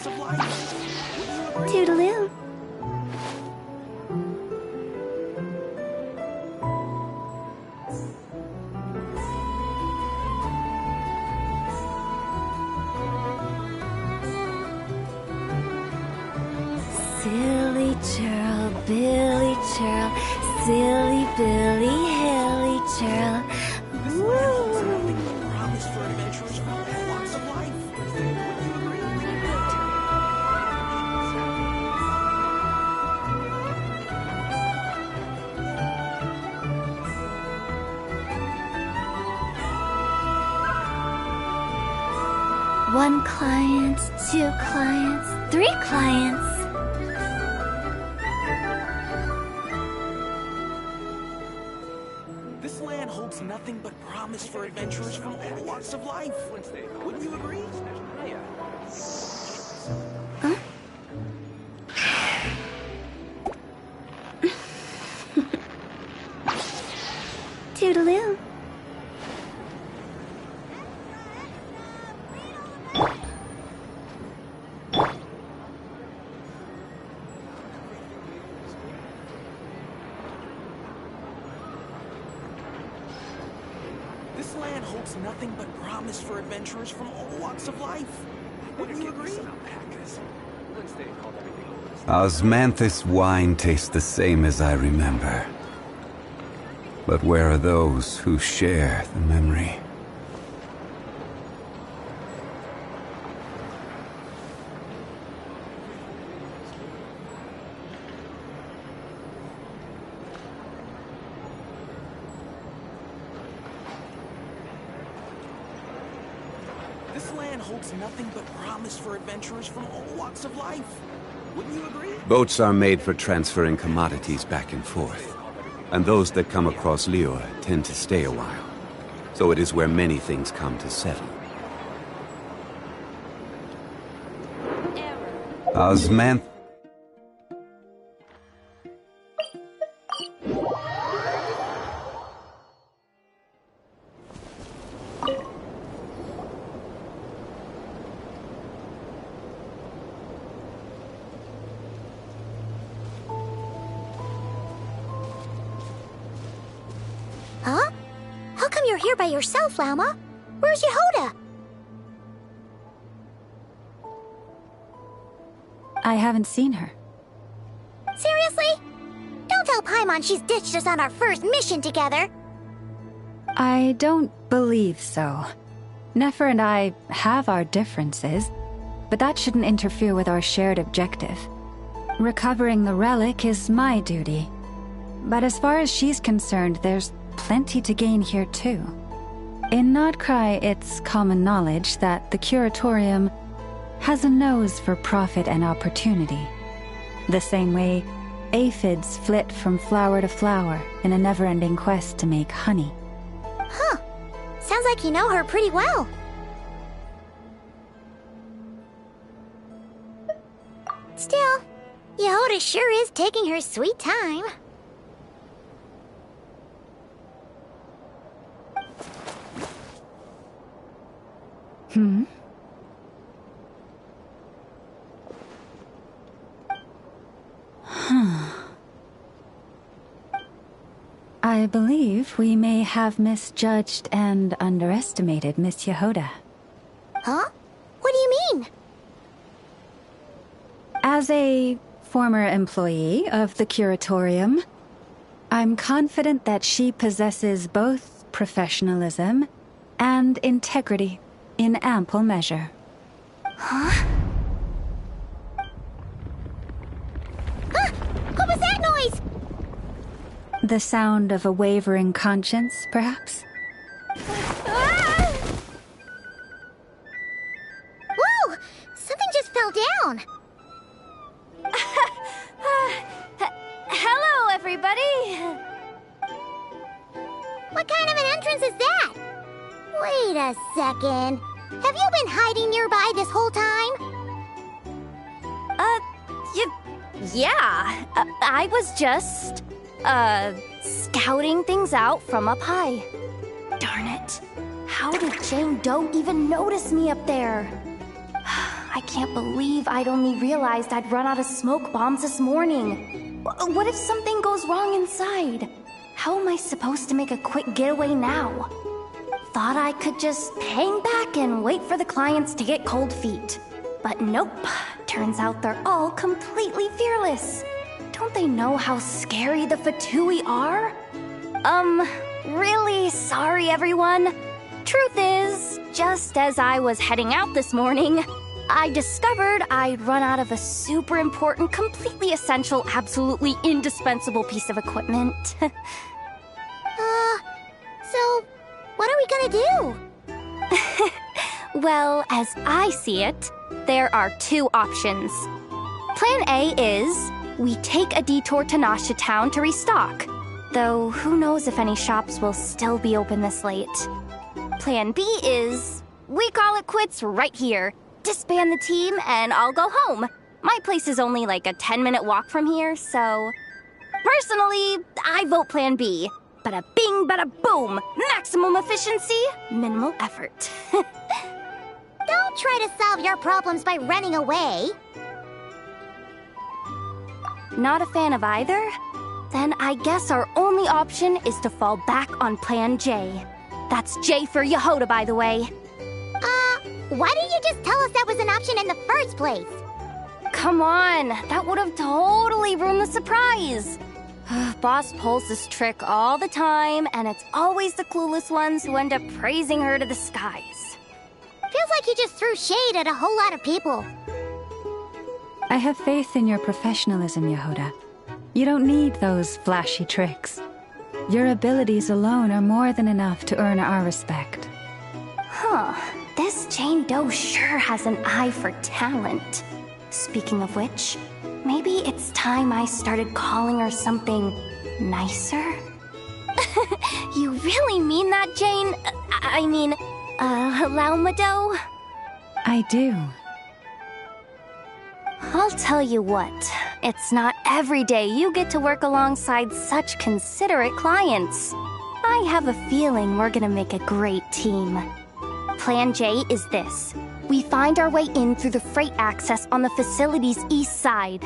walks of life. Toodaloo. Silly churl, Billy churl, silly Billy, hilly churl. Promise for adventures from all walks of life. One client, two clients, three clients. This land holds nothing but promise for adventurers from all walks of life. Wouldn't you agree? Huh? Toodaloo. This land holds nothing but promise for adventurers from all walks of life. Wouldn't you agree? Osmanthus wine tastes the same as I remember. But where are those who share the memory? This land holds nothing but promise for adventurers from all walks of life. Wouldn't you agree? Boats are made for transferring commodities back and forth. And those that come across Lior tend to stay a while. So it is where many things come to settle. Osmanth... Huh? How come you're here by yourself, Llama? Where's Yehoda? I haven't seen her. Seriously? Don't tell Paimon she's ditched us on our first mission together. I don't believe so. Nefer and I have our differences, but that shouldn't interfere with our shared objective. Recovering the relic is my duty. But as far as she's concerned, there's plenty to gain here too. In Krai, it's common knowledge that the Curatorium has a nose for profit and opportunity. The same way aphids flit from flower to flower in a never-ending quest to make honey. Huh. Sounds like you know her pretty well. Still, Yehoda sure is taking her sweet time. Hmm? I believe we may have misjudged and underestimated Miss Yehoda. Huh? What do you mean? As a former employee of the Curatorium, I'm confident that she possesses both professionalism and integrity in ample measure. Huh? Ah! What was that noise? The sound of a wavering conscience, perhaps? Ah! Whoa! Something just fell down. Hello, everybody! What kind of an entrance is that? Wait a second. Have you been hiding nearby this whole time? Yeah. I was just, scouting things out from up high. Darn it. How did Jane Doe even notice me up there? I can't believe I'd only realized I'd run out of smoke bombs this morning. What if something goes wrong inside? How am I supposed to make a quick getaway now? Thought I could just hang back and wait for the clients to get cold feet. But nope, turns out they're all completely fearless. Don't they know how scary the Fatui are? Really sorry everyone. Truth is, just as I was heading out this morning, I discovered I'd run out of a super important, completely essential, absolutely indispensable piece of equipment. So, what are we gonna do? Well, as I see it, there are two options. Plan A is we take a detour to Nasha Town to restock, though who knows if any shops will still be open this late. Plan B is we call it quits right here, disband the team, and I'll go home. My place is only like a 10-minute walk from here, so... Personally, I vote Plan B. Bada bing, bada boom! Maximum efficiency, minimal effort. Don't try to solve your problems by running away. Not a fan of either? Then I guess our only option is to fall back on Plan J. That's J for Yehoda, by the way. Why didn't you just tell us that was an option in the first place? Come on, that would have totally ruined the surprise. Boss pulls this trick all the time, and it's always the clueless ones who end up praising her to the skies. Feels like you just threw shade at a whole lot of people. I have faith in your professionalism, Yehoda. You don't need those flashy tricks. Your abilities alone are more than enough to earn our respect. Huh. This Jane Doe sure has an eye for talent. Speaking of which, maybe it's time I started calling her something nicer? You really mean that, Jane? Laumado? I do. I'll tell you what, it's not every day you get to work alongside such considerate clients. I have a feeling we're gonna make a great team. Plan J is this. We find our way in through the freight access on the facility's east side.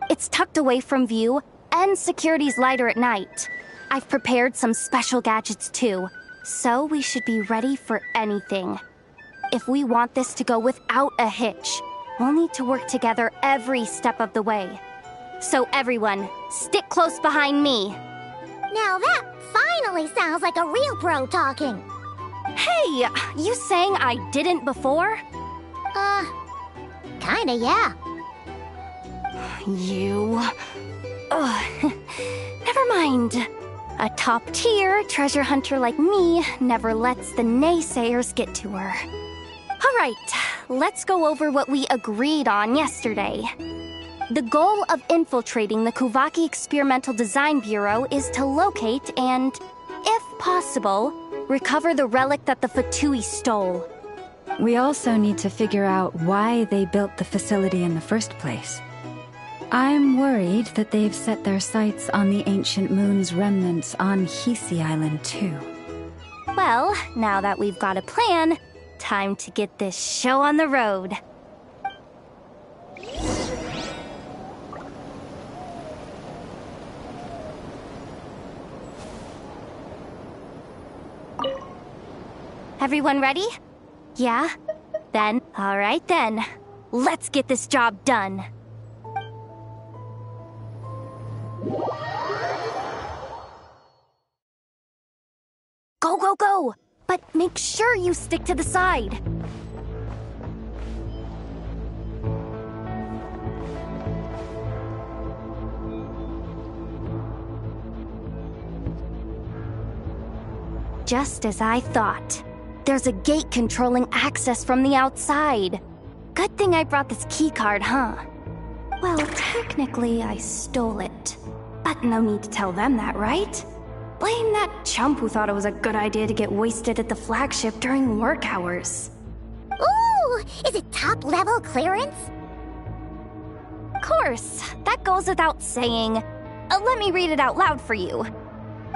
It's tucked away from view, and security's lighter at night. I've prepared some special gadgets too, so we should be ready for anything. If we want this to go without a hitch, we'll need to work together every step of the way. So everyone, stick close behind me. Now that finally sounds like a real pro talking. Hey, you saying I didn't before? Kinda, yeah. You... Ugh. Never mind. A top-tier treasure hunter like me never lets the naysayers get to her. All right, let's go over what we agreed on yesterday. The goal of infiltrating the Kuvaki Experimental Design Bureau is to locate and, if possible, recover the relic that the Fatui stole. We also need to figure out why they built the facility in the first place. I'm worried that they've set their sights on the Ancient Moon's remnants on Hisi Island too. Well, now that we've got a plan, time to get this show on the road. Everyone ready? Yeah? Then, all right then. Let's get this job done. Go, go, go! But make sure you stick to the side. Just as I thought. There's a gate controlling access from the outside. Good thing I brought this keycard, huh? Well, technically I stole it. But no need to tell them that, right? Blame that chump who thought it was a good idea to get wasted at the flagship during work hours. Ooh! Is it top-level clearance? Of course, that goes without saying. Let me read it out loud for you.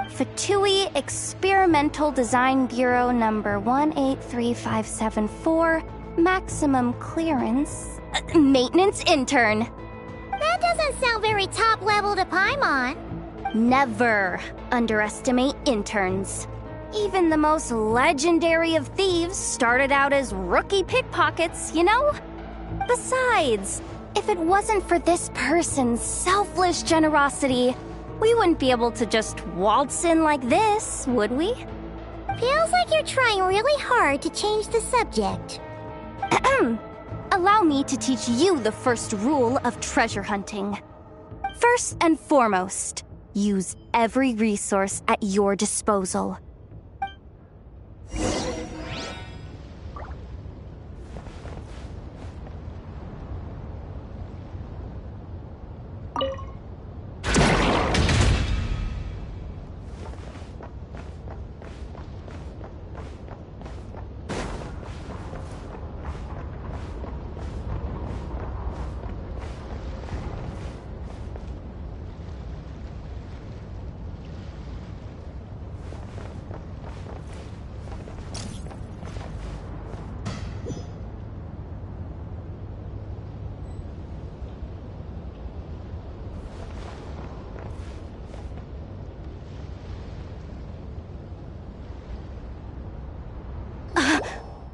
Fatui Experimental Design Bureau number 183574, Maximum clearance. Maintenance intern. That doesn't sound very top level to Paimon. Never underestimate interns. Even the most legendary of thieves started out as rookie pickpockets, you know? Besides, if it wasn't for this person's selfless generosity, we wouldn't be able to just waltz in like this, would we? Feels like you're trying really hard to change the subject. Allow me to teach you the first rule of treasure hunting. First and foremost, use every resource at your disposal.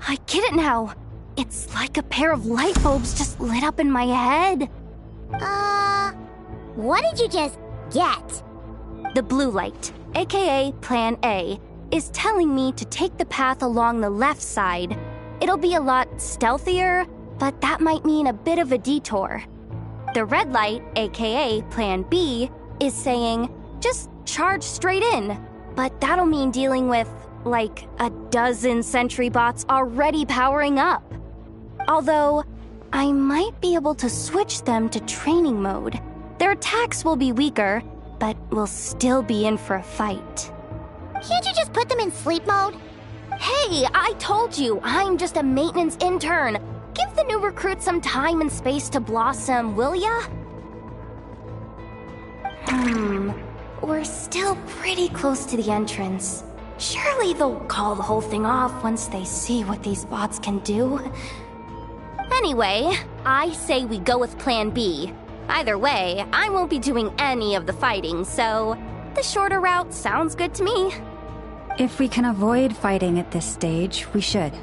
I get it now. It's like a pair of light bulbs just lit up in my head. What did you just get? The blue light, aka Plan A, is telling me to take the path along the left side. It'll be a lot stealthier, but that might mean a bit of a detour. The red light, aka Plan B, is saying, just charge straight in. But that'll mean dealing with, like, a dozen sentry bots already powering up. Although, I might be able to switch them to training mode. Their attacks will be weaker, but we'll still be in for a fight. Can't you just put them in sleep mode? Hey, I told you, I'm just a maintenance intern. Give the new recruit some time and space to blossom, will ya? We're still pretty close to the entrance. Surely they'll call the whole thing off once they see what these bots can do. Anyway, I say we go with Plan B. Either way, I won't be doing any of the fighting, so the shorter route sounds good to me. If we can avoid fighting at this stage, we should.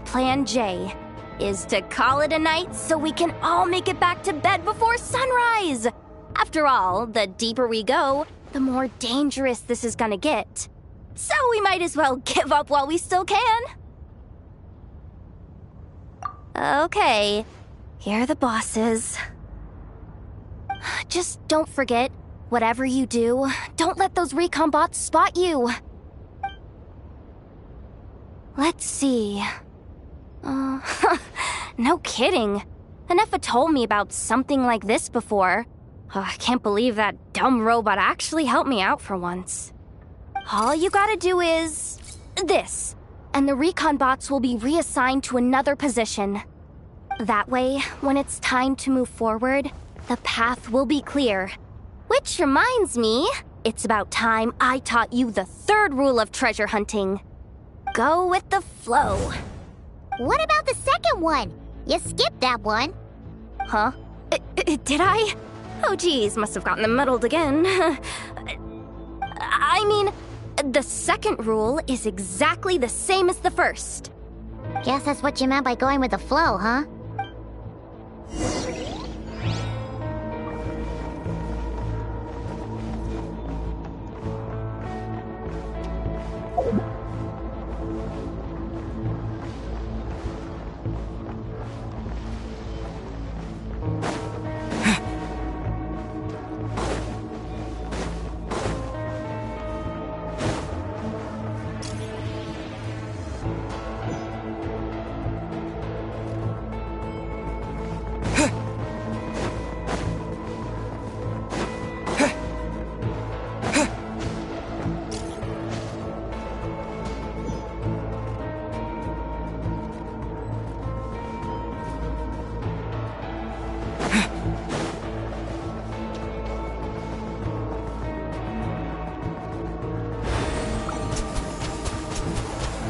Plan J is to call it a night so we can all make it back to bed before sunrise. After all, the deeper we go, the more dangerous this is gonna get. So we might as well give up while we still can. Okay, here are the bosses. Just don't forget, whatever you do, don't let those recon bots spot you. Let's see. No kidding. Nefa told me about something like this before. I can't believe that dumb robot actually helped me out for once. All you gotta do is this, and the recon bots will be reassigned to another position. That way, when it's time to move forward, the path will be clear. Which reminds me, it's about time I taught you the third rule of treasure hunting. Go with the flow. What about the second one? You skipped that one. Huh? Did I? Oh geez, must have gotten muddled again. I mean, the second rule is exactly the same as the first. Guess that's what you meant by going with the flow, huh?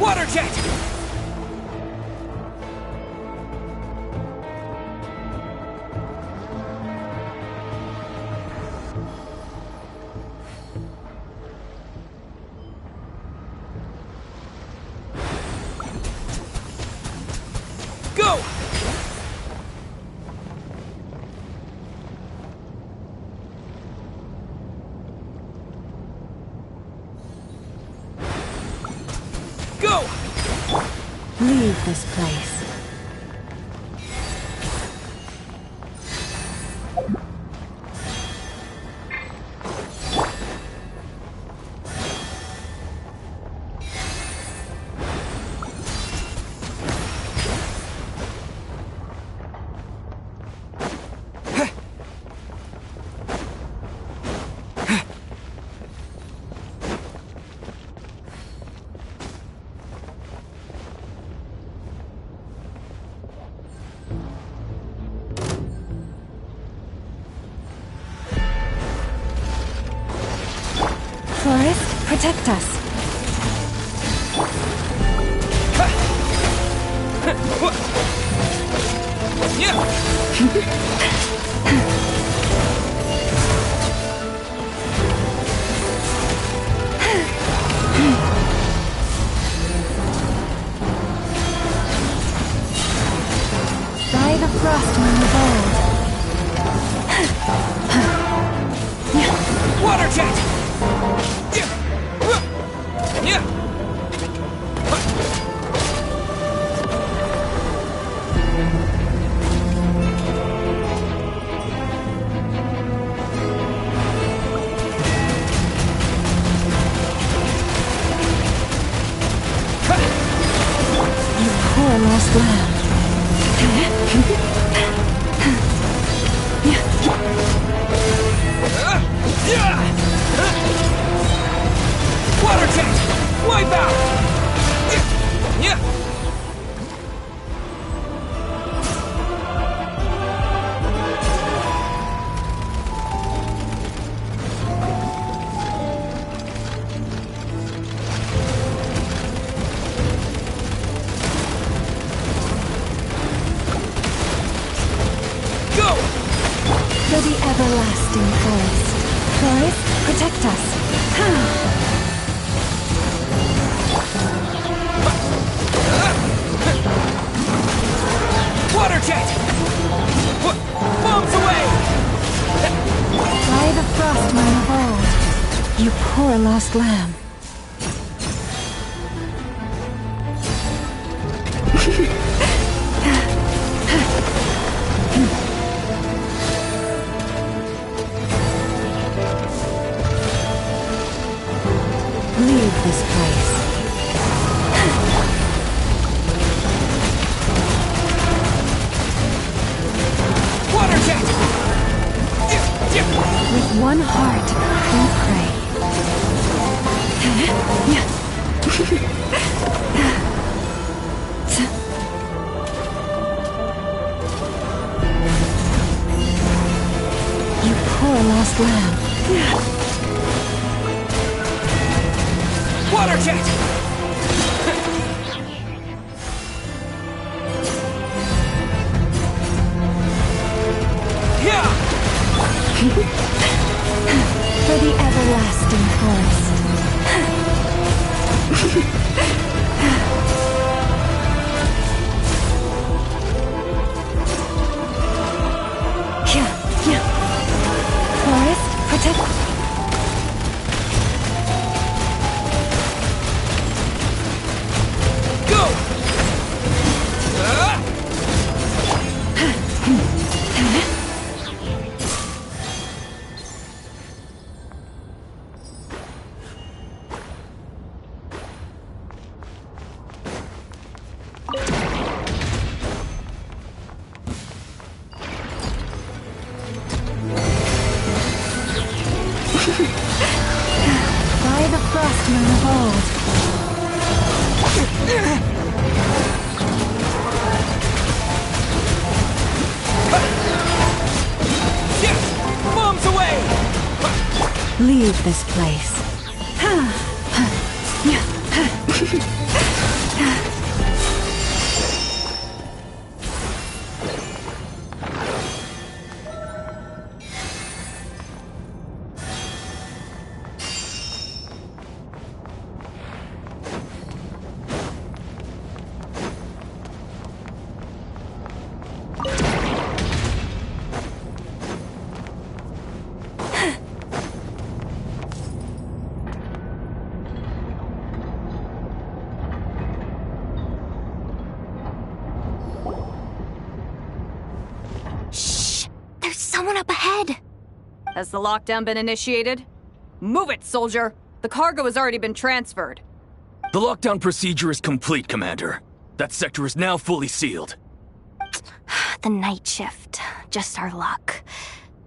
Water jet! Go! Go! Leave this place. Forest, protect us. By the frost moon of old. Water jet! Poor lost lamb. Water jet! Wipe out! Go! For the everlasting forest. Forest, protect us. Water jet! Bombs away! By the frost moon of old. You poor lost lamb. Leave this place. Water jet! With one heart, we pray. You poor lost lamb. Water jet! For the everlasting forest. Forest, protect. Go! By the frost moon of old. Bombs away! Leave this place. Has the lockdown been initiated? Move it, soldier! The cargo has already been transferred. The lockdown procedure is complete, Commander. That sector is now fully sealed. The night shift. Just our luck.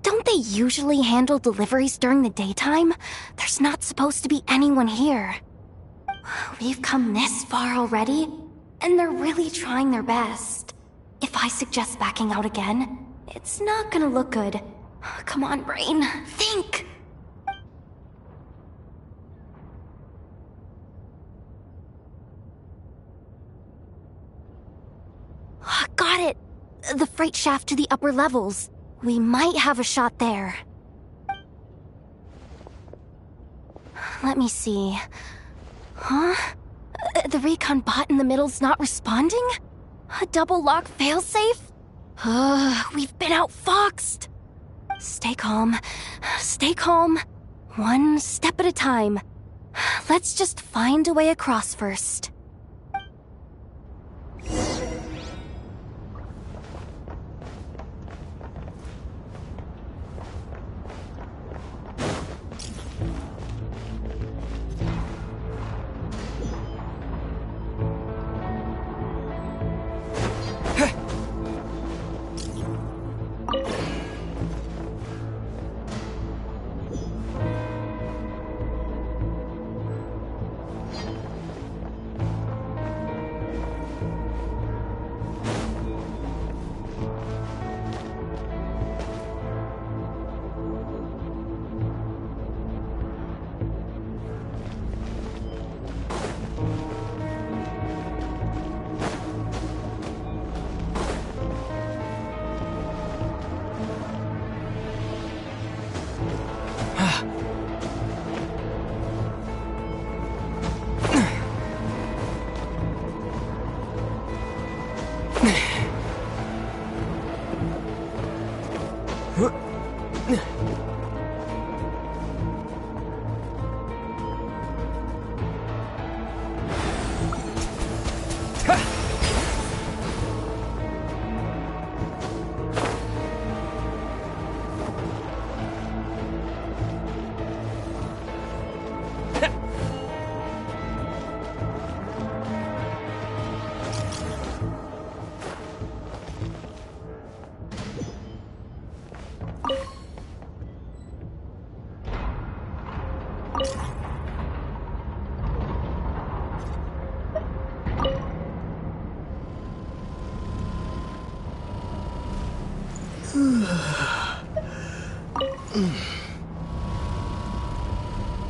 Don't they usually handle deliveries during the daytime? There's not supposed to be anyone here. We've come this far already, and they're really trying their best. If I suggest backing out again, it's not gonna look good. Come on, brain. Think! Got it! The freight shaft to the upper levels. We might have a shot there. Let me see. Huh? The recon bot in the middle's not responding? A double lock failsafe? We've been outfoxed! Stay calm. Stay calm. One step at a time. Let's just find a way across first.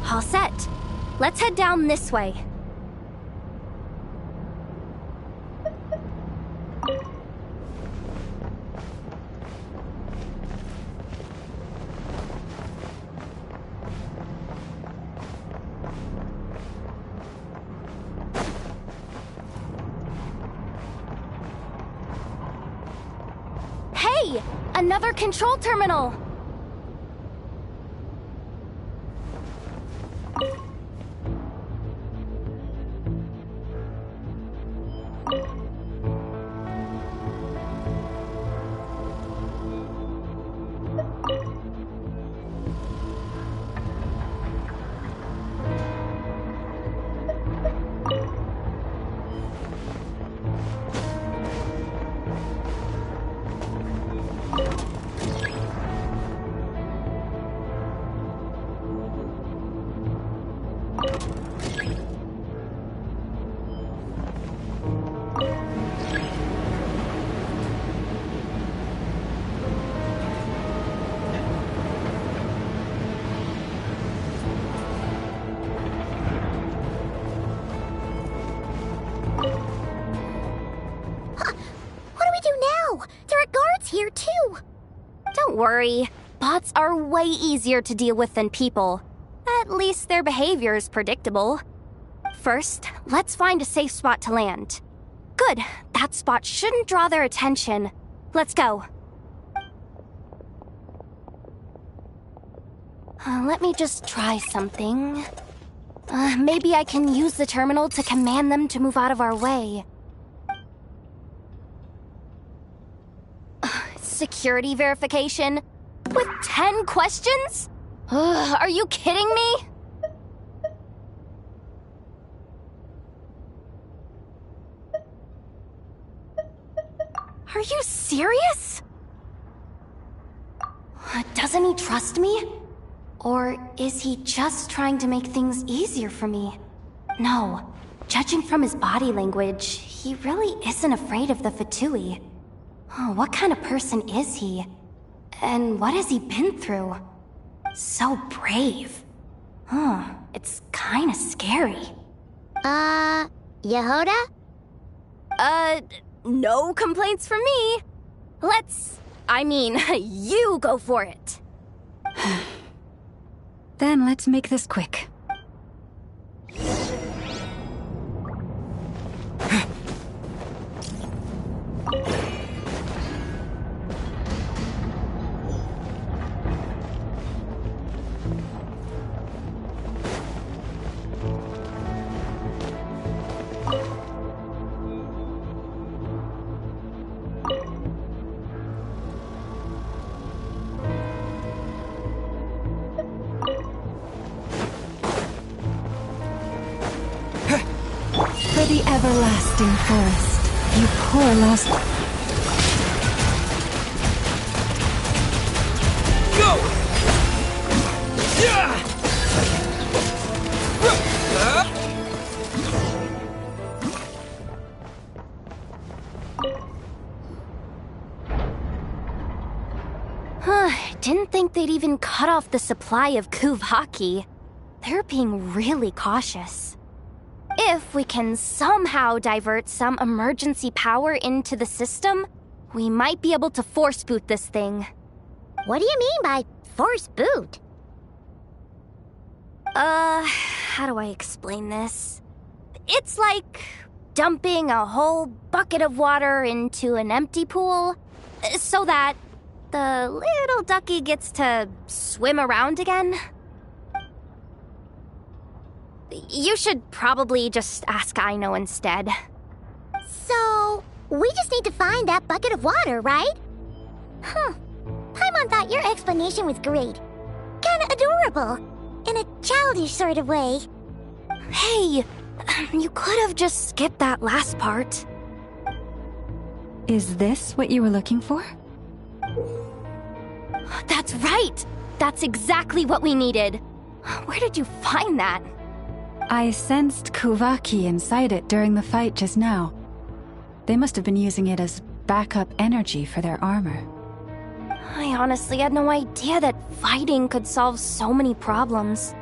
All set. Let's head down this way. Hey! Another control terminal! Here too. Don't worry. Bots are way easier to deal with than people. At least their behavior is predictable. First, let's find a safe spot to land. Good. That spot shouldn't draw their attention. Let's go. Let me just try something. Maybe I can use the terminal to command them to move out of our way. Security verification? With 10 questions? Ugh, are you kidding me? Are you serious? Doesn't he trust me? Or is he just trying to make things easier for me? No. Judging from his body language, he really isn't afraid of the Fatui. What kind of person is he? And what has he been through? So brave. It's kinda scary. Yehoda? No complaints from me. You go for it. Then let's make this quick. For the everlasting forest, you poor lost... Go! Yeah! Didn't think they'd even cut off the supply of Kuvaki. They're being really cautious. If we can somehow divert some emergency power into the system, we might be able to force boot this thing. What do you mean by force boot? How do I explain this? It's like dumping a whole bucket of water into an empty pool, so that the little ducky gets to swim around again. You should probably just ask Aino instead. So, we just need to find that bucket of water, right? Paimon thought your explanation was great. Kinda adorable. In a childish sort of way. Hey, you could have just skipped that last part. Is this what you were looking for? That's right! That's exactly what we needed. Where did you find that? I sensed Kuvaki inside it during the fight just now. They must have been using it as backup energy for their armor. I honestly had no idea that fighting could solve so many problems.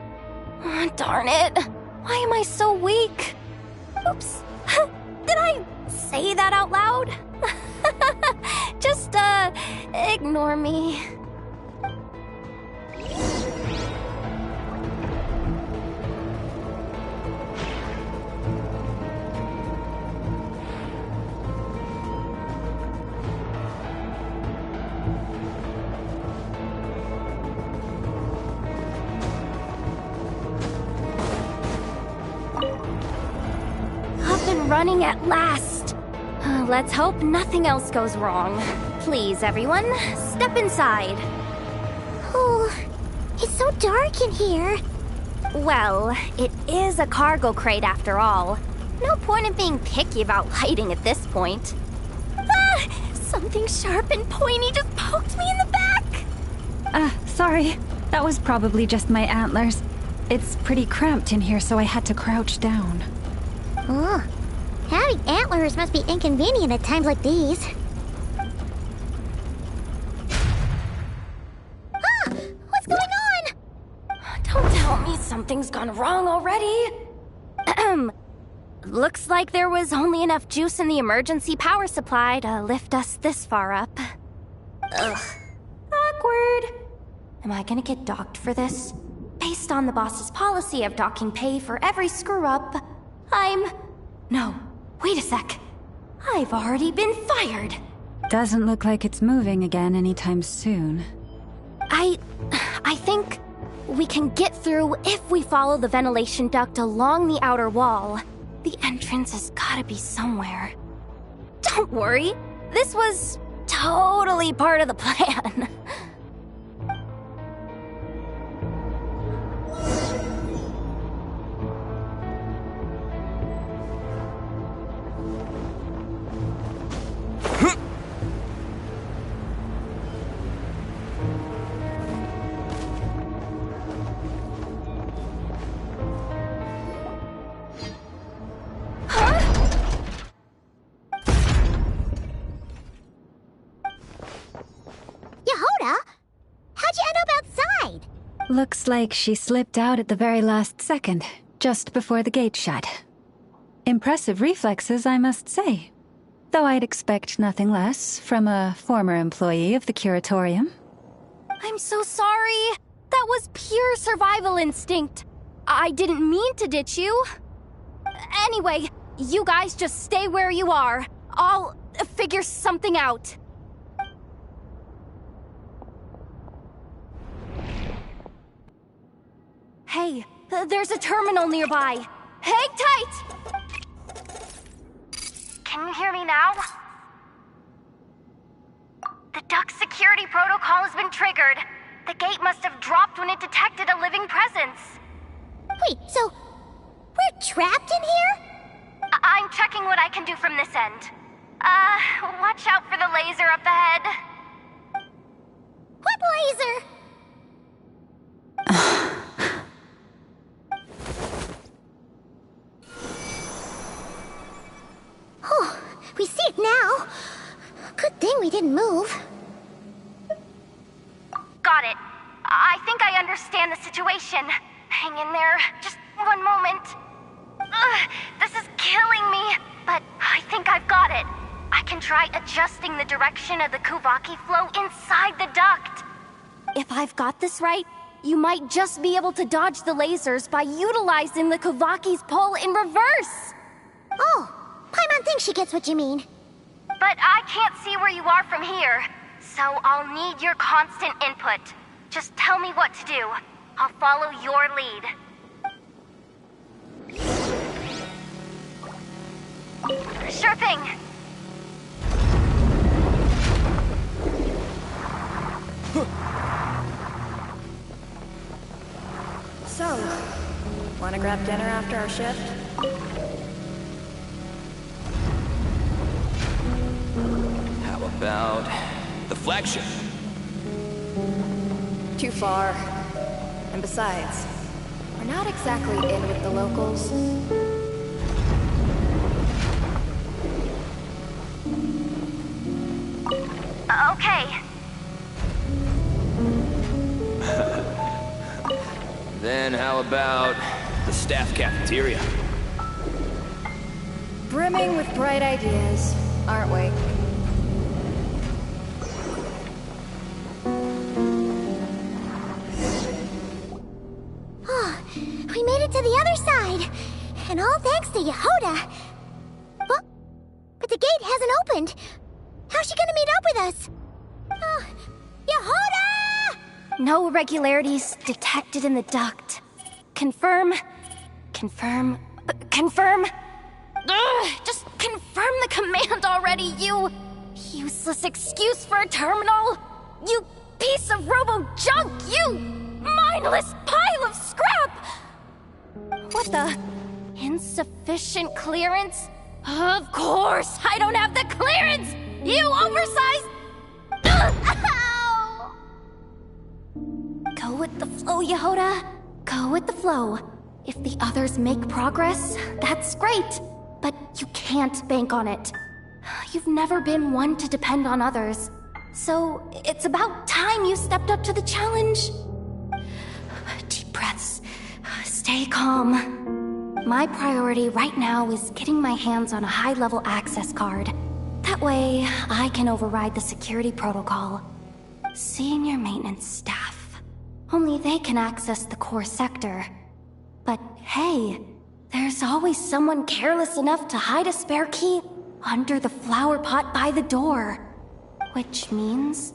Darn it! Why am I so weak? Oops. Did I say that out loud? Just, ignore me. Up and running at last. Let's hope nothing else goes wrong. Please, everyone, step inside. Oh, it's so dark in here. Well, it is a cargo crate after all. No point in being picky about lighting at this point. Ah! Something sharp and pointy just poked me in the back! Sorry. That was probably just my antlers. It's pretty cramped in here, so I had to crouch down. Oh, having antlers must be inconvenient at times like these. Ah! What's going on? Don't tell me something's gone wrong already. Looks like there was only enough juice in the emergency power supply to lift us this far up. Ugh. Awkward. Am I gonna get docked for this? Based on the boss's policy of docking pay for every screw-up, No, wait a sec. I've already been fired. Doesn't look like it's moving again anytime soon. I think we can get through if we follow the ventilation duct along the outer wall. The entrance has gotta be somewhere. Don't worry, this was totally part of the plan. Looks like she slipped out at the very last second, just before the gate shut. Impressive reflexes, I must say. Though I'd expect nothing less from a former employee of the Curatorium. I'm so sorry. That was pure survival instinct. I didn't mean to ditch you. Anyway, you guys just stay where you are. I'll figure something out. Hey, there's a terminal nearby. Hang tight! Can you hear me now? The duck security protocol has been triggered. The gate must have dropped when it detected a living presence. Wait, so we're trapped in here? I'm checking what I can do from this end. Watch out for the laser up ahead. What laser? Oh, we see it now. Good thing we didn't move. Got it. I think I understand the situation. Hang in there. Just one moment. This is killing me, but I think I've got it. I can try adjusting the direction of the Kuvaki flow inside the duct. If I've got this right, you might just be able to dodge the lasers by utilizing the Kuvaki's pull in reverse. Oh, Paimon thinks she gets what you mean. But I can't see where you are from here, so I'll need your constant input. Just tell me what to do. I'll follow your lead. Sure thing. So, wanna grab dinner after our shift? How about the flagship? Too far. And besides, we're not exactly in with the locals. Okay. Then how about the staff cafeteria? Brimming with bright ideas, aren't we? Oh, we made it to the other side. And all thanks to Yehoda. But the gate hasn't opened. How's she gonna meet up with us? Yehoda! No irregularities detected in the duct. Confirm. Confirm. Confirm. Ugh, just confirm the command already, you useless excuse for a terminal. You piece of robo-junk, you mindless pile of scrap! What the? Insufficient clearance? Of course, I don't have the clearance! You oversized... Ow! Go with the flow, Yehoda. Go with the flow. If the others make progress, that's great. But you can't bank on it. You've never been one to depend on others. So it's about time you stepped up to the challenge. Deep breaths. Stay calm. My priority right now is getting my hands on a high-level access card. That way, I can override the security protocol. Senior maintenance staff. Only they can access the core sector. But hey, there's always someone careless enough to hide a spare key under the flower pot by the door. Which means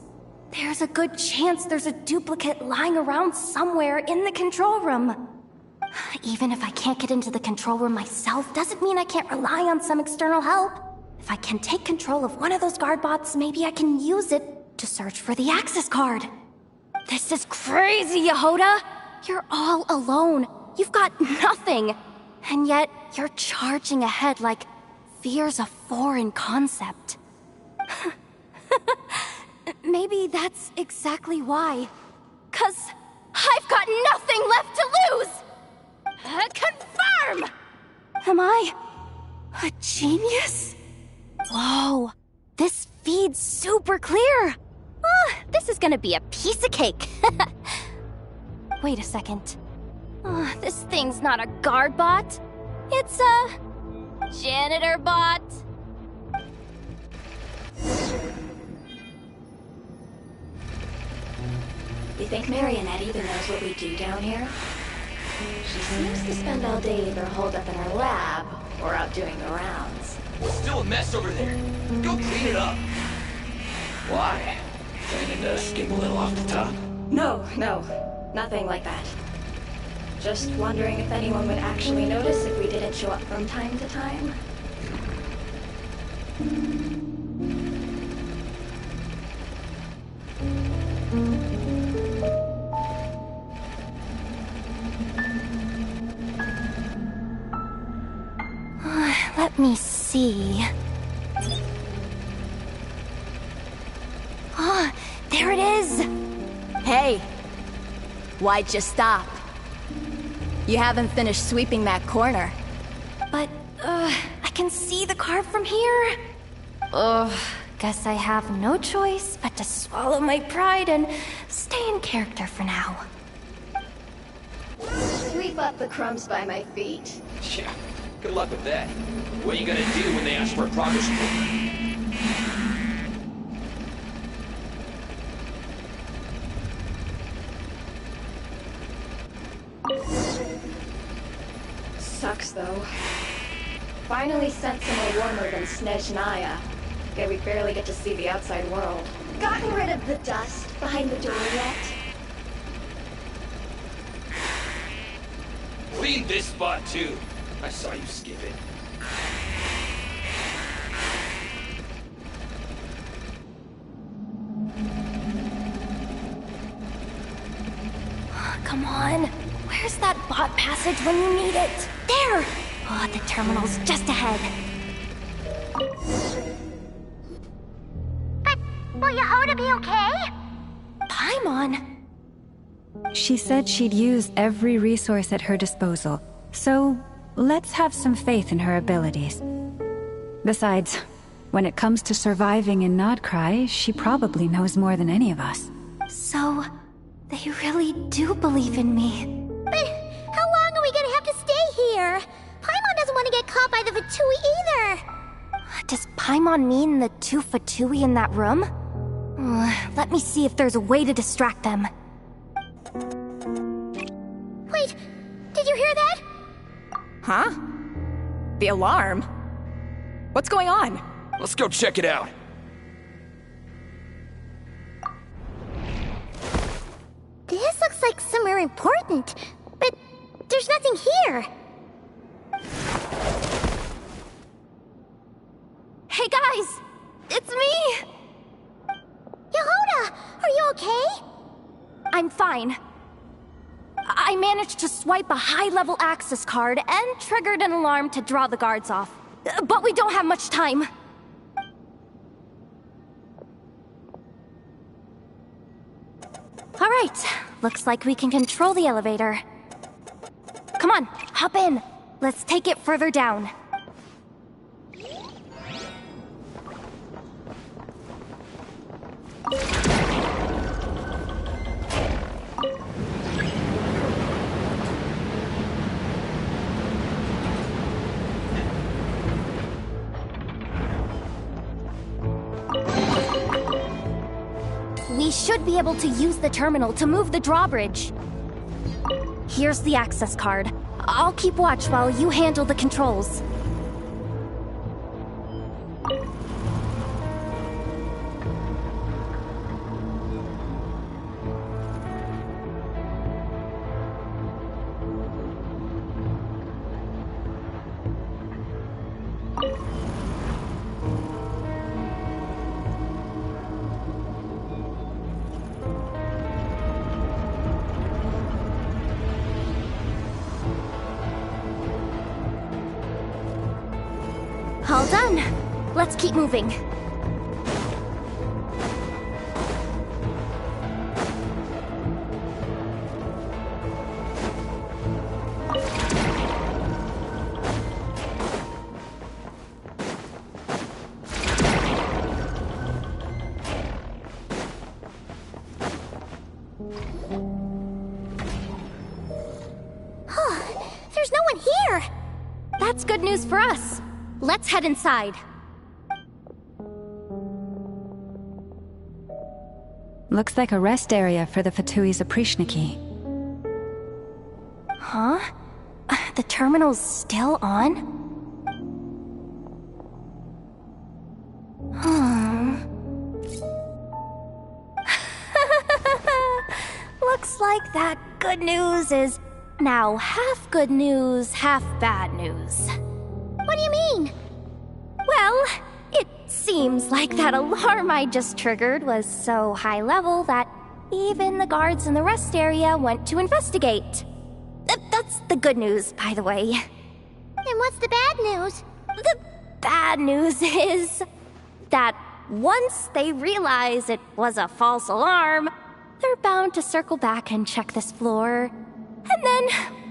there's a good chance there's a duplicate lying around somewhere in the control room. Even if I can't get into the control room myself, doesn't mean I can't rely on some external help. If I can take control of one of those guard bots, maybe I can use it to search for the access card. This is crazy, Yehoda! You're all alone. You've got nothing. And yet, you're charging ahead like fear's a foreign concept. Maybe that's exactly why. 'Cause I've got nothing left to lose! Confirm! Am I a genius? Whoa, this feed's super clear. This is gonna be a piece of cake. Wait a second. This thing's not a guard bot. It's a janitor bot. You think Marionette even knows what we do down here? She seems to spend all day either holed up in her lab or out doing the rounds. Still a mess over there. Go clean it up. Why? Planning to skim a little off the top? No, nothing like that. Just wondering if anyone would actually notice if we didn't show up from time to time. Let me see. There it is! Hey! Why'd you stop? You haven't finished sweeping that corner. But, I can see the car from here. Guess I have no choice but to swallow my pride and stay in character for now. Sweep up the crumbs by my feet. Yeah, good luck with that. What are you gonna do when they ask for a progress report? Sucks, though. Finally sent somewhere warmer than Snezhnaya. Yet we barely get to see the outside world. Gotten rid of the dust behind the door yet? Clean this spot, too. I saw you skip it. Come on. Where's that bot passage when you need it? There! Oh, the terminal's just ahead. But will Yehoda be okay? Paimon! She said she'd use every resource at her disposal, so let's have some faith in her abilities. Besides, when it comes to surviving in Krai, she probably knows more than any of us. So, they really do believe in me. But how long are we gonna have to stay here? Paimon doesn't want to get caught by the Fatui either. Does Paimon mean the two Fatui in that room? Let me see if there's a way to distract them. Wait, did you hear that? Huh? The alarm? What's going on? Let's go check it out. This looks like somewhere important, but there's nothing here. Hey guys! It's me! Yehoda, are you okay? I'm fine. I managed to swipe a high-level access card and triggered an alarm to draw the guards off. But we don't have much time. Alright, looks like we can control the elevator. Come on, hop in. Let's take it further down. We should be able to use the terminal to move the drawbridge. Here's the access card. I'll keep watch while you handle the controls. All done. Let's keep moving. one here! That's good news for us. Let's head inside. Looks like a rest area for the Fatui's Oprishniki. Huh? The terminal's still on? Looks like that good news is now half good news, half bad news. What do you mean? Well, it seems like that alarm I just triggered was so high level that even the guards in the rest area went to investigate. That's the good news, by the way. And what's the bad news? The bad news is that once they realize it was a false alarm, they're bound to circle back and check this floor. And then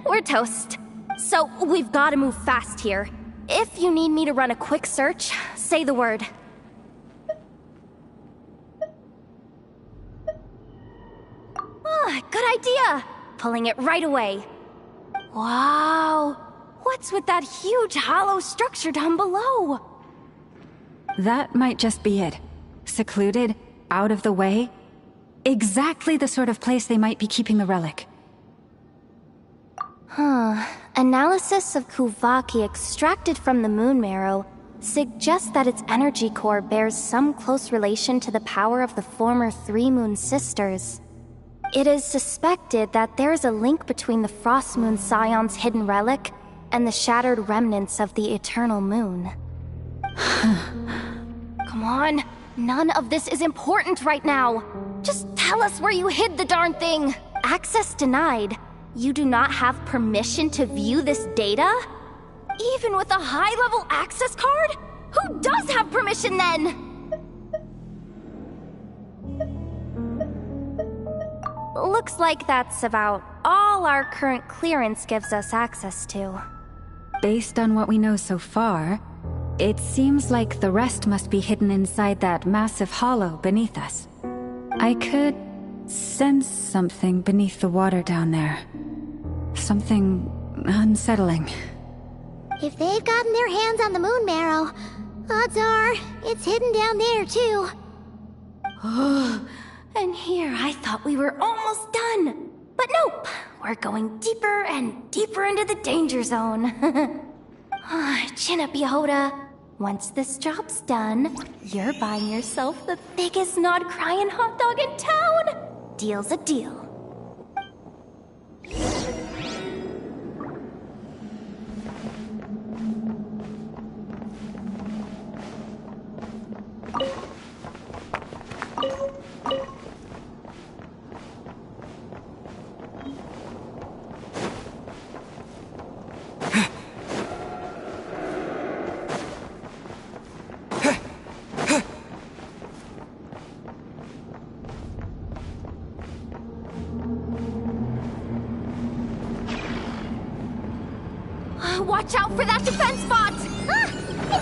we're toast. So we've got to move fast here. If you need me to run a quick search, say the word. Ah, good idea. Pulling it right away. Wow. What's with that huge hollow structure down below? That might just be it. Secluded, out of the way. Exactly the sort of place they might be keeping the relic. Analysis of Kuvaki extracted from the moon marrow suggests that its energy core bears some close relation to the power of the former Three Moon Sisters. It is suspected that there is a link between the Frost Moon Scion's hidden relic and the shattered remnants of the Eternal Moon. Come on, none of this is important right now. Just tell us where you hid the darn thing. Access denied. You do not have permission to view this data? Even with a high-level access card? Who does have permission then? Looks like that's about all our current clearance gives us access to. Based on what we know so far, it seems like the rest must be hidden inside that massive hollow beneath us. I could sense something beneath the water down there. Something unsettling. If they've gotten their hands on the moon marrow, odds are it's hidden down there too. And here I thought we were almost done. But nope, we're going deeper and deeper into the danger zone. Chin up, Yehoda. Once this job's done, you're buying yourself the biggest nod-crying hot dog in town. Deal's a deal. Watch out for that defense bot! It's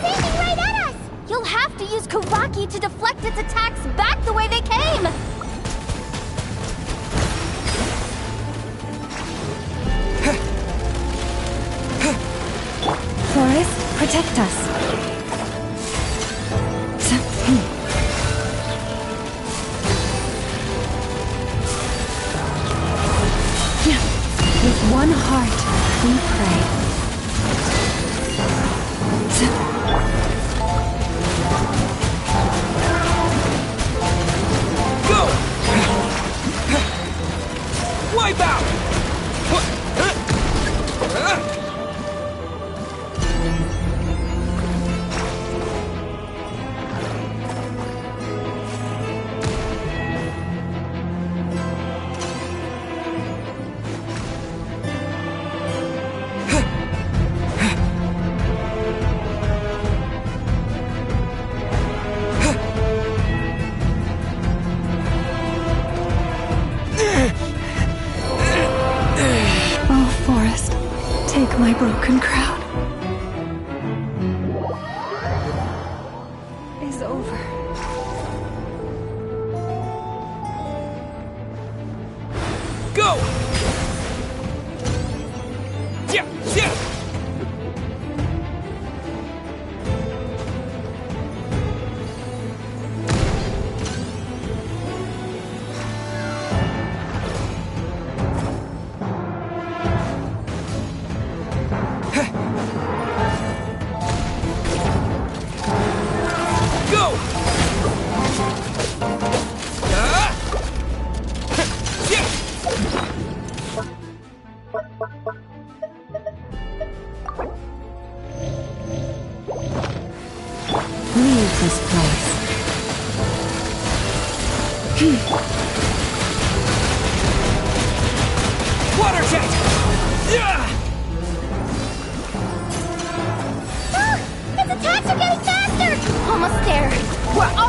aiming right at us! You'll have to use Kuvaki to deflect its attacks back the way they came! Forest, protect us. With one heart, we pray. Go! Wipe out! Oh, Forest, take my broken crown. Is over. Go! Yeah, yeah!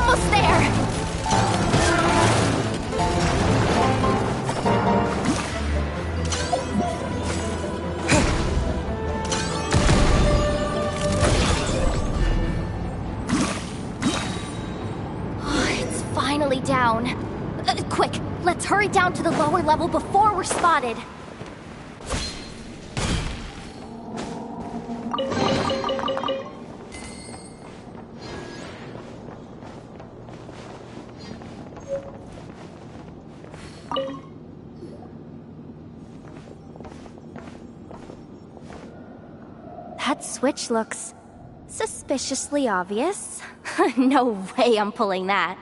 almost there! It's finally down. Quick, let's hurry down to the lower level before we're spotted. That switch looks suspiciously obvious. No way I'm pulling that.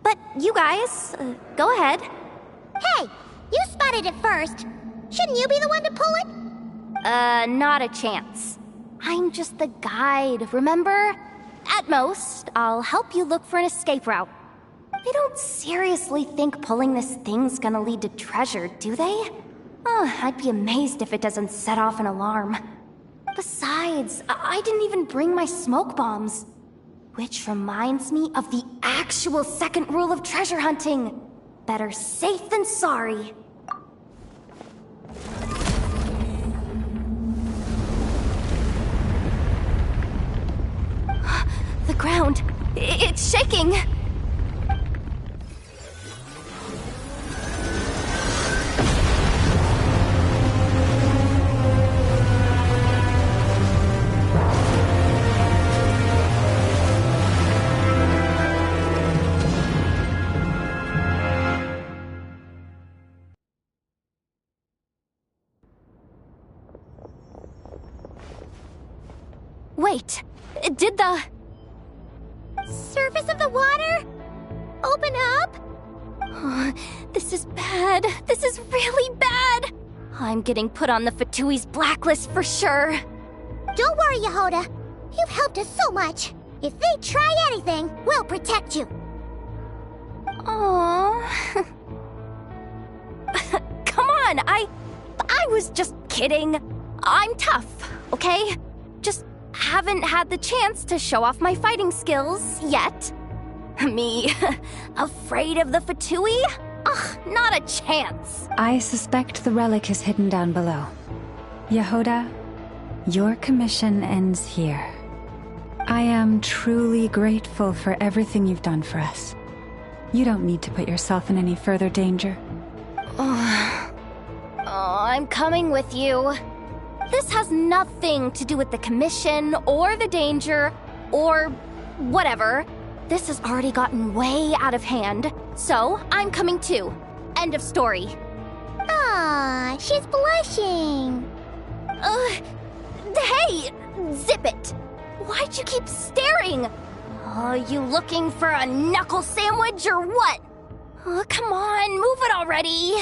But you guys, go ahead. Hey, you spotted it first. Shouldn't you be the one to pull it? Not a chance. I'm just the guide, remember? At most, I'll help you look for an escape route. They don't seriously think pulling this thing's gonna lead to treasure, do they? I'd be amazed if it doesn't set off an alarm. Besides, I didn't even bring my smoke bombs. Which reminds me of the actual second rule of treasure hunting. Better safe than sorry. The ground, it's shaking. Wait, did the Surface of the water? Open up? This is bad. This is really bad. I'm getting put on the Fatui's blacklist for sure. Don't worry, Yehoda. You've helped us so much. If they try anything, we'll protect you. Aww. Come on, I was just kidding. I'm tough, okay? Just haven't had the chance to show off my fighting skills yet. Me, afraid of the Fatui? Ugh, not a chance. I suspect the relic is hidden down below. Yehoda, your commission ends here. I am truly grateful for everything you've done for us. You don't need to put yourself in any further danger. I'm coming with you. This has nothing to do with the commission, or the danger, or whatever. This has already gotten way out of hand, so I'm coming too. End of story. Ah, she's blushing. Hey! Zip it! Why'd you keep staring? You looking for a knuckle sandwich or what? Come on, move it already!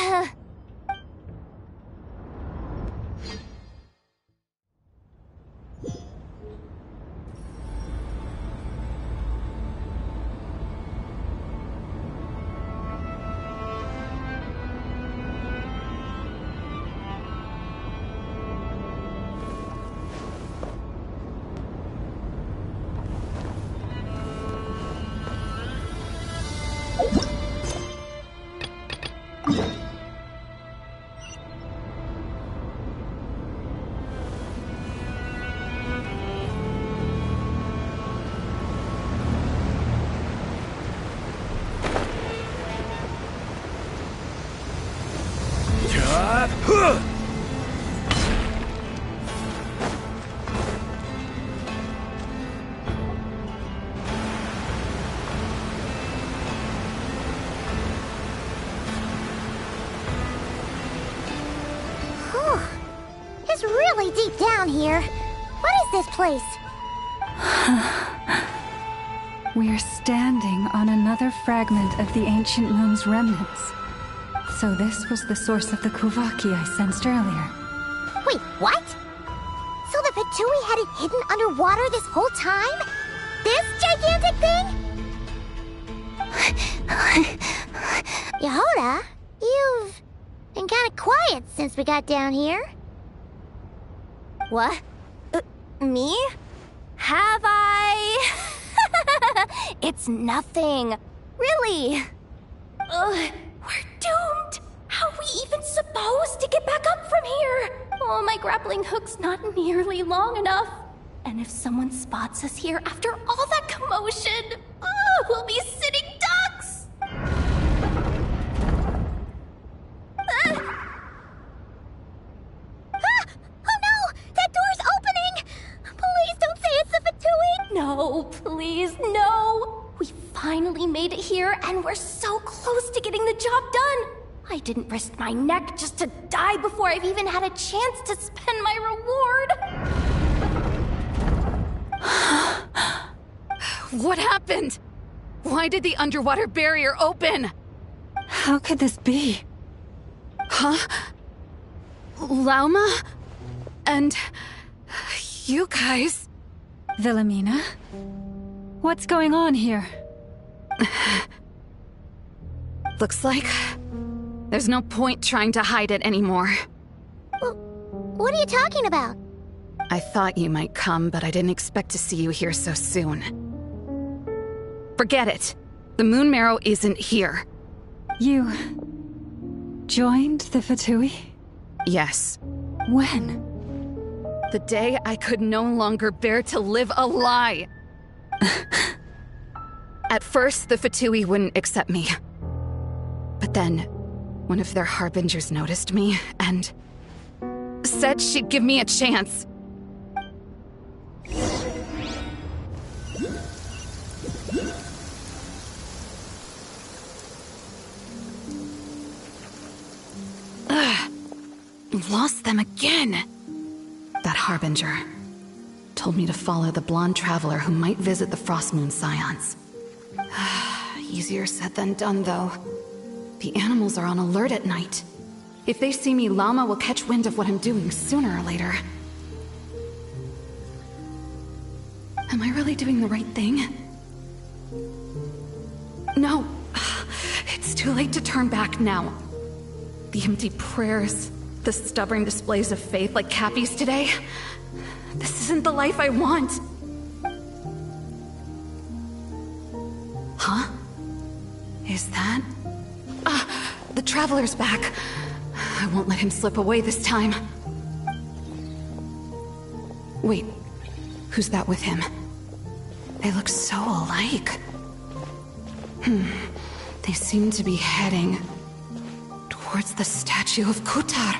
It's really deep down here. What is this place? We're standing on another fragment of the ancient moon's remnants. So this was the source of the Kuvaki I sensed earlier. Wait, what? So the Fatui had it hidden underwater this whole time? This gigantic thing? Yehoda, you've been kind of quiet since we got down here. What? Me? Have I? It's nothing. Really. Ugh, we're doomed. How are we even supposed to get back up from here? Oh, my grappling hook's not nearly long enough. And if someone spots us here after all that commotion, we'll be sitting ducks! Oh no! That door's opening! Please don't say it's the Fatui! No, please, no! We finally made it here, and we're so close to getting the job done! I didn't risk my neck just to die before I've even had a chance to spend my reward! What happened? Why did the underwater barrier open? How could this be? Huh? Lauma? And... you guys... Wilhelmina? What's going on here? Looks like... there's no point trying to hide it anymore. What are you talking about? I thought you might come, but I didn't expect to see you here so soon. Forget it. The Moon Marrow isn't here. You... joined the Fatui? Yes. When? The day I could no longer bear to live a lie. At first, the Fatui wouldn't accept me. But then, one of their harbingers noticed me and said she'd give me a chance. Lost them again. That harbinger told me to follow the blonde traveler who might visit the Frostmoon Scions. Easier said than done, though. The animals are on alert at night. If they see me, Llama will catch wind of what I'm doing sooner or later. Am I really doing the right thing? No. It's too late to turn back now. The empty prayers, the stubborn displays of faith like Cappy's today. This isn't the life I want. Huh? Is that... the Traveler's back. I won't let him slip away this time. Wait, who's that with him? They look so alike. They seem to be heading towards the statue of Kutar.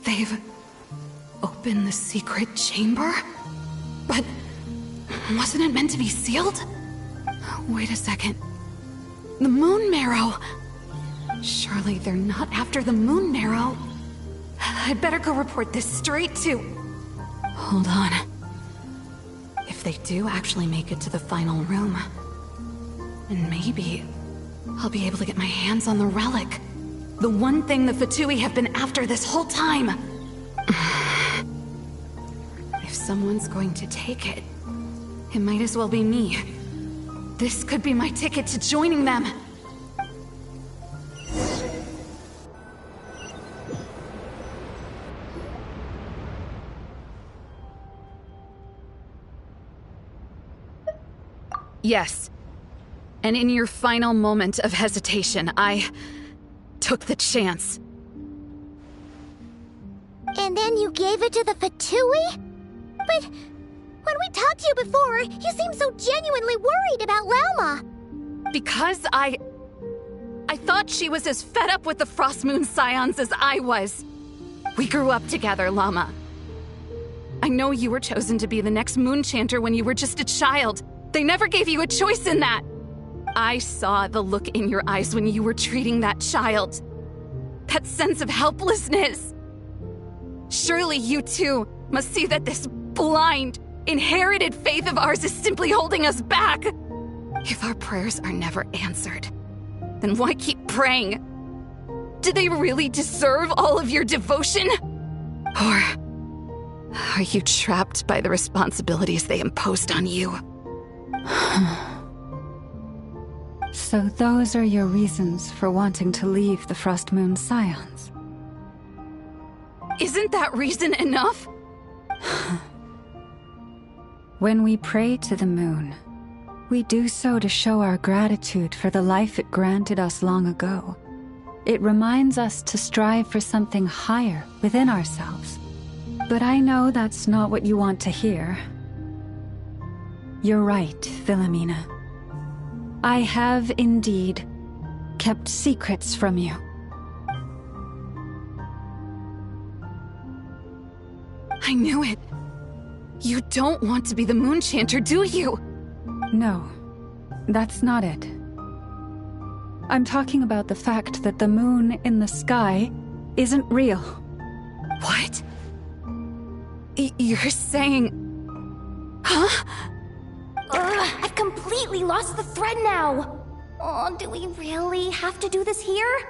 They've opened the secret chamber? But wasn't it meant to be sealed? Wait a second. The Moon Marrow! Surely they're not after the Moon Marrow. I'd better go report this straight to... Hold on. If they do actually make it to the final room, then maybe I'll be able to get my hands on the relic. The one thing the Fatui have been after this whole time. If someone's going to take it, it might as well be me. This could be my ticket to joining them. Yes. And in your final moment of hesitation, I took the chance. And then you gave it to the Fatui? But when we talked to you before, you seemed so genuinely worried about Lauma. Because I thought she was as fed up with the Frostmoon Scions as I was. We grew up together, Llama. I know you were chosen to be the next Moon Chanter when you were just a child. They never gave you a choice in that. I saw the look in your eyes when you were treating that child. That sense of helplessness. Surely you too must see that this blind, inherited faith of ours is simply holding us back. If our prayers are never answered, then why keep praying? Do they really deserve all of your devotion? Or are you trapped by the responsibilities they imposed on you? So those are your reasons for wanting to leave the Frost Moon Scions? Isn't that reason enough? When we pray to the moon, we do so to show our gratitude for the life it granted us long ago. It reminds us to strive for something higher within ourselves. But I know that's not what you want to hear. You're right, Philomena. I have indeed kept secrets from you. I knew it. You don't want to be the Moon Chanter, do you? No, that's not it. I'm talking about the fact that the moon in the sky isn't real. What? You're saying... Huh? I've completely lost the thread now. Oh, do we really have to do this here?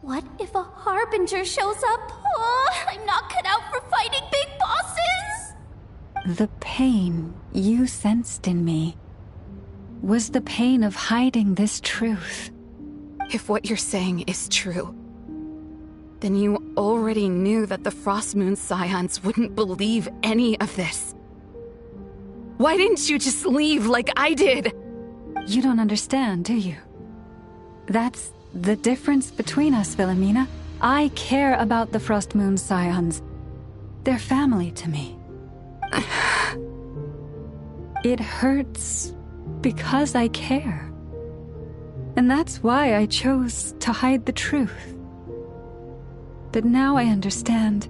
What if a Harbinger shows up? Oh, I'm not cut out for fighting big bosses! The pain you sensed in me was the pain of hiding this truth. If what you're saying is true, then you already knew that the Frost Moon Scions wouldn't believe any of this. Why didn't you just leave like I did? You don't understand, do you? That's the difference between us, Philomena. I care about the Frost Moon Scions. They're family to me. It hurts because I care. And that's why I chose to hide the truth. But now I understand.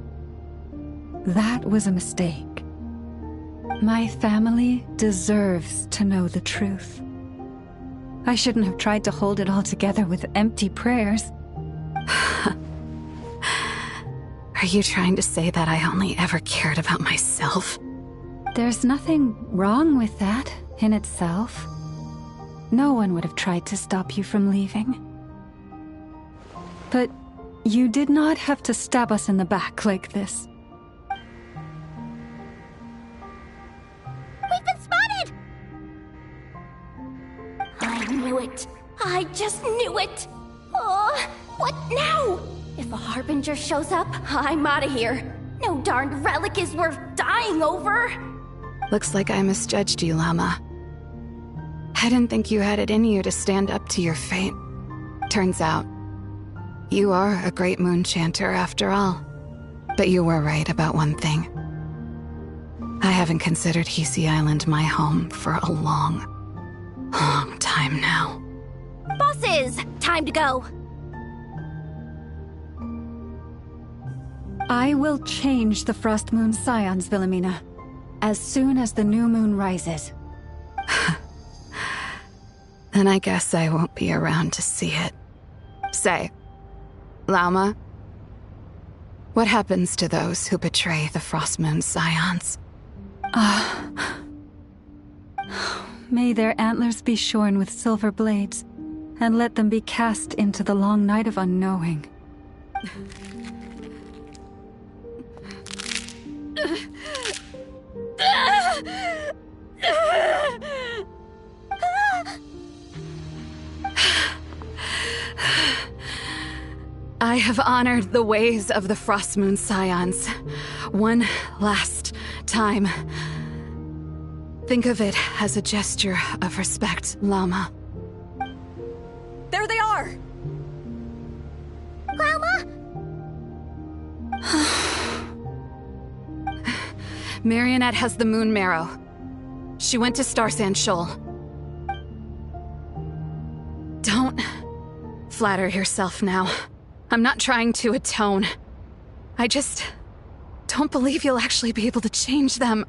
That was a mistake. My family deserves to know the truth. I shouldn't have tried to hold it all together with empty prayers. Are you trying to say that I only ever cared about myself? There's nothing wrong with that in itself. No one would have tried to stop you from leaving. But you did not have to stab us in the back like this. We've been spotted! I knew it. I just knew it. Oh, what now? If a Harbinger shows up, I'm out of here. No darned relic is worth dying over. Looks like I misjudged you, Llama. I didn't think you had it in you to stand up to your fate. Turns out, you are a great Moon Chanter after all. But you were right about one thing. I haven't considered Hisi Island my home for a long time now. Bosses, time to go. I will change the Frost Moon Scions, Philomena, as soon as the new moon rises. Then I guess I won't be around to see it. Say, Lauma, what happens to those who betray the Frost Moon Scions? May their antlers be shorn with silver blades, and let them be cast into the long night of unknowing. I have honored the ways of the Frost Moon Scions one last time. Think of it as a gesture of respect, Llama. There they are! Grandma? Marionette has the Moon Marrow. She went to Star Sand Shoal. Don't flatter yourself now. I'm not trying to atone. I just don't believe you'll actually be able to change them.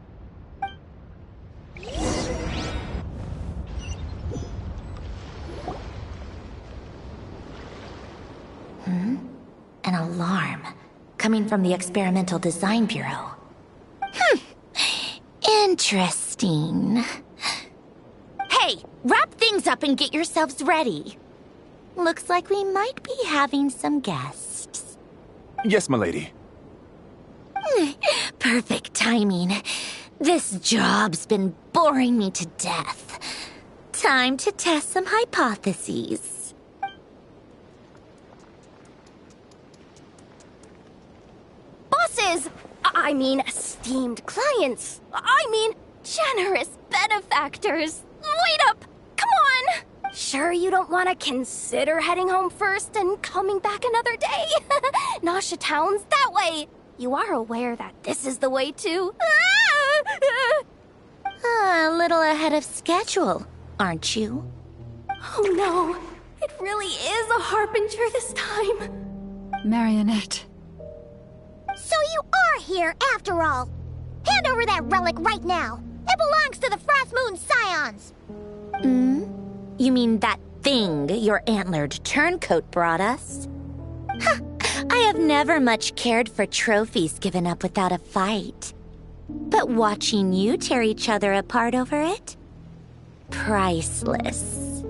An alarm coming from the Experimental Design Bureau. Interesting. Hey, wrap things up and get yourselves ready. Looks like we might be having some guests. Yes, milady. Perfect timing. This job's been boring me to death. Time to test some hypotheses. Bosses! I mean, esteemed clients. I mean, generous benefactors. Wait up! Come on! Sure you don't want to consider heading home first and coming back another day? Nasha Town's that way. You are aware that this is the way too. A little ahead of schedule, aren't you? Oh no, it really is a harbinger this time. Marionette. So you are here after all. Hand over that relic right now. It belongs to the Frost Moon Scions. You mean that thing your antlered turncoat brought us? I have never much cared for trophies given up without a fight. But watching you tear each other apart over it? Priceless.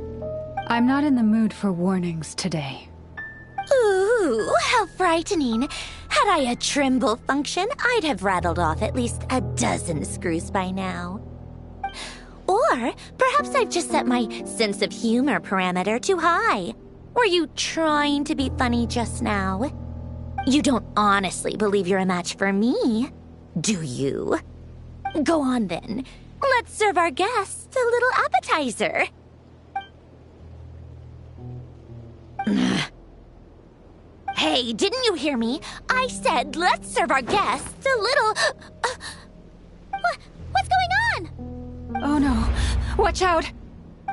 I'm not in the mood for warnings today. Ooh, how frightening. Had I a Trimble function, I'd have rattled off at least a dozen screws by now. Or perhaps I've just set my sense of humor parameter too high. Were you trying to be funny just now? You don't honestly believe you're a match for me, do you? Go on then. Let's serve our guests a little appetizer. Hey, didn't you hear me? I said let's serve our guests a little... What's going on? Oh no. Watch out!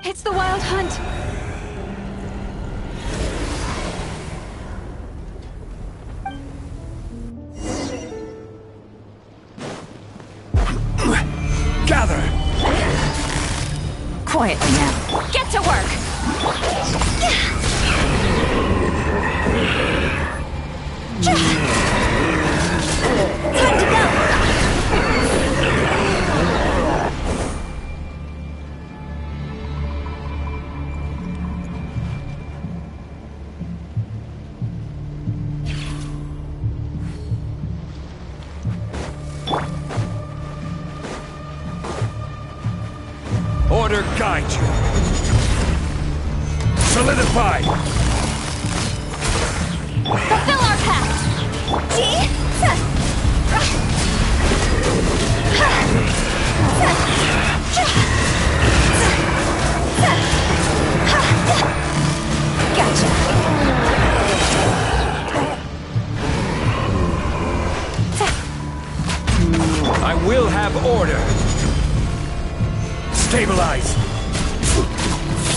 It's the Wild Hunt! Gather! Quietly now. Get to work! Time to go! Order guide you. Solidify! Fulfill our pact! Gotcha. I will have order. Stabilize!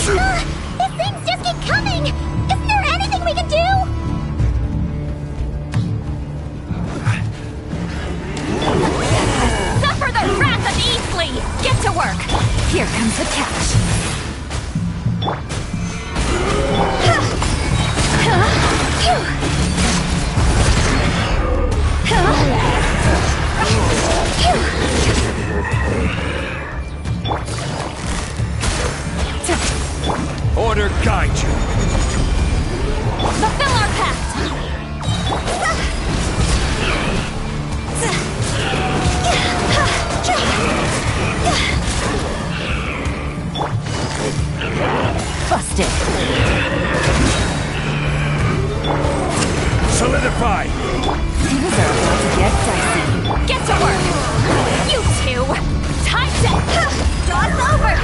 These things just keep coming! Isn't there anything we can do? Suffer the wrath of Eastleigh! Get to work! Here comes the catch. Order guide you. Fulfill our pact! Busted. Solidify! Things are about to get dicey. Get to work! You two! Time to... Daw's over!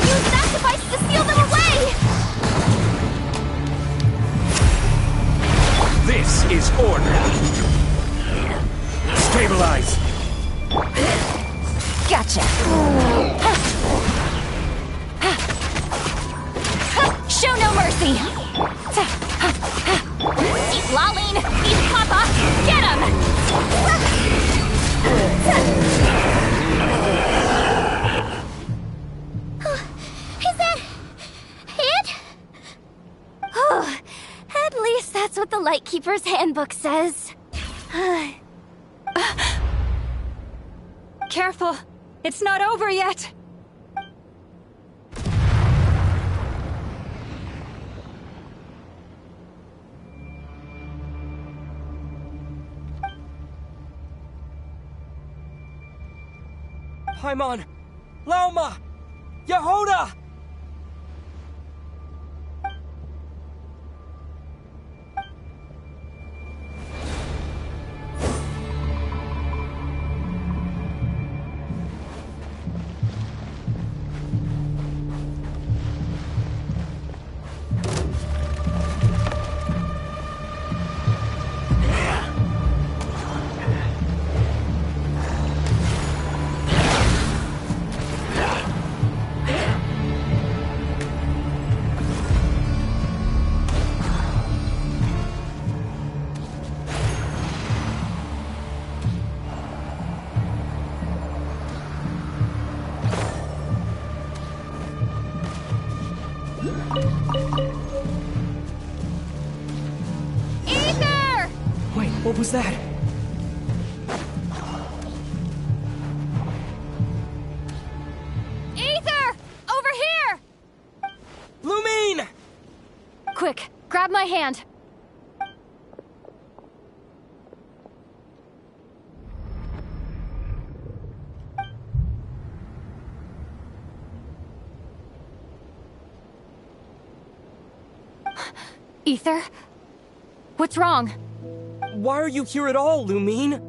Use that device to seal them away! This is order. Stabilize! Gotcha. Show no mercy! Keep lolling! Eat Papa! Get him! Is that it? At least that's what the Lightkeeper's Handbook says. Careful! It's not over yet! Paimon! Lauma! Yehoda! What was that? Ether! Over here! Lumine! Quick, grab my hand. Ether? What's wrong? Why are you here at all, Lumine?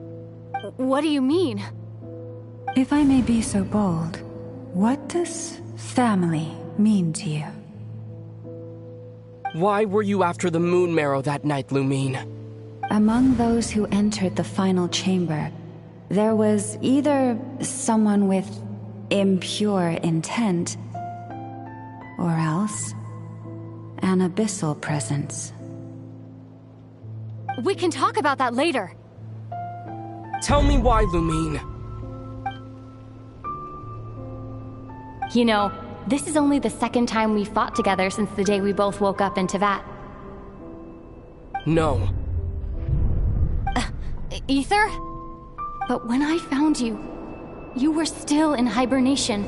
What do you mean? If I may be so bold, what does family mean to you? Why were you after the Moon Marrow that night, Lumine? Among those who entered the final chamber, there was either someone with impure intent, or else an abyssal presence. We can talk about that later. Tell me why, Lumine. You know, this is only the second time we fought together since the day we both woke up in Tevat. No. Ether? But when I found you, you were still in hibernation.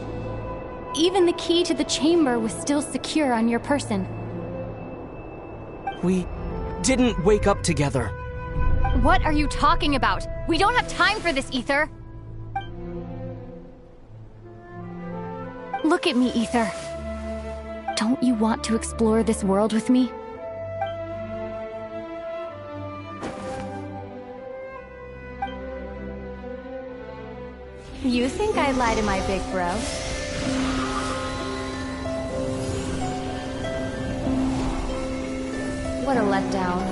Even the key to the chamber was still secure on your person. We didn't wake up together. What are you talking about? We don't have time for this, Ether. Look at me, Ether. Don't you want to explore this world with me? You think I'd lie to my big bro? What a letdown.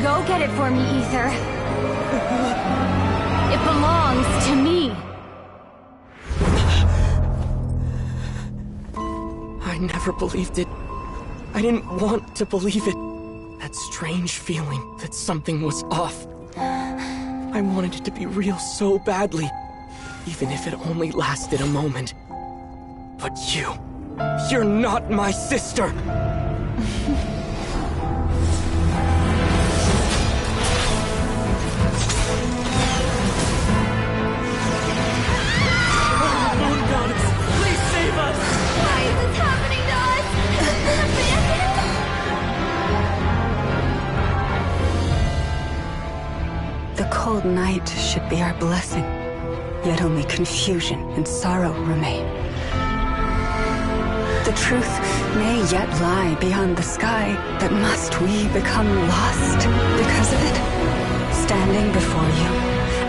Go get it for me, Ether. It belongs to me. I never believed it. I didn't want to believe it. That strange feeling that something was off. I wanted it to be real so badly, even if it only lasted a moment. But you're not my sister! The cold night should be our blessing, yet only confusion and sorrow remain. The truth may yet lie beyond the sky, but must we become lost because of it? Standing before you,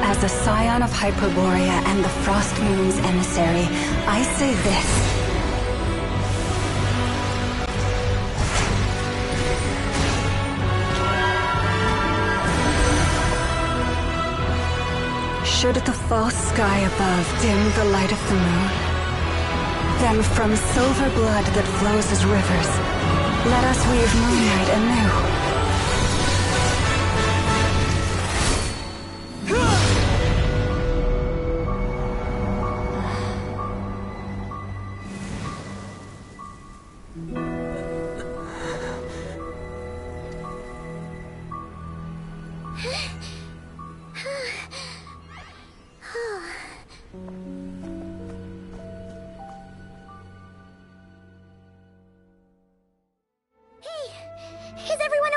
as a scion of Hyperborea and the Frost Moon's emissary, I say this. Should the false sky above dim the light of the moon, then from silver blood that flows as rivers, let us weave moonlight anew. Is everyone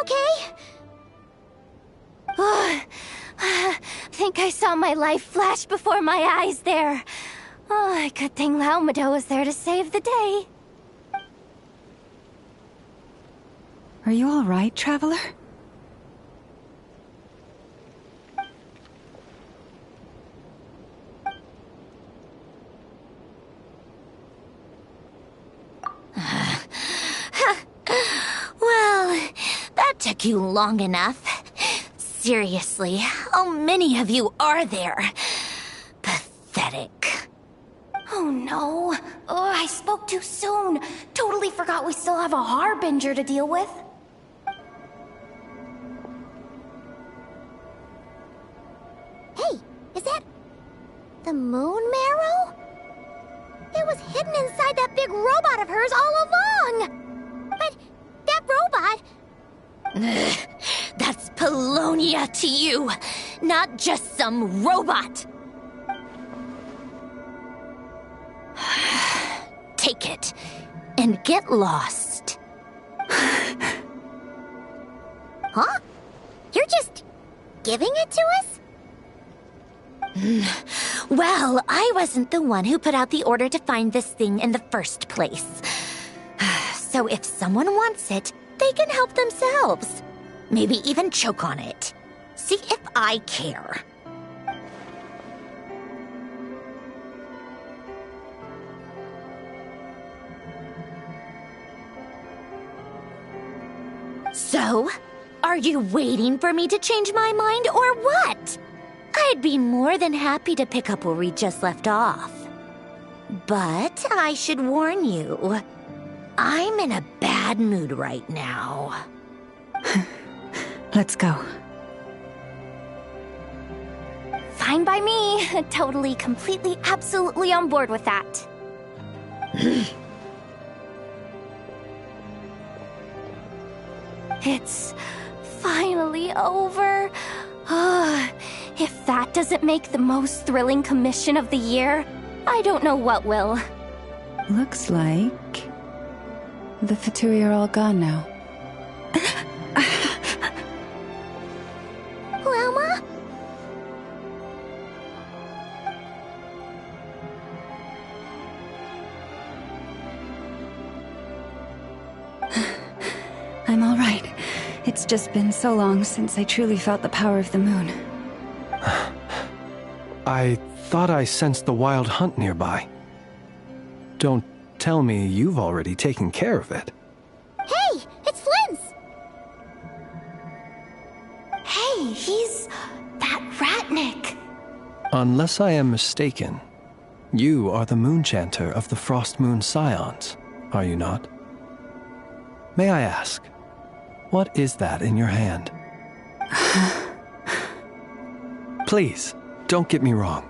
think I saw my life flash before my eyes there. Oh, good thing Laumado was there to save the day. Are you all right, Traveler? Well, that took you long enough. Seriously, how many of you are there? Pathetic. Oh no. Oh, I spoke too soon. Totally forgot we still have a Harbinger to deal with. Hey, is that the moon marrow? It was hidden inside that big robot of hers all along. But that robot... That's Polonia to you, not just some robot. Take it and get lost. Huh? You're just giving it to us? Well, I wasn't the one who put out the order to find this thing in the first place. So if someone wants it, they can help themselves. Maybe even choke on it. See if I care. So, are you waiting for me to change my mind or what? I'd be more than happy to pick up where we just left off. But I should warn you, I'm in a bad mood right now. Let's go. Fine by me. Totally, completely, absolutely on board with that. It's finally over. If that doesn't make the most thrilling commission of the year, I don't know what will. Looks like the Fatui are all gone now. Loma? I'm all right. It's just been so long since I truly felt the power of the moon. I thought I sensed the wild hunt nearby. Don't tell me you've already taken care of it. Hey, it's Flint's! Hey, he's that Ratnik. Unless I am mistaken, you are the Moonchanter of the Frost Moon Scions, are you not? May I ask, what is that in your hand? Please, don't get me wrong.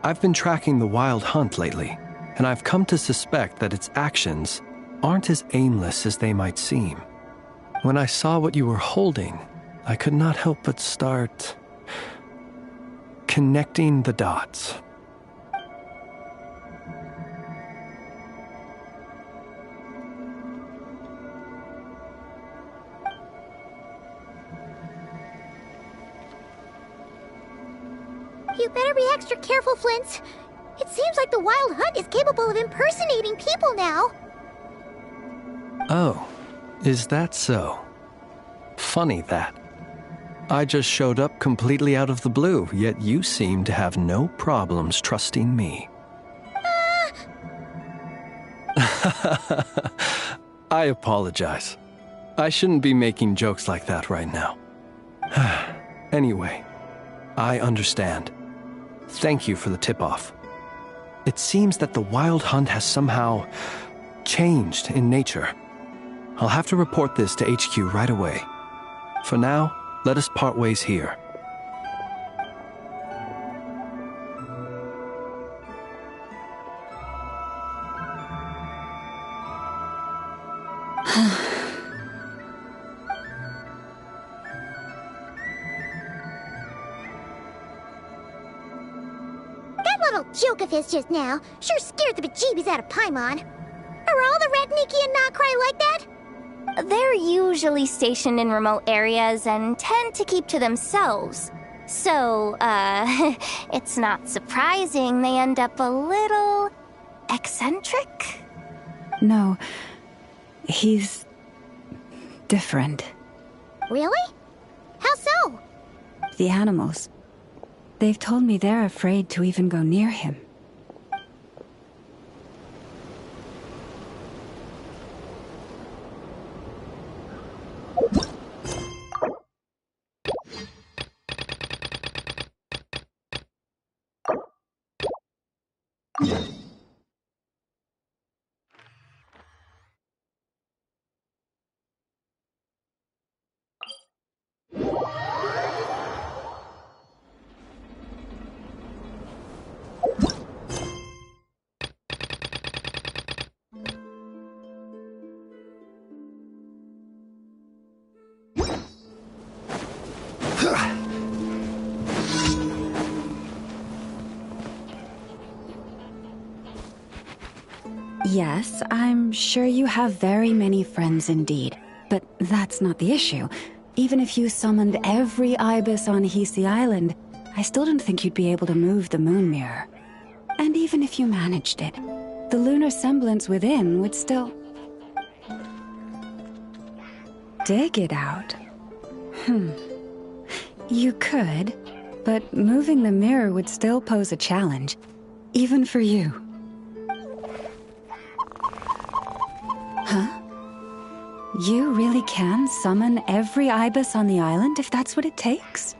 I've been tracking the wild hunt lately, and I've come to suspect that its actions aren't as aimless as they might seem. When I saw what you were holding, I could not help but start connecting the dots. You better be extra careful, Flint. It seems like the Wild Hunt is capable of impersonating people now. Oh, is that so? Funny that. I just showed up completely out of the blue, yet you seem to have no problems trusting me. I apologize. I shouldn't be making jokes like that right now. Anyway, I understand. Thank you for the tip-off. It seems that the Wild Hunt has somehow changed in nature. I'll have to report this to HQ right away. For now, let us part ways here. Joke of his just now sure scared the bejeebies out of Paimon. Are all the Ratniki and Krai like that? They're usually stationed in remote areas and tend to keep to themselves. So, it's not surprising they end up a little eccentric? No, he's different. Really? How so? The animals. They've told me they're afraid to even go near him. Yes, I'm sure you have very many friends indeed. But that's not the issue. Even if you summoned every ibis on Hisi Island, I still don't think you'd be able to move the moon mirror. And even if you managed it, the lunar semblance within would still... dig it out. You could, but moving the mirror would still pose a challenge, even for you. Huh? You really can summon every ibis on the island if that's what it takes?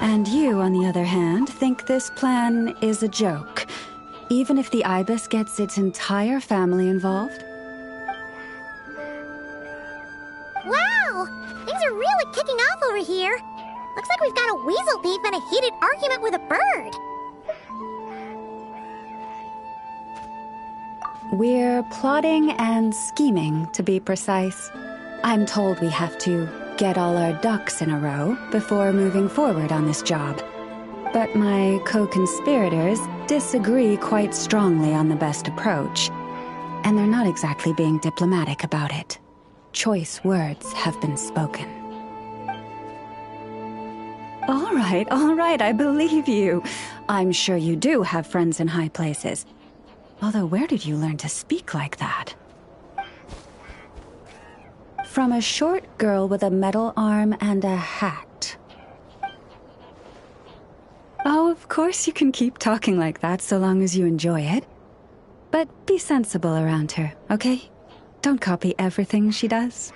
And you, on the other hand, think this plan is a joke, even if the ibis gets its entire family involved? Wow! Things are really kicking off over here. Looks like we've got a weasel thief and a heated argument with a bird. We're plotting and scheming, to be precise. I'm told we have to get all our ducks in a row before moving forward on this job. But my co-conspirators disagree quite strongly on the best approach. And they're not exactly being diplomatic about it. Choice words have been spoken. All right, I believe you. I'm sure you do have friends in high places. Although, where did you learn to speak like that? From a short girl with a metal arm and a hat. Oh, of course you can keep talking like that so long as you enjoy it. But be sensible around her, okay? Don't copy everything she does.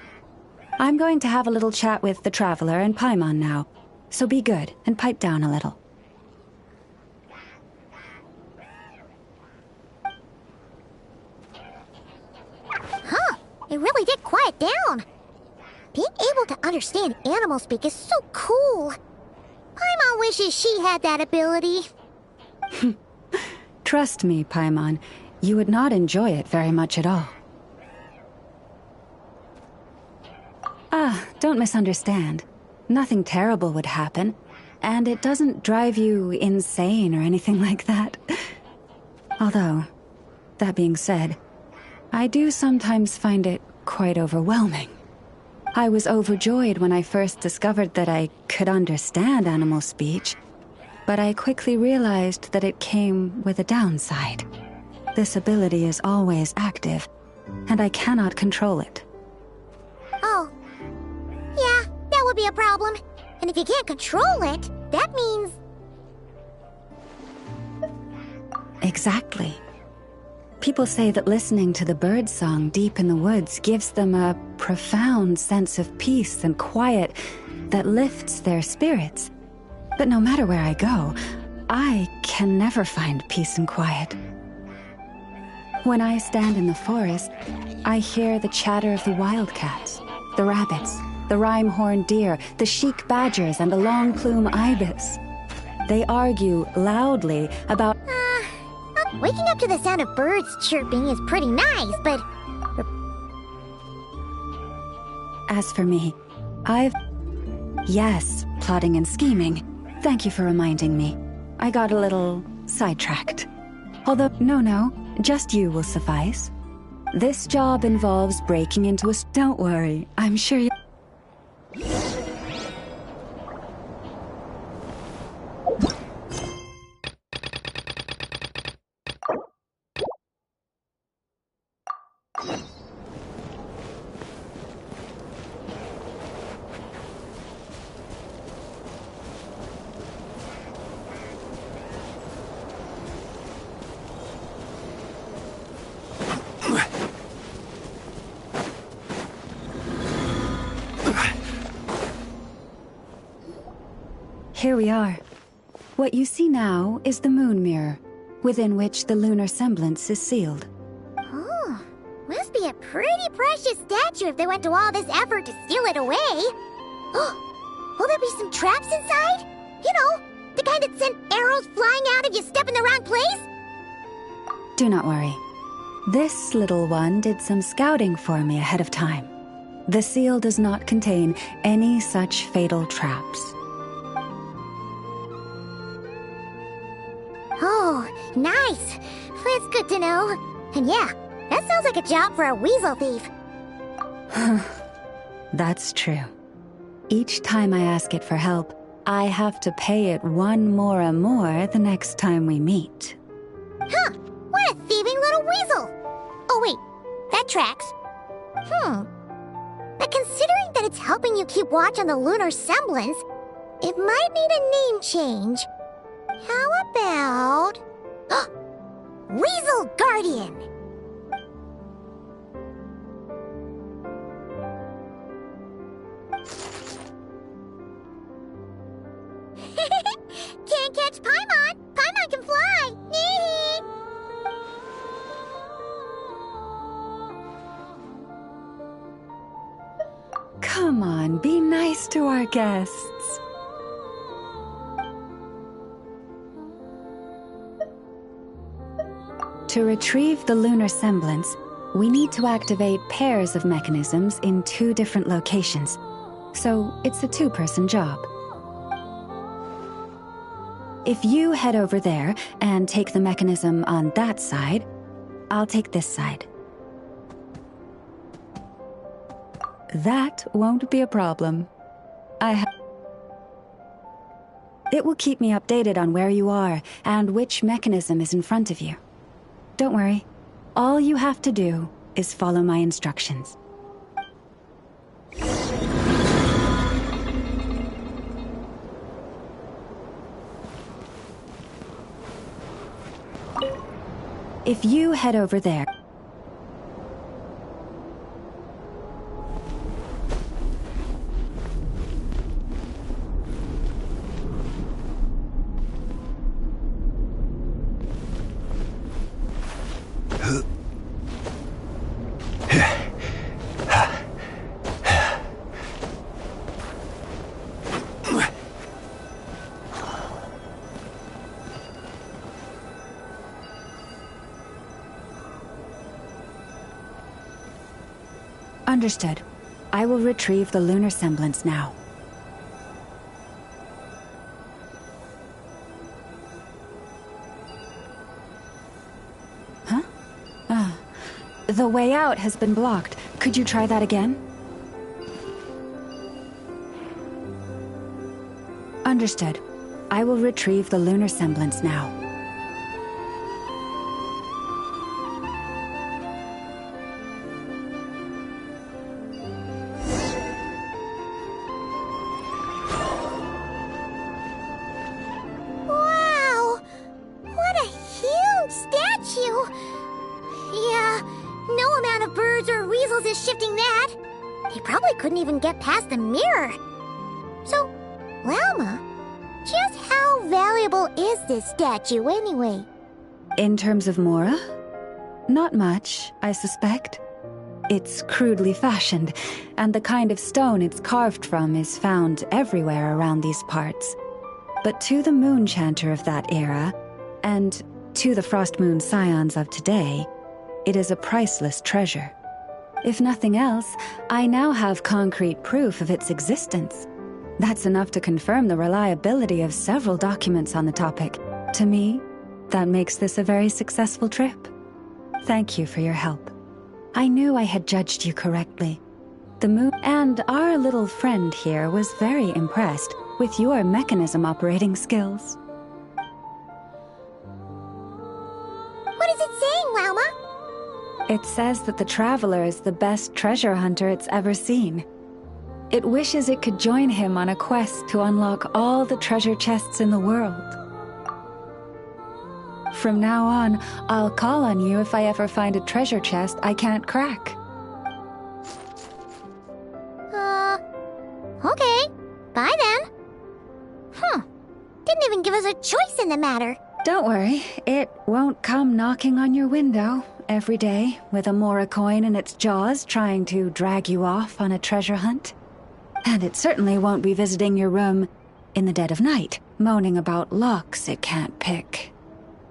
I'm going to have a little chat with the Traveler and Paimon now, so be good and pipe down a little. Huh, it really did quiet down. Being able to understand animal speak is so cool. Paimon wishes she had that ability. Trust me, Paimon, you would not enjoy it very much at all. Don't misunderstand. Nothing terrible would happen, and it doesn't drive you insane or anything like that. Although, that being said, I do sometimes find it quite overwhelming. I was overjoyed when I first discovered that I could understand animal speech, but I quickly realized that it came with a downside. This ability is always active, and I cannot control it. Oh. Yeah, that would be a problem. And if you can't control it, that means... Exactly. People say that listening to the bird song deep in the woods gives them a profound sense of peace and quiet that lifts their spirits. But no matter where I go, I can never find peace and quiet. When I stand in the forest, I hear the chatter of the wildcats, the rabbits, the rhyme-horned deer, the chic badgers, and the long-plume ibis. They argue loudly about... Waking up to the sound of birds chirping is pretty nice, but... As for me, Yes, plotting and scheming. Thank you for reminding me. I got a little sidetracked. Although, no, just you will suffice. This job involves breaking into a... Don't worry, I'm sure you... Here we are. What you see now is the moon mirror, within which the lunar semblance is sealed. Oh, must be a pretty precious statue if they went to all this effort to steal it away. Oh, will there be some traps inside? You know, the kind that sent arrows flying out if you step in the wrong place? Do not worry. This little one did some scouting for me ahead of time. The seal does not contain any such fatal traps. Oh, nice. That's good to know. And yeah, that sounds like a job for a weasel thief. That's true. Each time I ask it for help, I have to pay it one more the next time we meet. Huh, what a thieving little weasel! Oh wait, that tracks. But considering that it's helping you keep watch on the lunar semblance, it might need a name change. How about... Weasel Guardian! Can't catch Paimon! Paimon can fly! Come on, be nice to our guests. To retrieve the lunar semblance, we need to activate pairs of mechanisms in 2 different locations. So it's a 2-person job. If you head over there and take the mechanism on that side, I'll take this side. That won't be a problem. It will keep me updated on where you are and which mechanism is in front of you. Don't worry. All you have to do is follow my instructions. If you head over there... Understood. I will retrieve the lunar semblance now. Huh? The way out has been blocked. Could you try that again? Understood. I will retrieve the lunar semblance now. Get past the mirror. So, Lalma, just how valuable is this statue anyway? In terms of Mora? Not much, I suspect. It's crudely fashioned, and the kind of stone it's carved from is found everywhere around these parts. But to the moon chanter of that era, and to the Frost Moon scions of today, it is a priceless treasure. If nothing else, I now have concrete proof of its existence. That's enough to confirm the reliability of several documents on the topic. To me, that makes this a very successful trip. Thank you for your help. I knew I had judged you correctly. The moon and our little friend here was very impressed with your mechanism operating skills. What is it saying, Lalma? It says that the Traveler is the best treasure hunter it's ever seen. It wishes it could join him on a quest to unlock all the treasure chests in the world. From now on, I'll call on you if I ever find a treasure chest I can't crack. Okay. Bye then. can give us a choice in the matter. Don't worry, it won't come knocking on your window every day with a Mora coin in its jaws trying to drag you off on a treasure hunt. And it certainly won't be visiting your room in the dead of night, moaning about locks it can't pick.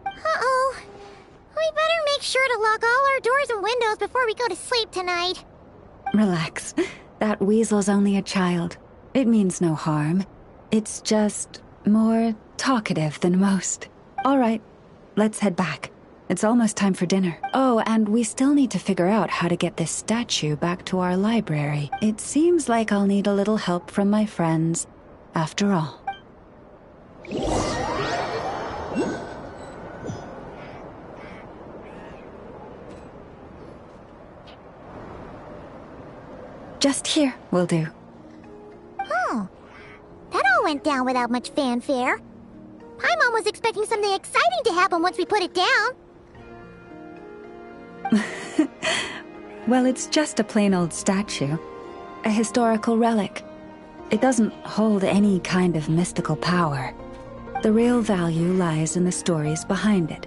Uh-oh. We better make sure to lock all our doors and windows before we go to sleep tonight. Relax. That weasel's only a child. It means no harm. It's just more talkative than most. All right, let's head back. It's almost time for dinner. Oh, and we still need to figure out how to get this statue back to our library. It seems like I'll need a little help from my friends, after all. Just here will do. Oh, that all went down without much fanfare. Paimon was expecting something exciting to happen once we put it down. Well, it's just a plain old statue. A historical relic. It doesn't hold any kind of mystical power. The real value lies in the stories behind it.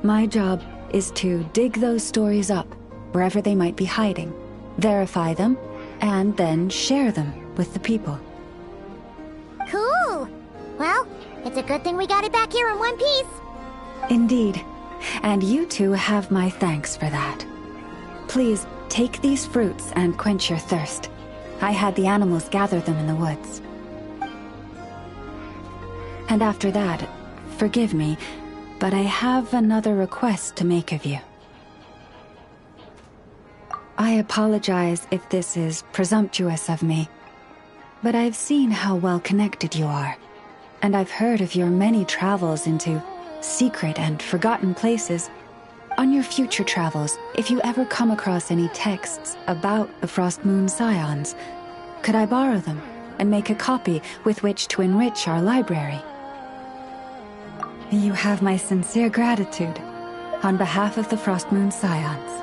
My job is to dig those stories up, wherever they might be hiding, verify them, and then share them with the people. Cool. Well, it's a good thing we got it back here in one piece. Indeed. And you two have my thanks for that. Please, take these fruits and quench your thirst. I had the animals gather them in the woods. And after that, forgive me, but I have another request to make of you. I apologize if this is presumptuous of me, but I've seen how well connected you are, and I've heard of your many travels into secret and forgotten places. On your future travels, if you ever come across any texts about the Frost Moon Scions, could I borrow them and make a copy with which to enrich our library? You have my sincere gratitude on behalf of the Frost Moon Scions.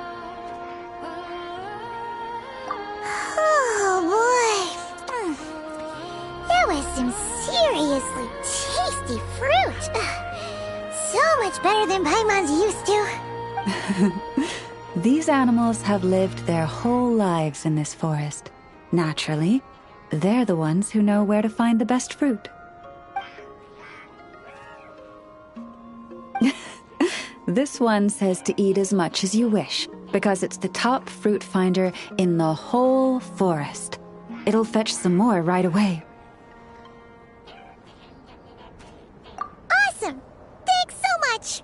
That was some seriously tasty fruit. So much better than Paimon's used to. These animals have lived their whole lives in this forest. Naturally, they're the ones who know where to find the best fruit. This one says to eat as much as you wish, because it's the top fruit finder in the whole forest. It'll fetch some more right away. Awesome! Thanks so much!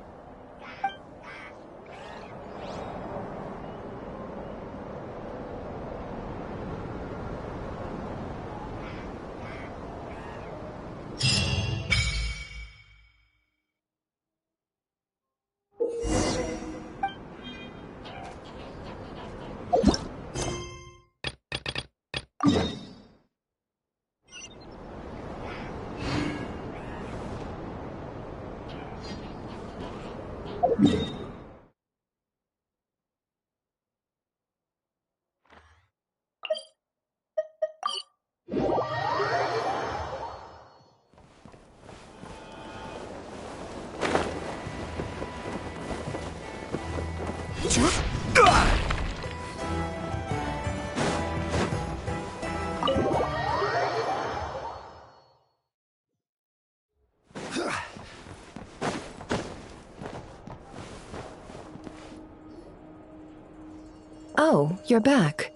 Oh, you're back.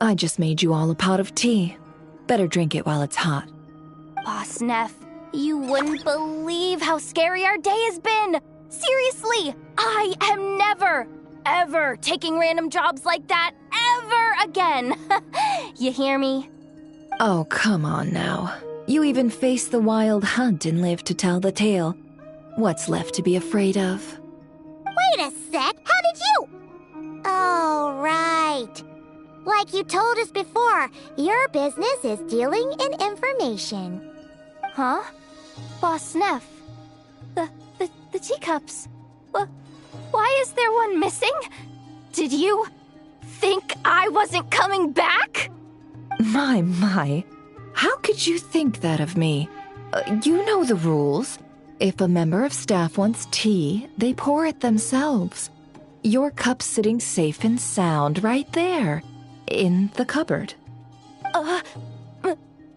I just made you all a pot of tea. Better drink it while it's hot. Boss Neff, you wouldn't believe how scary our day has been! Seriously, I am never, ever taking random jobs like that ever again! You hear me? Oh, come on now. You even faced the wild hunt and lived to tell the tale. What's left to be afraid of? Wait a sec, how did you? Oh, right. Like you told us before, your business is dealing in information. Huh? Boss Neff? The teacups? Why is there one missing? Did you think I wasn't coming back? My. How could you think that of me? You know the rules. If a member of staff wants tea, they pour it themselves. Your cup's sitting safe and sound right there, in the cupboard.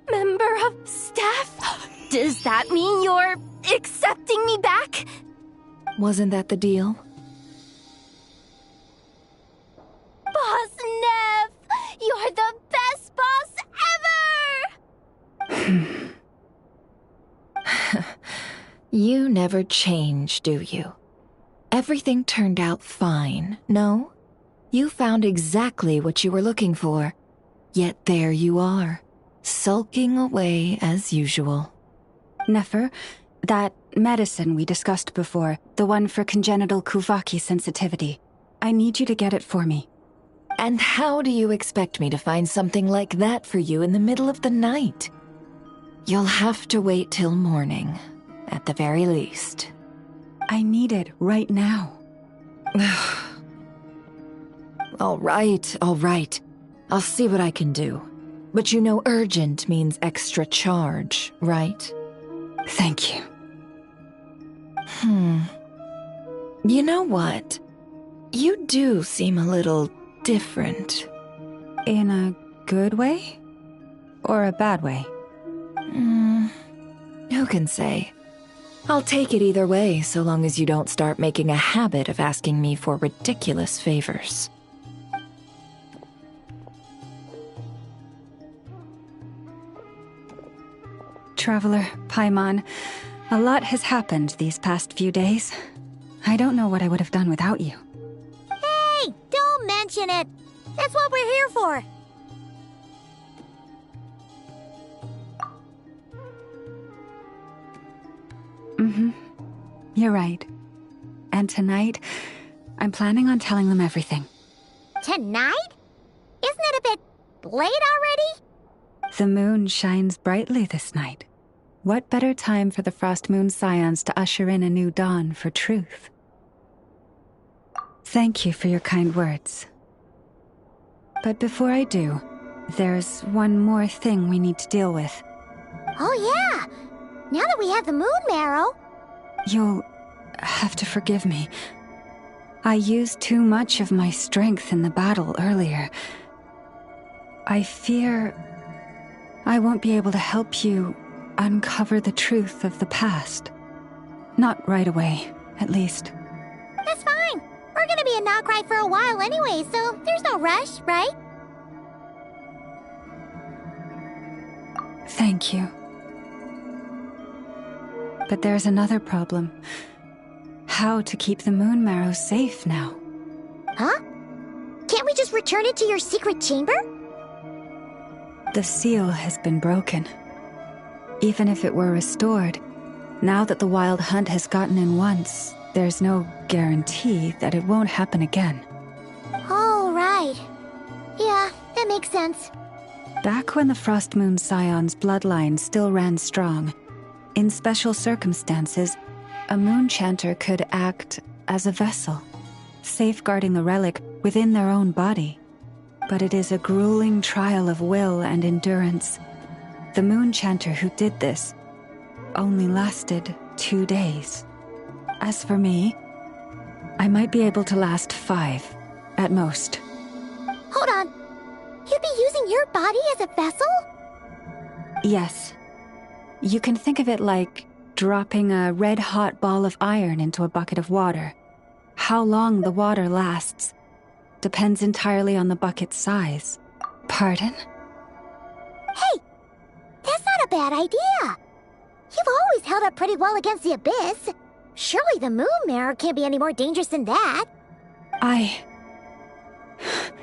Member of staff? Does that mean you're accepting me back? Wasn't that the deal? Boss Neff! You're the best boss ever! You never change, do you? Everything turned out fine, no? You found exactly what you were looking for. Yet there you are, sulking away as usual. Nefer, that medicine we discussed before, the one for congenital Kuvaki sensitivity, I need you to get it for me. And how do you expect me to find something like that for you in the middle of the night? You'll have to wait till morning, at the very least. I need it right now. All right. I'll see what I can do. But you know urgent means extra charge, right? Thank you. You know what? You do seem a little different. In a good way? Or a bad way? Who can say? I'll take it either way, so long as you don't start making a habit of asking me for ridiculous favors. Traveler, Paimon, a lot has happened these past few days. I don't know what I would have done without you. Hey, don't mention it. That's what we're here for. You're right. And tonight, I'm planning on telling them everything. Tonight? Isn't it a bit late already? The moon shines brightly this night. What better time for the Frost Moon Scions to usher in a new dawn for truth? Thank you for your kind words. But before I do, there's one more thing we need to deal with. Oh yeah! Now that we have the moon marrow... You'll have to forgive me. I used too much of my strength in the battle earlier. I fear I won't be able to help you uncover the truth of the past. Not right away, at least. That's fine. We're gonna be in Krai for a while anyway, so there's no rush, right? Thank you. But there's another problem. How to keep the moon marrow safe now? Huh? Can't we just return it to your secret chamber? The seal has been broken. Even if it were restored, now that the wild hunt has gotten in once, there's no guarantee that it won't happen again. Oh, right. Yeah, that makes sense. Back when the Frost Moon Scion's bloodline still ran strong, in special circumstances, a moon chanter could act as a vessel, safeguarding the relic within their own body. But it is a grueling trial of will and endurance. The moon chanter who did this only lasted 2 days. As for me, I might be able to last 5, at most. Hold on. You'd be using your body as a vessel? Yes. You can think of it like dropping a red-hot ball of iron into a bucket of water. How long the water lasts depends entirely on the bucket's size. Pardon? Hey! That's not a bad idea! You've always held up pretty well against the abyss. Surely the moon mirror can't be any more dangerous than that.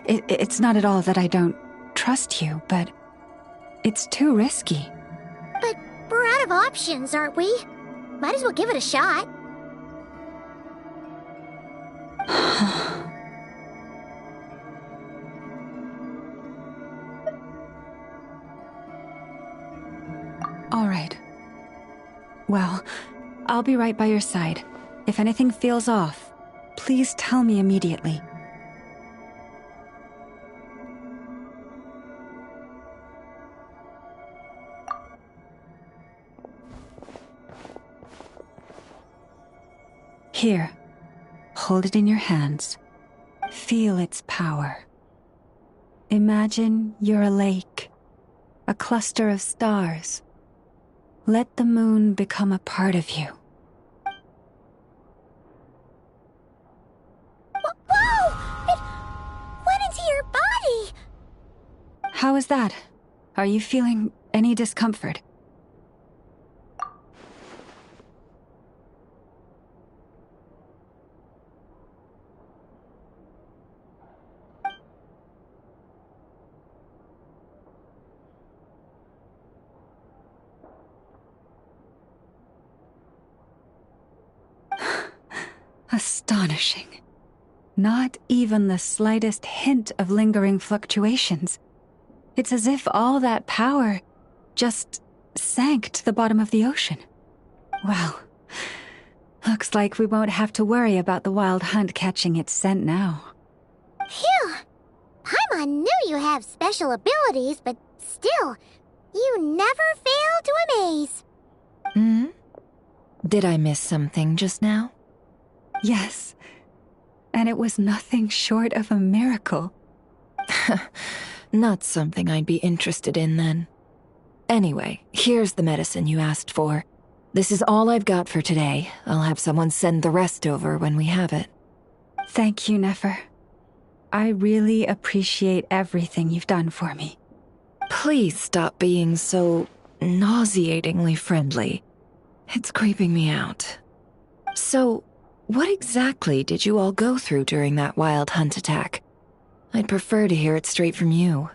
It's not at all that I don't trust you, but it's too risky. But we're out of options, aren't we? Might as well give it a shot. All right. Well, I'll be right by your side. If anything feels off, please tell me immediately. Here, hold it in your hands. Feel its power. Imagine you're a lake, a cluster of stars. Let the moon become a part of you. Whoa! It went into your body! How is that? Are you feeling any discomfort? Astonishing. Not even the slightest hint of lingering fluctuations. It's as if all that power just sank to the bottom of the ocean. Well, looks like we won't have to worry about the wild hunt catching its scent now. Phew! Paimon knew you have special abilities, but still, you never fail to amaze. Hmm? Did I miss something just now? Yes, and it was nothing short of a miracle. Not something I'd be interested in then. Anyway, here's the medicine you asked for. This is all I've got for today. I'll have someone send the rest over when we have it. Thank you, Nefer. I really appreciate everything you've done for me. Please stop being so nauseatingly friendly. It's creeping me out. So, what exactly did you all go through during that wild hunt attack? I'd prefer to hear it straight from you.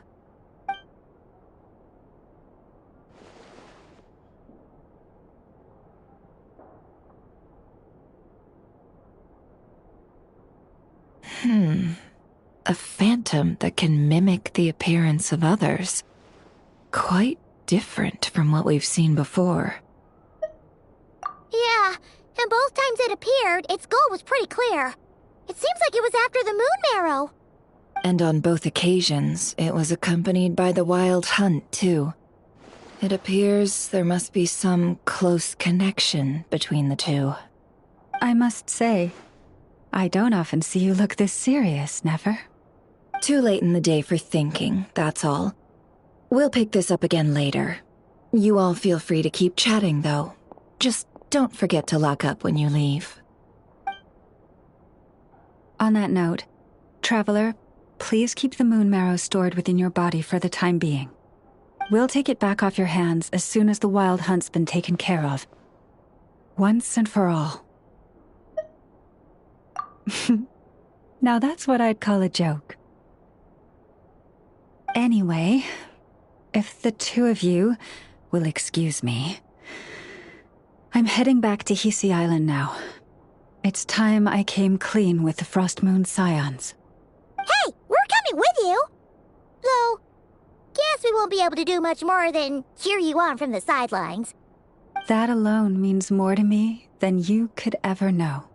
A phantom that can mimic the appearance of others. Quite different from what we've seen before. Yeah, and both times it appeared, its goal was pretty clear. It seems like it was after the moon marrow. And on both occasions, it was accompanied by the wild hunt, too. It appears there must be some close connection between the two. I must say, I don't often see you look this serious, Nefer. Too late in the day for thinking, that's all. We'll pick this up again later. You all feel free to keep chatting, though. Just don't forget to lock up when you leave. On that note, Traveler, please keep the moon marrow stored within your body for the time being. We'll take it back off your hands as soon as the wild hunt's been taken care of. Once and for all. Now that's what I'd call a joke. Anyway, if the two of you will excuse me, I'm heading back to Hisi Island now. It's time I came clean with the Frost Moon Scions. Hey, we're coming with you! Though, guess we won't be able to do much more than cheer you on from the sidelines. That alone means more to me than you could ever know.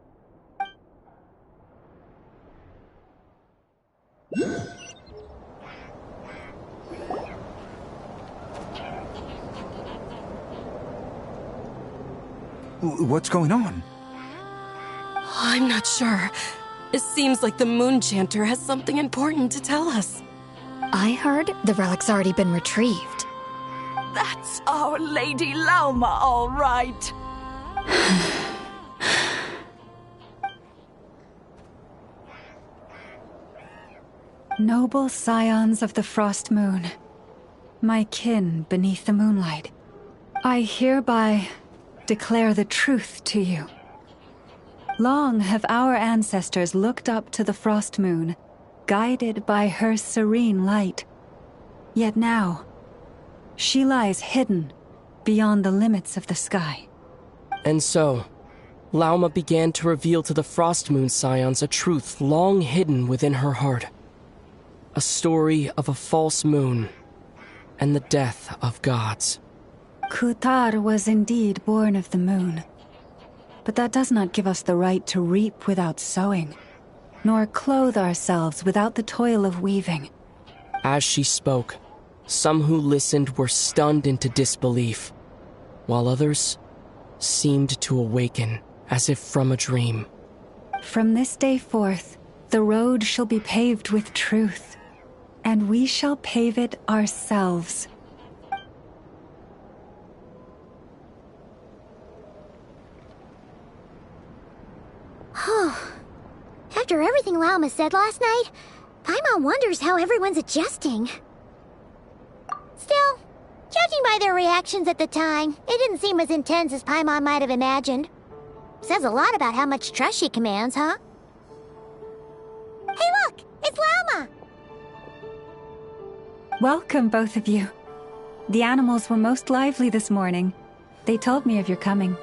What's going on? I'm not sure. It seems like the Moon Chanter has something important to tell us. I heard the relic's already been retrieved. That's Our Lady Lauma, all right. Noble scions of the Frost Moon, my kin beneath the moonlight, I hereby declare the truth to you. Long have our ancestors looked up to the Frost Moon, guided by her serene light. Yet now, she lies hidden beyond the limits of the sky. And so, Lauma began to reveal to the Frost Moon Scions a truth long hidden within her heart. A story of a false moon and the death of gods. Kutar was indeed born of the moon. But that does not give us the right to reap without sowing, nor clothe ourselves without the toil of weaving. As she spoke, some who listened were stunned into disbelief, while others seemed to awaken as if from a dream. From this day forth, the road shall be paved with truth, and we shall pave it ourselves. After everything Lauma said last night, Paimon wonders how everyone's adjusting. Still, judging by their reactions at the time, it didn't seem as intense as Paimon might have imagined. Says a lot about how much trust she commands, huh? Hey look! It's Lauma! Welcome, both of you. The animals were most lively this morning. They told me of your coming.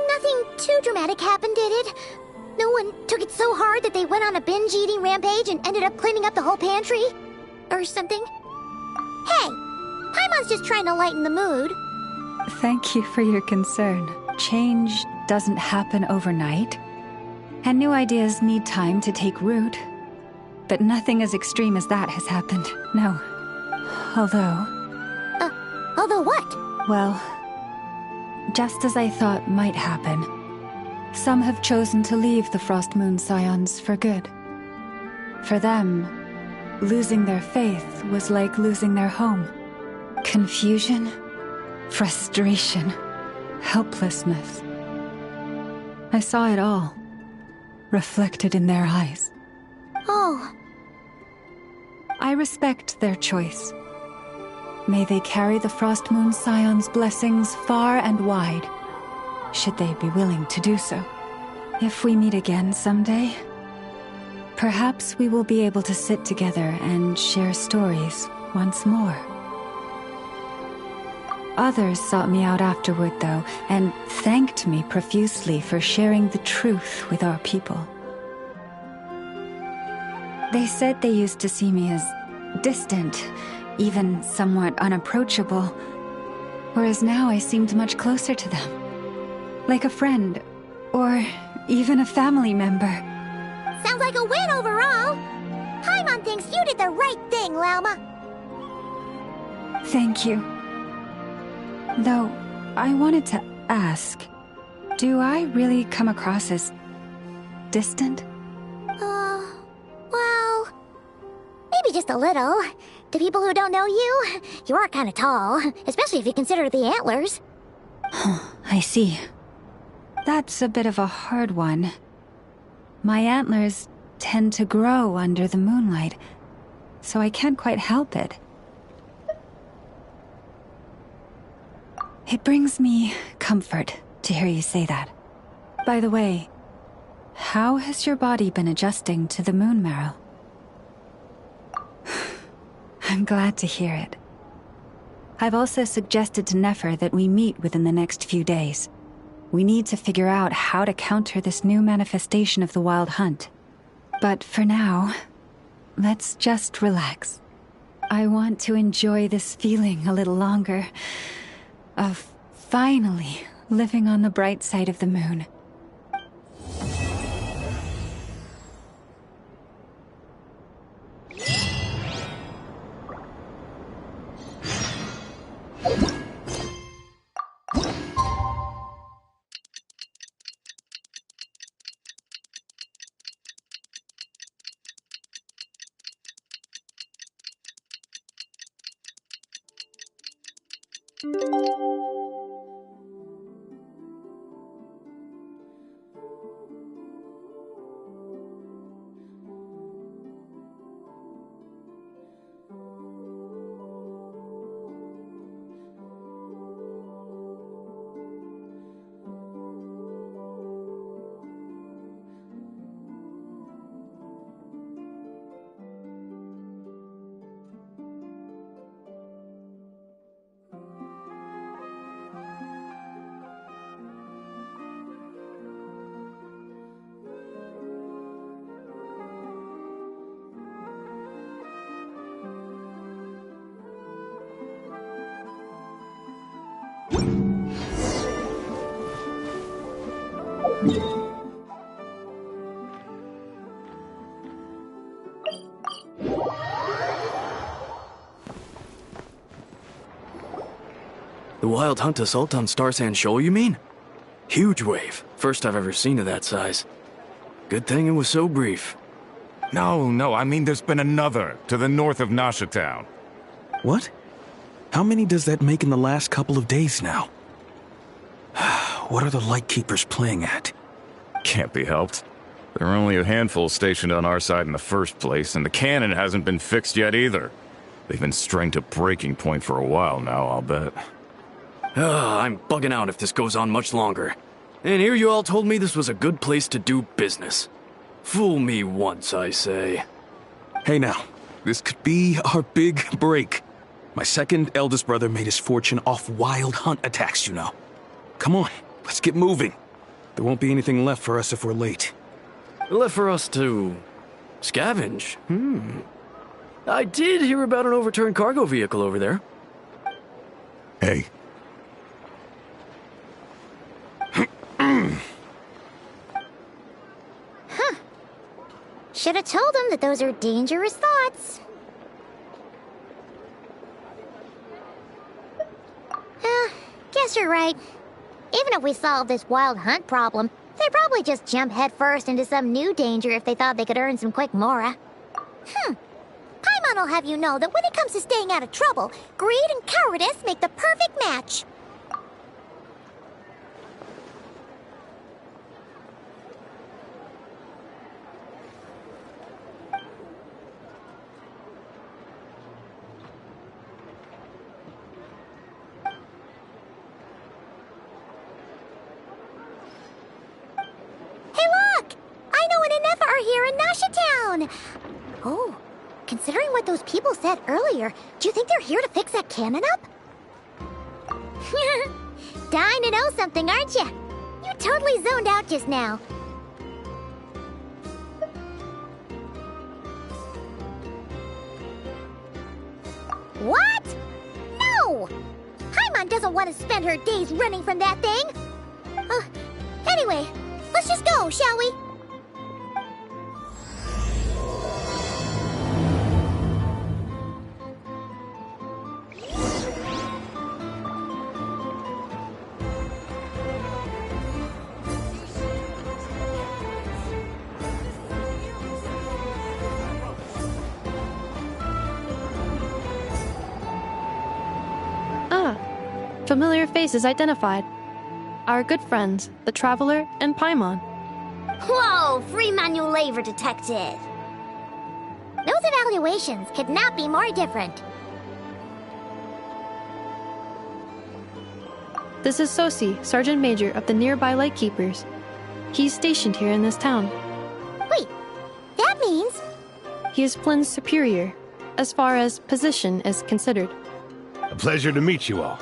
Nothing too dramatic happened, did it? No one took it so hard that they went on a binge-eating rampage and ended up cleaning up the whole pantry? Or something? Hey! Paimon's just trying to lighten the mood. Thank you for your concern. Change doesn't happen overnight, and new ideas need time to take root. But nothing as extreme as that has happened, no. Although... although what? Well, just as I thought might happen, some have chosen to leave the Frost Moon Scions for good. For them, losing their faith was like losing their home. Confusion, frustration, helplessness. I saw it all, reflected in their eyes. Oh. I respect their choice. May they carry the Frost Moon Scion's blessings far and wide, should they be willing to do so. If we meet again someday, perhaps we will be able to sit together and share stories once more. Others sought me out afterward, though, and thanked me profusely for sharing the truth with our people. They said they used to see me as distant, even somewhat unapproachable, whereas now I seemed much closer to them. Like a friend, or even a family member. Sounds like a win overall! Paimon thinks you did the right thing, Lauma. Thank you. Though, I wanted to ask, do I really come across as distant? Well, maybe just a little. To people who don't know you, you are kind of tall, especially if you consider the antlers. I see. That's a bit of a hard one. My antlers tend to grow under the moonlight, so I can't quite help it. It brings me comfort to hear you say that. By the way, how has your body been adjusting to the moon marrow? I'm glad to hear it. I've also suggested to Nefer that we meet within the next few days. We need to figure out how to counter this new manifestation of the Wild Hunt. But for now, let's just relax. I want to enjoy this feeling a little longer, of finally living on the bright side of the moon. The Wild Hunt assault on Star Sand Shoal, you mean? Huge wave. First I've ever seen of that size. Good thing it was so brief. No, I mean there's been another to the north of Nasha Town. What? How many does that make in the last couple of days now? What are the Lightkeepers playing at? Can't be helped. There are only a handful stationed on our side in the first place, and the cannon hasn't been fixed yet either. They've been strained to breaking point for a while now, I'll bet. I'm bugging out if this goes on much longer. And here you all told me this was a good place to do business. Fool me once, I say. Hey now, this could be our big break. My second eldest brother made his fortune off wild hunt attacks, you know. Come on, let's get moving. There won't be anything left for us if we're late. Left for us to scavenge? I did hear about an overturned cargo vehicle over there. Hey. Should have told him that those are dangerous thoughts. Guess you're right. Even if we solve this wild hunt problem, they'd probably just jump headfirst into some new danger if they thought they could earn some quick mora. Paimon will have you know that when it comes to staying out of trouble, greed and cowardice make the perfect match. Oh, considering what those people said earlier, do you think they're here to fix that cannon up? Dying to know something, aren't you? You totally zoned out just now. What? No! Paimon doesn't want to spend her days running from that thing. Anyway, let's just go, shall we? Familiar faces identified. Our good friends, the Traveler and Paimon. Whoa, free manual labor detected. Those evaluations could not be more different. This is Sosi, Sergeant Major of the nearby Lightkeepers. He's stationed here in this town. Wait, that means... He is Flynn's superior, as far as position is considered. A pleasure to meet you all.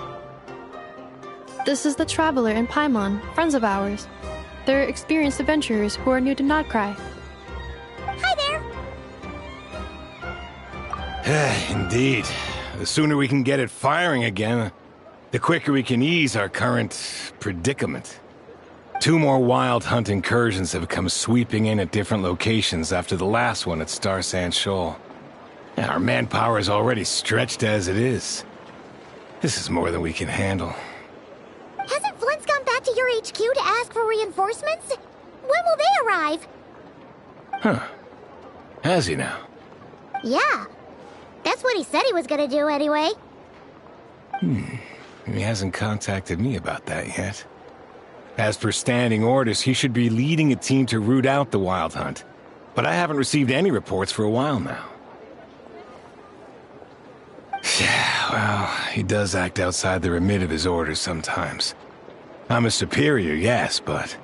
This is the Traveler and Paimon, friends of ours. They're experienced adventurers who are new to Krai. Hi there! Indeed. The sooner we can get it firing again, the quicker we can ease our current predicament. 2 more wild hunt incursions have come sweeping in at different locations after the last one at Star Sand Shoal. Our manpower is already stretched as it is. This is more than we can handle. Hasn't Flint's gone back to your HQ to ask for reinforcements? When will they arrive? Huh. Has he now? Yeah. That's what he said he was gonna do anyway. He hasn't contacted me about that yet. As per standing orders, he should be leading a team to root out the wild hunt. But I haven't received any reports for a while now. Yeah, well, he does act outside the remit of his orders sometimes. I'm a superior, yes, but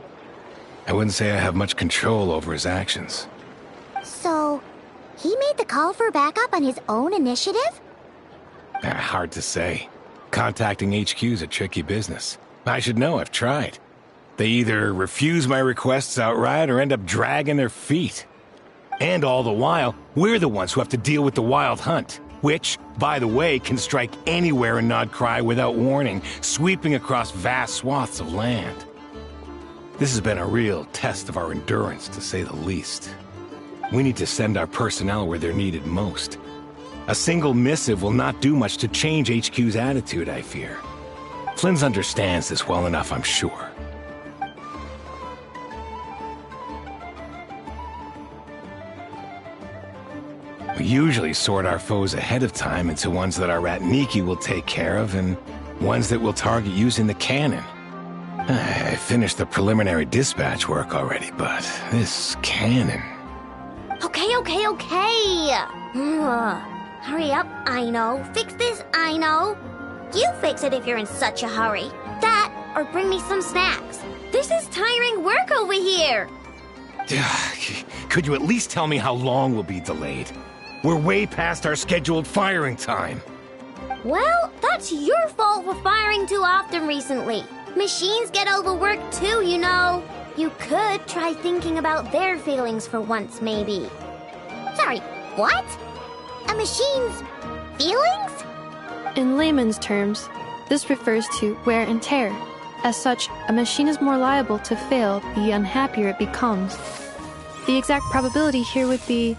I wouldn't say I have much control over his actions. So, he made the call for backup on his own initiative? Hard to say. Contacting HQ is a tricky business. I should know, I've tried. They either refuse my requests outright or end up dragging their feet. And all the while, we're the ones who have to deal with the wild hunt. Which, by the way, can strike anywhere in Krai without warning, sweeping across vast swaths of land. This has been a real test of our endurance, to say the least. We need to send our personnel where they're needed most. A single missive will not do much to change HQ's attitude, I fear. Flynn's understands this well enough, I'm sure. We usually sort our foes ahead of time into ones that our rat Nikki will take care of and ones that we'll target using the cannon. I finished the preliminary dispatch work already, but this cannon... Okay. Hurry up, I know. Fix this, I know. You fix it if you're in such a hurry. That, or bring me some snacks. This is tiring work over here. Could you at least tell me how long we'll be delayed? We're way past our scheduled firing time. Well, that's your fault for firing too often recently. Machines get overworked too, you know. You could try thinking about their feelings for once, maybe. Sorry, what? A machine's feelings? In layman's terms, this refers to wear and tear. As such, a machine is more liable to fail the unhappier it becomes. The exact probability here would be...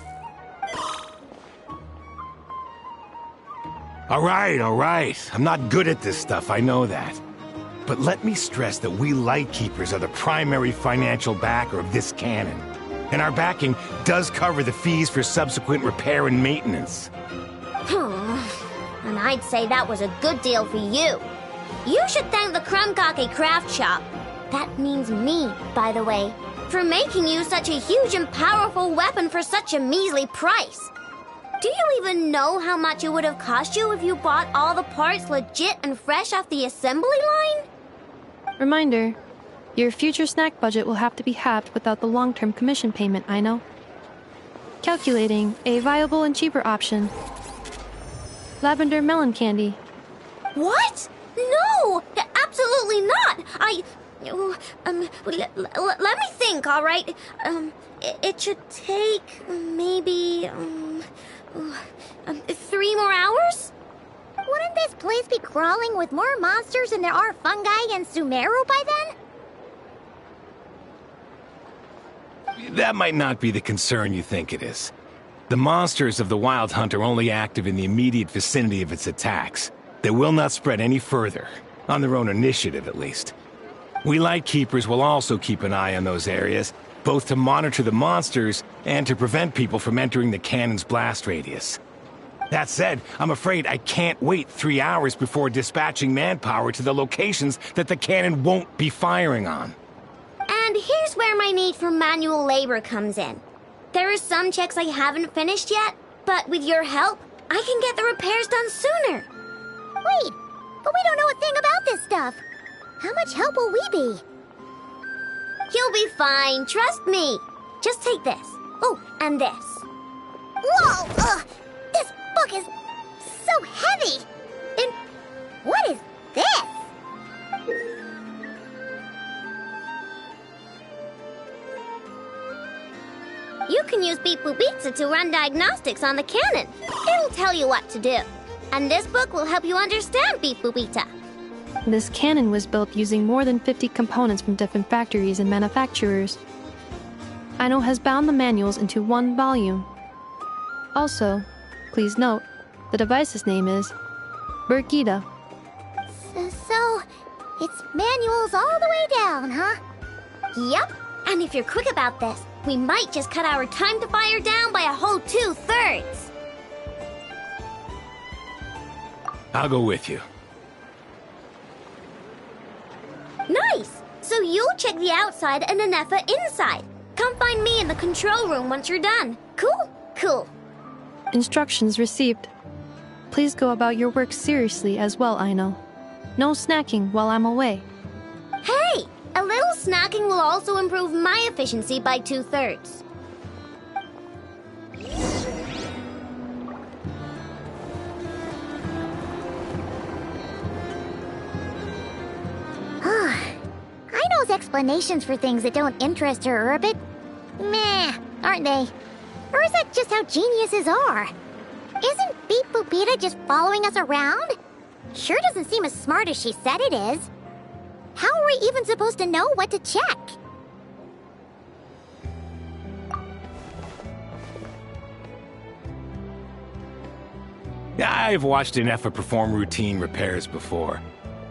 All right. I'm not good at this stuff, I know that. But let me stress that we Lightkeepers are the primary financial backer of this cannon. And our backing does cover the fees for subsequent repair and maintenance. And I'd say that was a good deal for you. You should thank the Krumkake Craft Shop. That means me, by the way, for making you such a huge and powerful weapon for such a measly price. Do you even know how much it would have cost you if you bought all the parts legit and fresh off the assembly line? Reminder, your future snack budget will have to be halved without the long-term commission payment, I know. Calculating a viable and cheaper option. Lavender melon candy. What? No! Absolutely not! Let me think, all right? It should take maybe 3 more hours? Wouldn't this place be crawling with more monsters than there are fungi and Sumeru by then? That might not be the concern you think it is. The monsters of the Wild Hunt are only active in the immediate vicinity of its attacks. They will not spread any further, on their own initiative at least. We Lightkeepers will also keep an eye on those areas, both to monitor the monsters and to prevent people from entering the cannon's blast radius. That said, I'm afraid I can't wait 3 hours before dispatching manpower to the locations that the cannon won't be firing on. And here's where my need for manual labor comes in. There are some checks I haven't finished yet, but with your help, I can get the repairs done sooner. Wait, but we don't know a thing about this stuff. How much help will we be? You'll be fine, trust me. Just take this. Oh, and this. Whoa! This book is so heavy! And what is this? You can use Beep Boop Pizza to run diagnostics on the cannon. It'll tell you what to do. And this book will help you understand Beep Boop Pizza. This cannon was built using more than 50 components from different factories and manufacturers. Aino has bound the manuals into one volume. Also, please note, the device's name is Burkida. So, it's manuals all the way down, huh? Yep, and if you're quick about this, we might just cut our time to fire down by a whole 2/3. I'll go with you. Nice! So you'll check the outside and Anefa inside. Come find me in the control room once you're done. Cool. Instructions received. Please go about your work seriously as well, Aino. No snacking while I'm away. Hey! A little snacking will also improve my efficiency by 2/3. Aino's explanations for things that don't interest her are a bit meh, aren't they? Or is that just how geniuses are? Isn't Beep Boopita just following us around? Sure doesn't seem as smart as she said it is. How are we even supposed to know what to check? I've watched Anefa perform routine repairs before.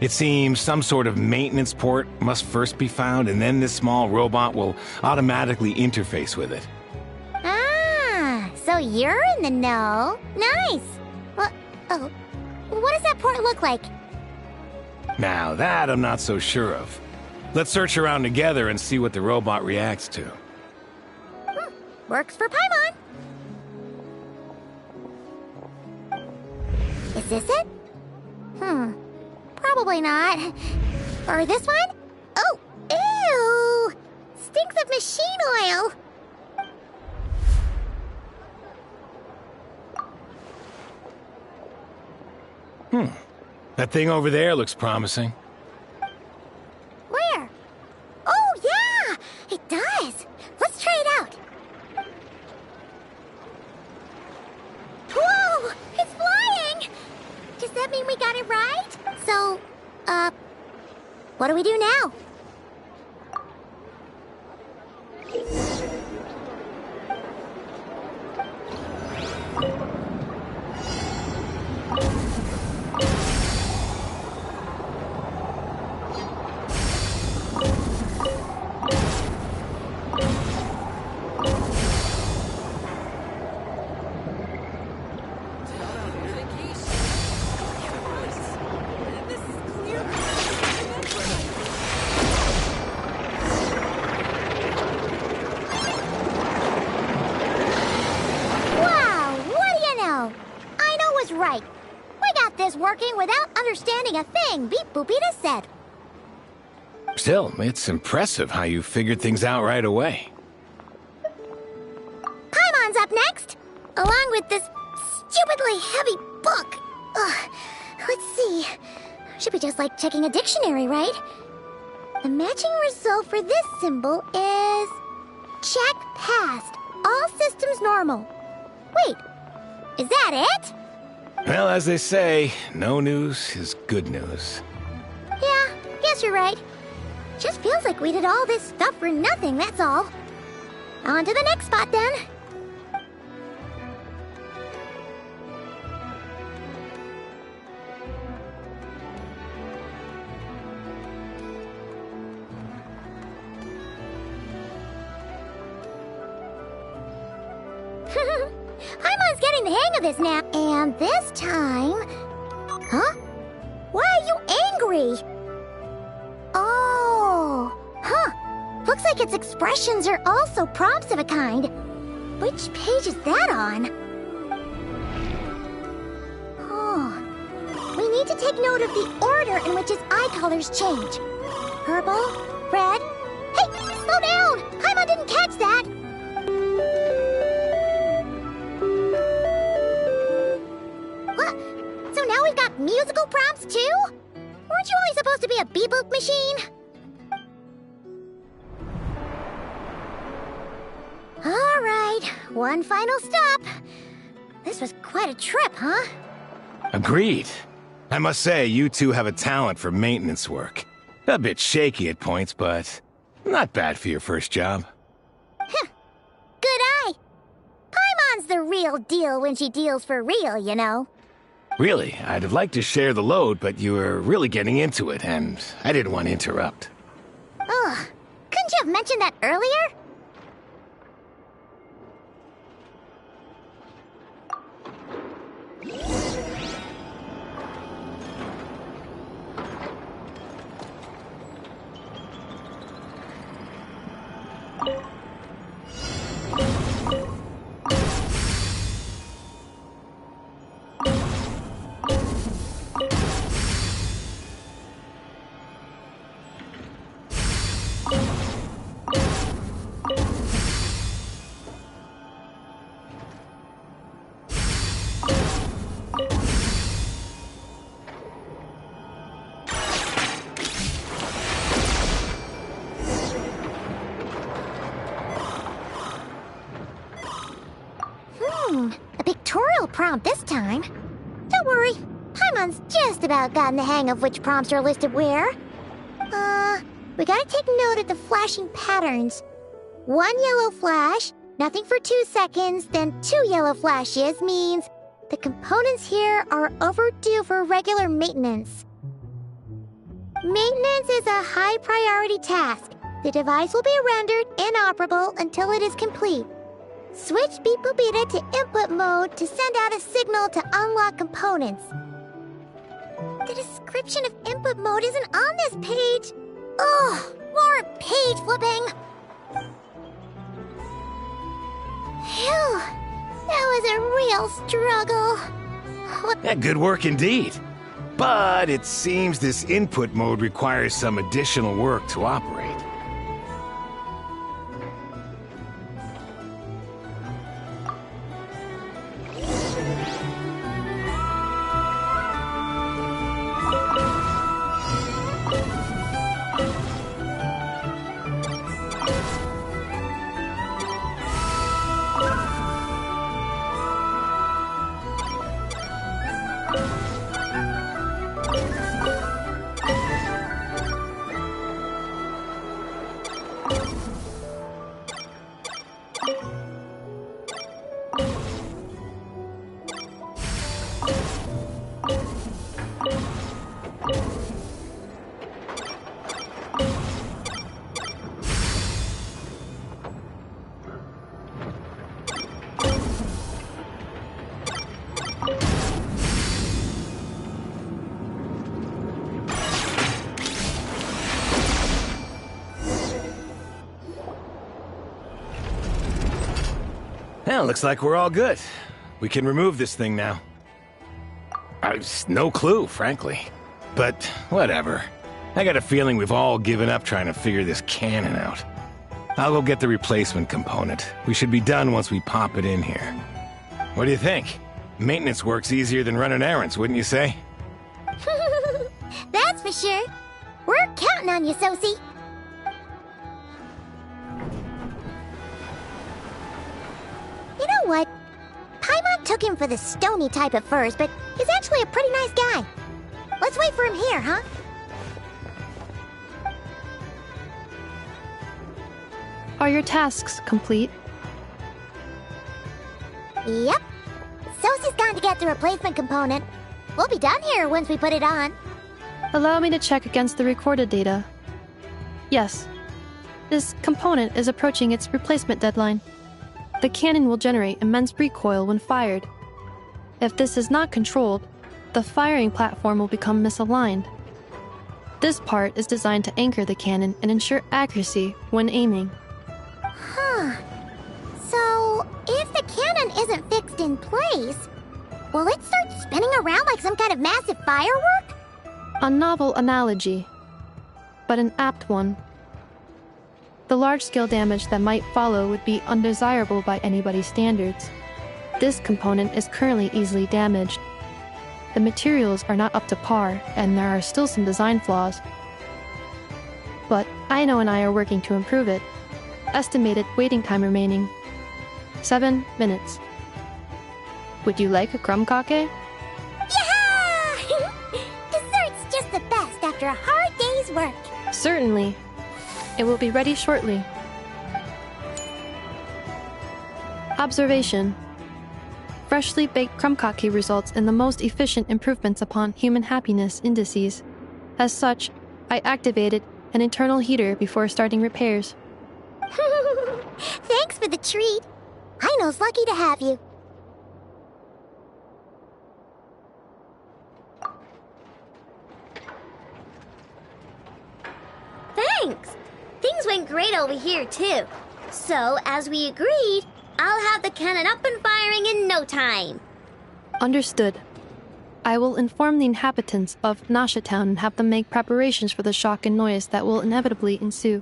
It seems some sort of maintenance port must first be found, and then this small robot will automatically interface with it. Ah, so you're in the know. Nice. What? Oh, what does that port look like? Now that I'm not so sure of. Let's search around together and see what the robot reacts to. Works for Paimon. Is this it? Probably not. Or this one? Oh, ew! Stinks of machine oil. That thing over there looks promising. Where? Oh, yeah! It does. Let's try it out. Whoa! It's flying! Does that mean we got it right? So, what do we do now? Right. We got this working without understanding a thing Beep Boopita said. Still, it's impressive how you figured things out right away. Paimon's up next, along with this stupidly heavy book. Ugh. Let's see. Should be just like checking a dictionary, right? The matching result for this symbol is... check passed. All systems normal. Wait, is that it? Well, as they say, no news is good news. Yeah, guess you're right. Just feels like we did all this stuff for nothing, that's all. On to the next spot, then. Paimon's getting the hang of this now. And this time... Huh? Why are you angry? Oh... Huh. Looks like its expressions are also prompts of a kind. Which page is that on? Oh... We need to take note of the order in which its eye colors change. Purple, red... Hey! Slow down! Paimon didn't catch that! So now we've got musical prompts too? Weren't you only supposed to be a beep-boop machine? Alright, one final stop. This was quite a trip, huh? Agreed. I must say, you two have a talent for maintenance work. A bit shaky at points, but not bad for your first job. Huh. Good eye. Paimon's the real deal when she deals for real, you know. Really, I'd have liked to share the load, but you were really getting into it, and I didn't want to interrupt. Ugh. Couldn't you have mentioned that earlier? A pictorial prompt this time. Don't worry, Paimon's just about gotten the hang of which prompts are listed where. We gotta take note of the flashing patterns. 1 yellow flash, nothing for 2 seconds, then 2 yellow flashes means the components here are overdue for regular maintenance. Maintenance is a high priority task. The device will be rendered inoperable until it is complete. Switch Beep Beta to input mode to send out a signal to unlock components. The description of input mode isn't on this page. Ugh, more page flipping. Phew, that was a real struggle. Yeah, good work indeed. But it seems this input mode requires some additional work to operate. Well, looks like we're all good. We can remove this thing now. No clue, frankly. But whatever. I got a feeling we've all given up trying to figure this cannon out. I'll go get the replacement component. We should be done once we pop it in here. What do you think? Maintenance work's easier than running errands, wouldn't you say? That's for sure. We're counting on you, Sosie. You know what? Paimon took him for the stony type at first, but he's actually a pretty nice guy. Let's wait for him here, huh? Are your tasks complete? Yep. Sosie's gone to get the replacement component. We'll be done here once we put it on. Allow me to check against the recorded data. Yes. This component is approaching its replacement deadline. The cannon will generate immense recoil when fired. If this is not controlled, the firing platform will become misaligned. This part is designed to anchor the cannon and ensure accuracy when aiming. Huh. So, if the cannon isn't fixed in place, will it start spinning around like some kind of massive firework? A novel analogy, but an apt one. The large-scale damage that might follow would be undesirable by anybody's standards. This component is currently easily damaged. The materials are not up to par, and there are still some design flaws. But Aino and I are working to improve it. Estimated waiting time remaining: 7 minutes. Would you like a crumb cake? Yeah! Dessert's just the best after a hard day's work. Certainly. It will be ready shortly. Observation. Freshly baked crumb cake results in the most efficient improvements upon human happiness indices. As such, I activated an internal heater before starting repairs. Thanks for the treat. Aino's lucky to have you. Thanks. Things went great over here, too. So, as we agreed, I'll have the cannon up and firing in no time. Understood. I will inform the inhabitants of Nasha Town and have them make preparations for the shock and noise that will inevitably ensue.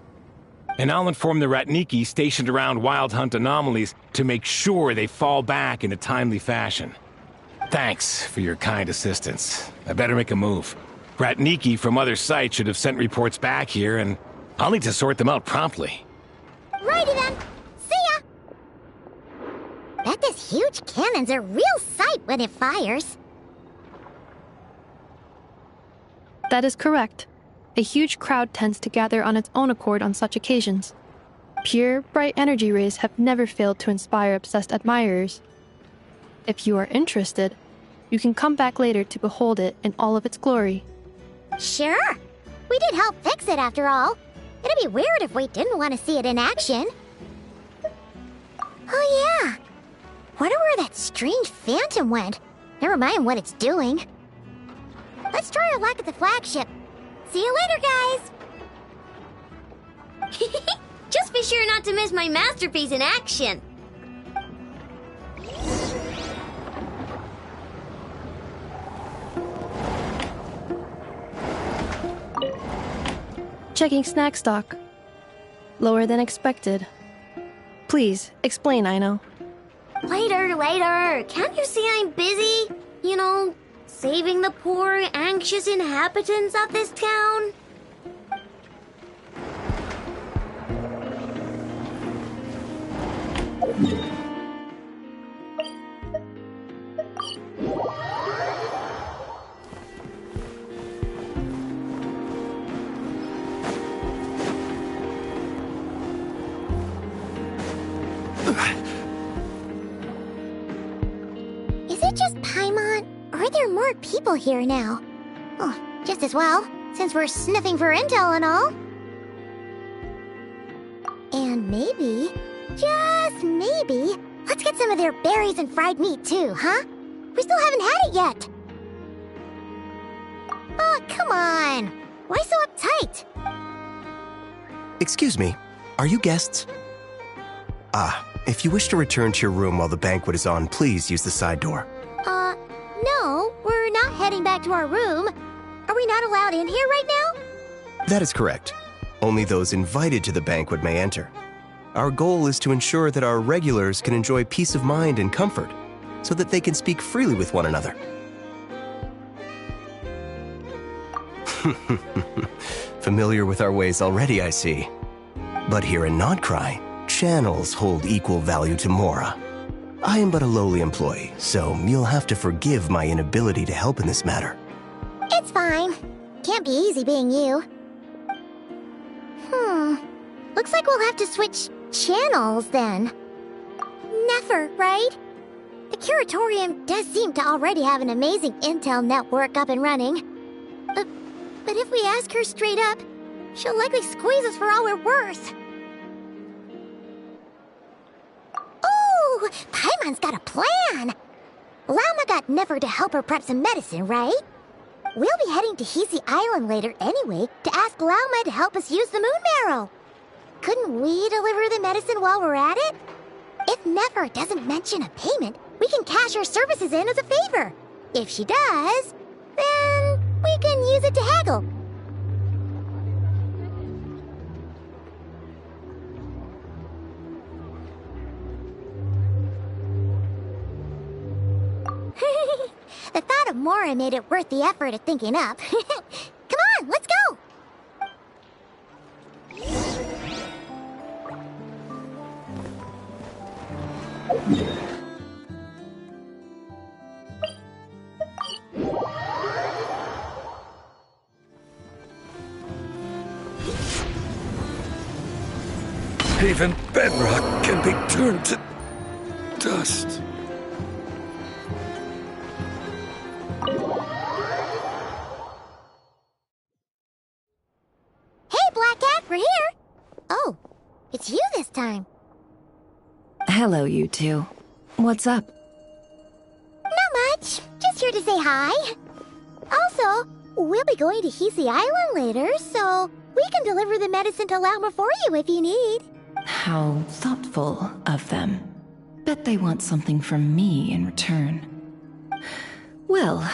And I'll inform the Ratniki stationed around Wild Hunt anomalies to make sure they fall back in a timely fashion. Thanks for your kind assistance. I better make a move. Ratniki from other sites should have sent reports back here, and I'll need to sort them out promptly. Righty then. See ya! Bet this huge cannon's a real sight when it fires. That is correct. A huge crowd tends to gather on its own accord on such occasions. Pure, bright energy rays have never failed to inspire obsessed admirers. If you are interested, you can come back later to behold it in all of its glory. Sure. We did help fix it after all. It'd be weird if we didn't want to see it in action. Oh yeah. Wonder where that strange phantom went. Never mind what it's doing. Let's try our luck at the flagship. See you later, guys! Just be sure not to miss my masterpiece in action. Checking snack stock. Lower than expected. Please, explain, Aino. Later. Can't you see I'm busy? You know, saving the poor, anxious inhabitants of this town? Is it just Paimon? Or are there more people here now? Oh, just as well, since we're sniffing for intel and all. And maybe, just maybe, let's get some of their berries and fried meat too, huh? We still haven't had it yet. Oh, come on. Why so uptight? Excuse me, are you guests? If you wish to return to your room while the banquet is on, please use the side door. No, we're not heading back to our room. Are we not allowed in here right now? That is correct. Only those invited to the banquet may enter. Our goal is to ensure that our regulars can enjoy peace of mind and comfort, so that they can speak freely with one another. Familiar with our ways already, I see. But here in Krai, channels hold equal value to Mora. I am but a lowly employee, so you'll have to forgive my inability to help in this matter. It's fine. Can't be easy being you. Looks like we'll have to switch channels then. Never, right? The Curatorium does seem to already have an amazing intel network up and running. But if we ask her straight up, she'll likely squeeze us for all we're worth. Ooh, Paimon's got a plan! Lauma got Nefer to help her prep some medicine, right? We'll be heading to Hisi Island later anyway to ask Lauma to help us use the moon marrow. Couldn't we deliver the medicine while we're at it? If Nefer doesn't mention a payment, we can cash her services in as a favor. If she does, then we can use it to haggle. The thought of Mora made it worth the effort of thinking up. Come on, let's go! Even bedrock can be turned to dust. Hey, Black Cat, we're here! Oh, it's you this time. Hello, you two. What's up? Not much. Just here to say hi. Also, we'll be going to Hisi Island later, so we can deliver the medicine to Lauma for you if you need. How thoughtful of them. Bet they want something from me in return. Well,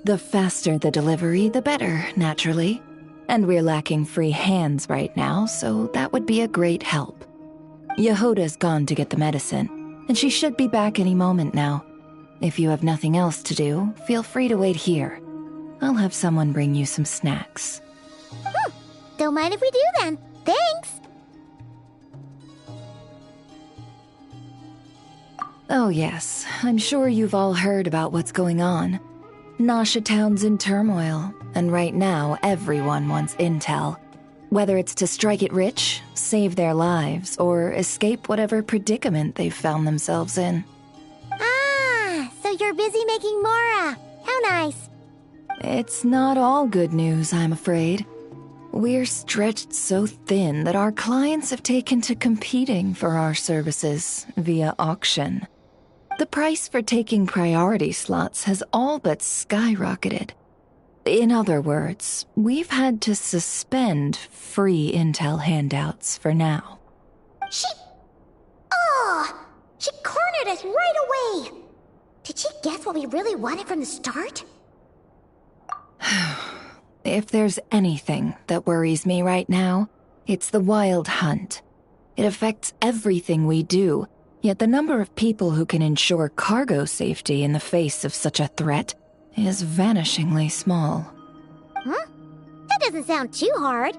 the faster the delivery, the better, naturally. And we're lacking free hands right now, so that would be a great help. Yehoda's gone to get the medicine, and she should be back any moment now. If you have nothing else to do, feel free to wait here. I'll have someone bring you some snacks. Don't mind if we do then. Thanks! Oh yes, I'm sure you've all heard about what's going on. Nasha Town's in turmoil, and right now everyone wants intel. Whether it's to strike it rich, save their lives, or escape whatever predicament they've found themselves in. Ah, so you're busy making Mora. How nice. It's not all good news, I'm afraid. We're stretched so thin that our clients have taken to competing for our services via auction. The price for taking priority slots has all but skyrocketed. In other words, we've had to suspend free intel handouts for now. She cornered us right away! Did she guess what we really wanted from the start? If there's anything that worries me right now, it's the Wild Hunt. It affects everything we do, yet the number of people who can ensure cargo safety in the face of such a threat is vanishingly small. Huh? That doesn't sound too hard.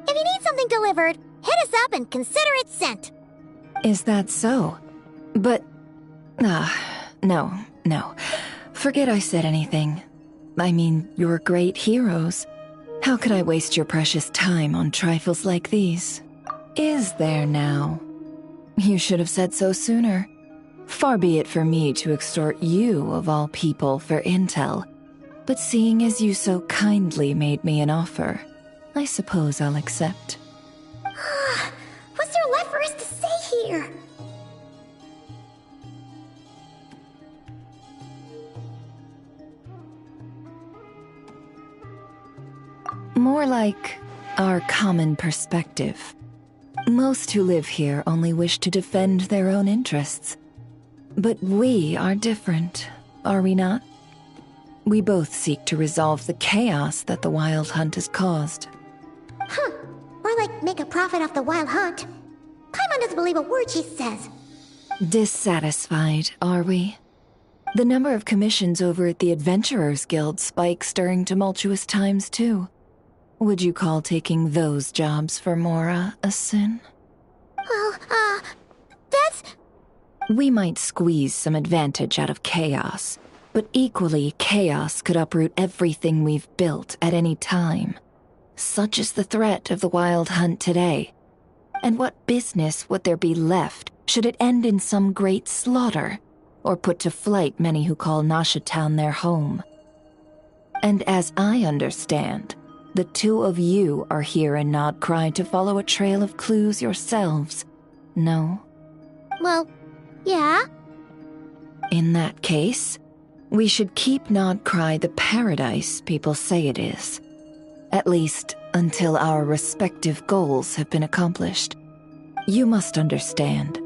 If you need something delivered, hit us up and consider it sent. Is that so? But... no. Forget I said anything. I mean, you're great heroes. How could I waste your precious time on trifles like these? Is there now? You should have said so sooner. Far be it for me to extort you, of all people, for intel. But seeing as you so kindly made me an offer, I suppose I'll accept. What's there left for us to say here? More like our common perspective. Most who live here only wish to defend their own interests. But we are different, are we not? We both seek to resolve the chaos that the Wild Hunt has caused. More like make a profit off the Wild Hunt. Paimon doesn't believe a word she says. Dissatisfied, are we? The number of commissions over at the Adventurers Guild spikes during tumultuous times, too. Would you call taking those jobs for Mora a sin? Well, that's... We might squeeze some advantage out of chaos, but equally, chaos could uproot everything we've built at any time. Such is the threat of the Wild Hunt today. And what business would there be left should it end in some great slaughter, or put to flight many who call Nasha Town their home? And as I understand, the two of you are here in Krai to follow a trail of clues yourselves, no? Well, yeah. In that case, we should keep Krai the paradise people say it is. At least, until our respective goals have been accomplished. You must understand,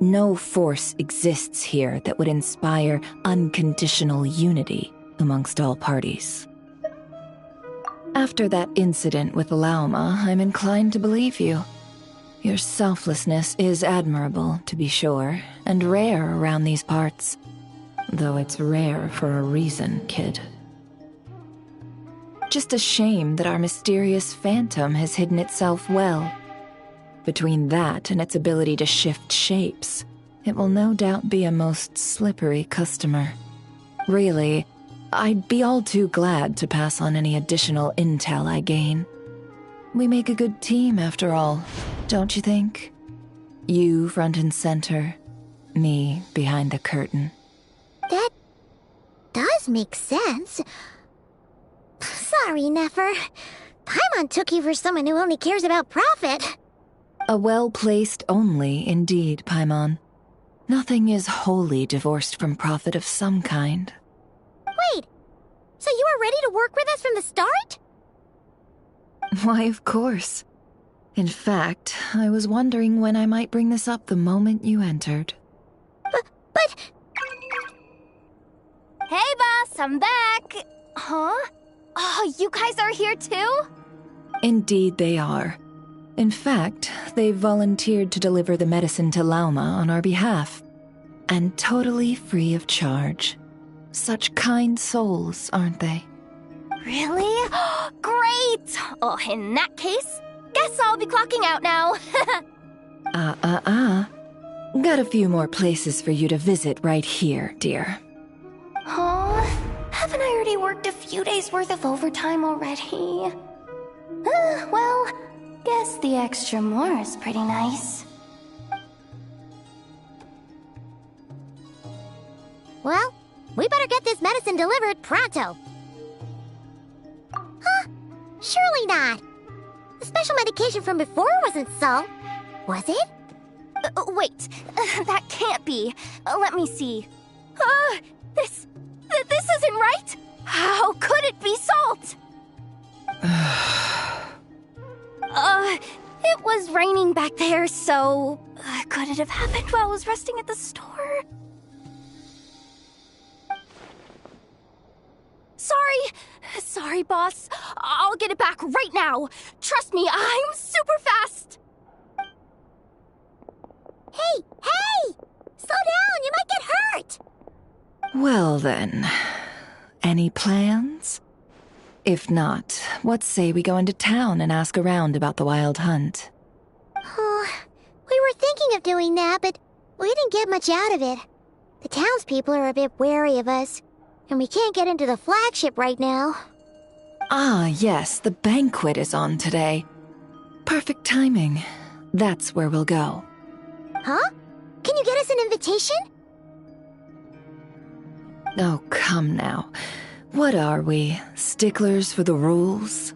no force exists here that would inspire unconditional unity amongst all parties. After that incident with Lauma, I'm inclined to believe you. Your selflessness is admirable, to be sure, and rare around these parts. Though it's rare for a reason, kid. Just a shame that our mysterious phantom has hidden itself well. Between that and its ability to shift shapes, it will no doubt be a most slippery customer. Really, I'd be all too glad to pass on any additional intel I gain. We make a good team, after all, don't you think? You front and center, me behind the curtain. That does make sense. Sorry, Nefer. Paimon took you for someone who only cares about profit. A well-placed only, indeed, Paimon. Nothing is wholly divorced from profit of some kind. Wait, so you were ready to work with us from the start? Why, of course. In fact, I was wondering when I might bring this up the moment you entered. But... Hey, boss, I'm back! Huh? Oh, you guys are here too? Indeed they are. In fact, they've volunteered to deliver the medicine to Lauma on our behalf. And totally free of charge. Such kind souls, aren't they? Really? Great! Oh, in that case, guess I'll be clocking out now. Got a few more places for you to visit right here, dear. Huh? Haven't I already worked a few days' worth of overtime already? Well, guess the extra more is pretty nice. Well, we better get this medicine delivered pronto. Huh? Surely not. The special medication from before wasn't so. Was it? Wait, that can't be. Let me see. This isn't right! How could it be salt? It was raining back there, so... could it have happened while I was resting at the store? Sorry, boss. I'll get it back right now. Trust me, I'm super fast. Hey! Slow down, you might get hurt! Well then, any plans? If not, what say we go into town and ask around about the Wild Hunt? Oh, we were thinking of doing that, but we didn't get much out of it. The townspeople are a bit wary of us, and we can't get into the flagship right now. Ah, yes, the banquet is on today. Perfect timing. That's where we'll go. Huh? Can you get us an invitation? Oh, come now. What are we, sticklers for the rules?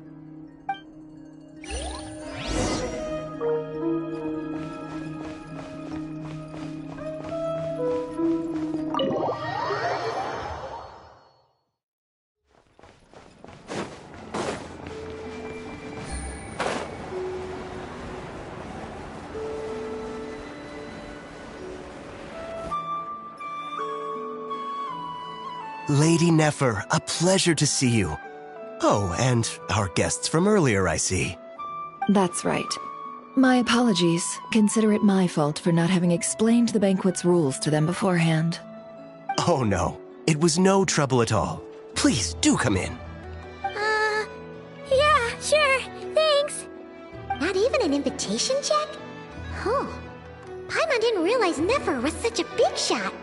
Lady Nefer, a pleasure to see you. Oh, and our guests from earlier, I see. That's right. My apologies. Consider it my fault for not having explained the banquet's rules to them beforehand. Oh no, it was no trouble at all. Please, do come in. Yeah, sure, thanks. Not even an invitation check? Oh, Paimon didn't realize Nefer was such a big shot.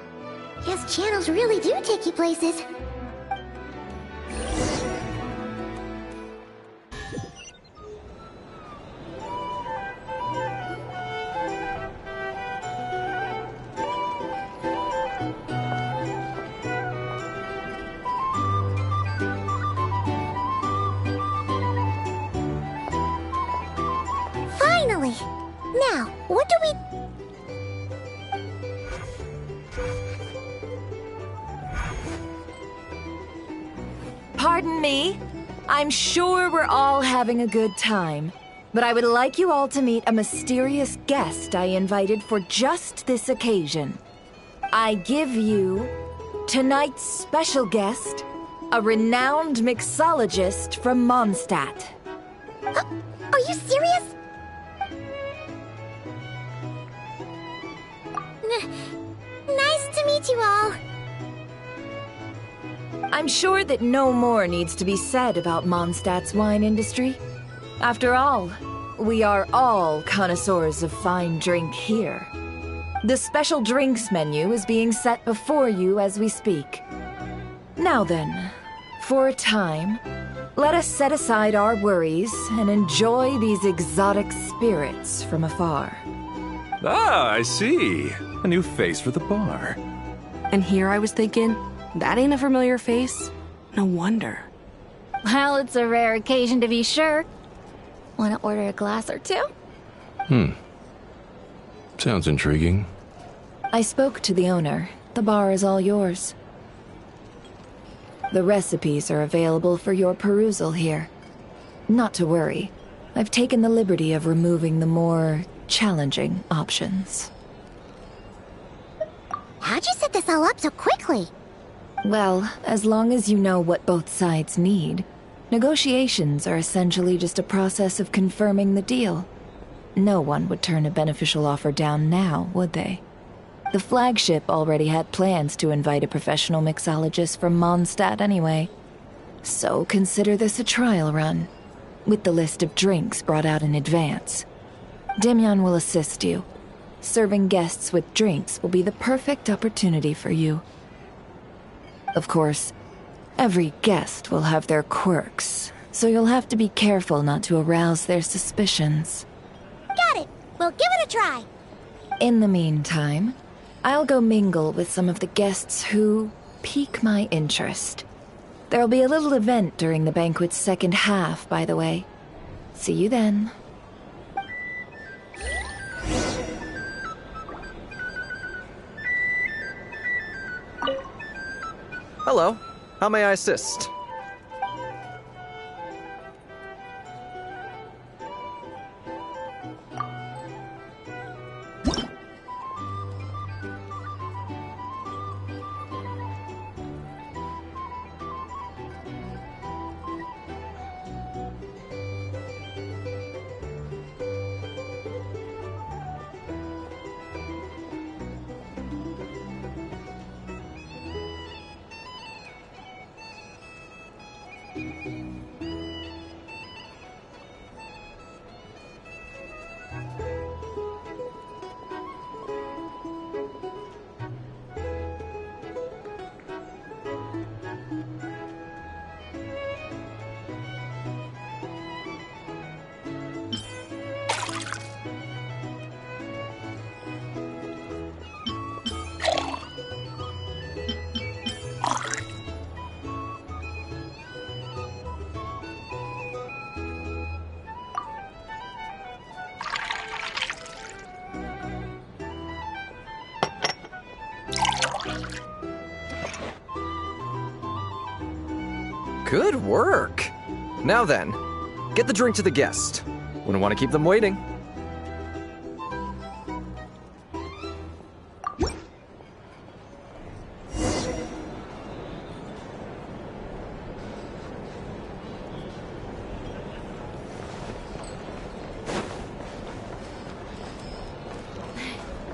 Yes, channels really do take you places. Finally! Now, what do we... Pardon me. I'm sure we're all having a good time, but I would like you all to meet a mysterious guest I invited for just this occasion. I give you tonight's special guest, a renowned mixologist from Mondstadt. Are you serious? Nice to meet you all. I'm sure that no more needs to be said about Mondstadt's wine industry. After all, we are all connoisseurs of fine drink here. The special drinks menu is being set before you as we speak. Now then, for a time, let us set aside our worries and enjoy these exotic spirits from afar. Ah, I see. A new face for the bar. And here I was thinking, that ain't a familiar face. No wonder. Well, it's a rare occasion to be sure. Want to order a glass or two? Sounds intriguing. I spoke to the owner. The bar is all yours. The recipes are available for your perusal here. Not to worry. I've taken the liberty of removing the more challenging options. How'd you set this all up so quickly? Well, as long as you know what both sides need, negotiations are essentially just a process of confirming the deal. No one would turn a beneficial offer down now, would they? The flagship already had plans to invite a professional mixologist from Mondstadt anyway. So consider this a trial run, with the list of drinks brought out in advance. Demyon will assist you. Serving guests with drinks will be the perfect opportunity for you. Of course, every guest will have their quirks, so you'll have to be careful not to arouse their suspicions. Got it! We'll give it a try! In the meantime, I'll go mingle with some of the guests who pique my interest. There'll be a little event during the banquet's second half, by the way. See you then. Hello. How may I assist? Good work! Now then, get the drink to the guest. Wouldn't want to keep them waiting.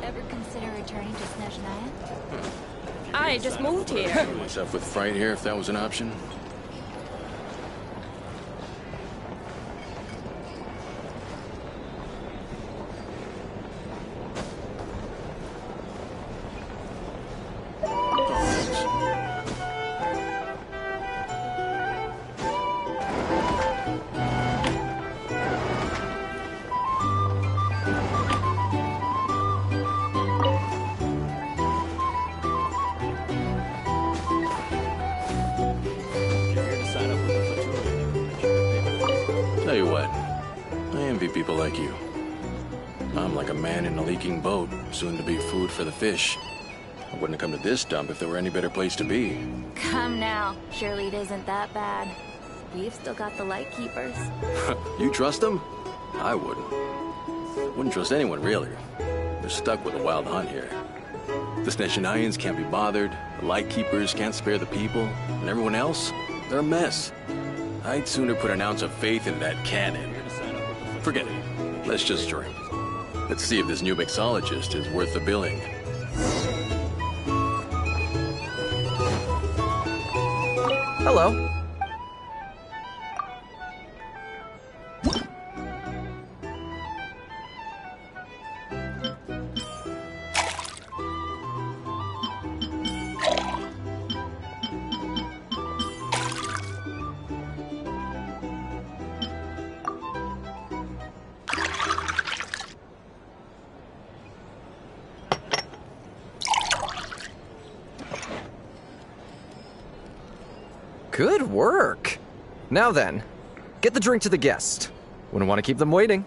Ever consider returning to Snezhnaya? I just moved here. Myself with fright here, if that was an option. Tell you what, I envy people like you. I'm like a man in a leaking boat, soon to be food for the fish. I wouldn't have come to this dump if there were any better place to be. Come now. Surely it isn't that bad. We've still got the light keepers. You trust them? I wouldn't. Wouldn't trust anyone, really. They're stuck with a wild hunt here. The Snezhnayans can't be bothered, the light keepers can't spare the people, and everyone else, they're a mess. I'd sooner put an ounce of faith in that cannon. Forget it. Let's just drink. Let's see if this new mixologist is worth the billing. Hello. Good work! Now then, get the drink to the guest. Wouldn't want to keep them waiting.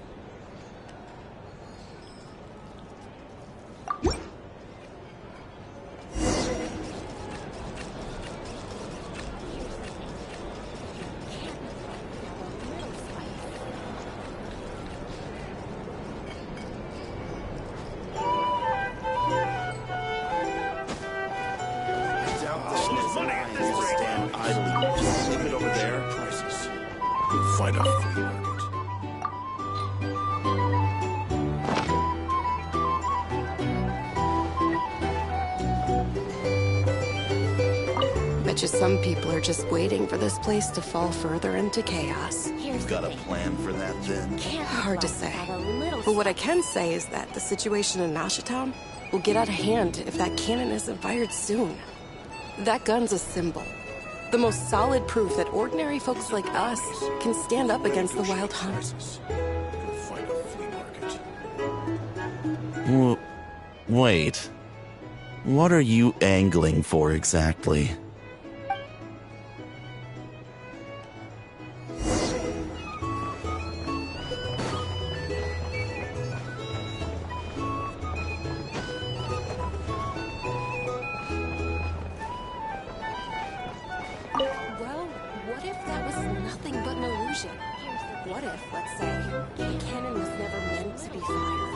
Bet you some people are just waiting for this place to fall further into chaos. You've got a plan for that, then? Hard to say. But what I can say is that the situation in Nashatown will get out of hand if that cannon isn't fired soon. That gun's a symbol. The most solid proof that ordinary folks like us can stand up against the Wild Hunt. Wait. What are you angling for exactly? if that was nothing but an illusion? What if, let's say, the cannon was never meant to be fired?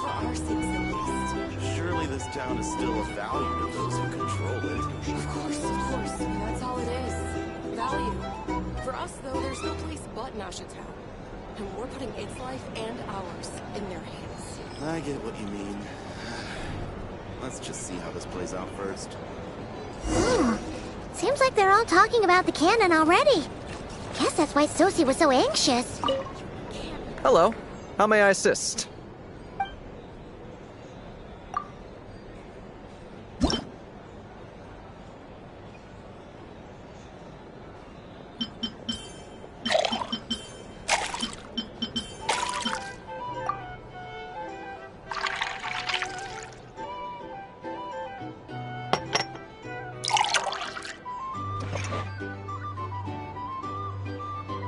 For our sakes at least. Surely this town is still of value to those who control it. Of course. That's all it is. Value. For us, though, there's no place but Nashatown. And we're putting its life and ours in their hands. I get what you mean. Let's just see how this plays out first. Seems like they're all talking about the cannon already. Guess that's why Sosie was so anxious. Hello. How may I assist?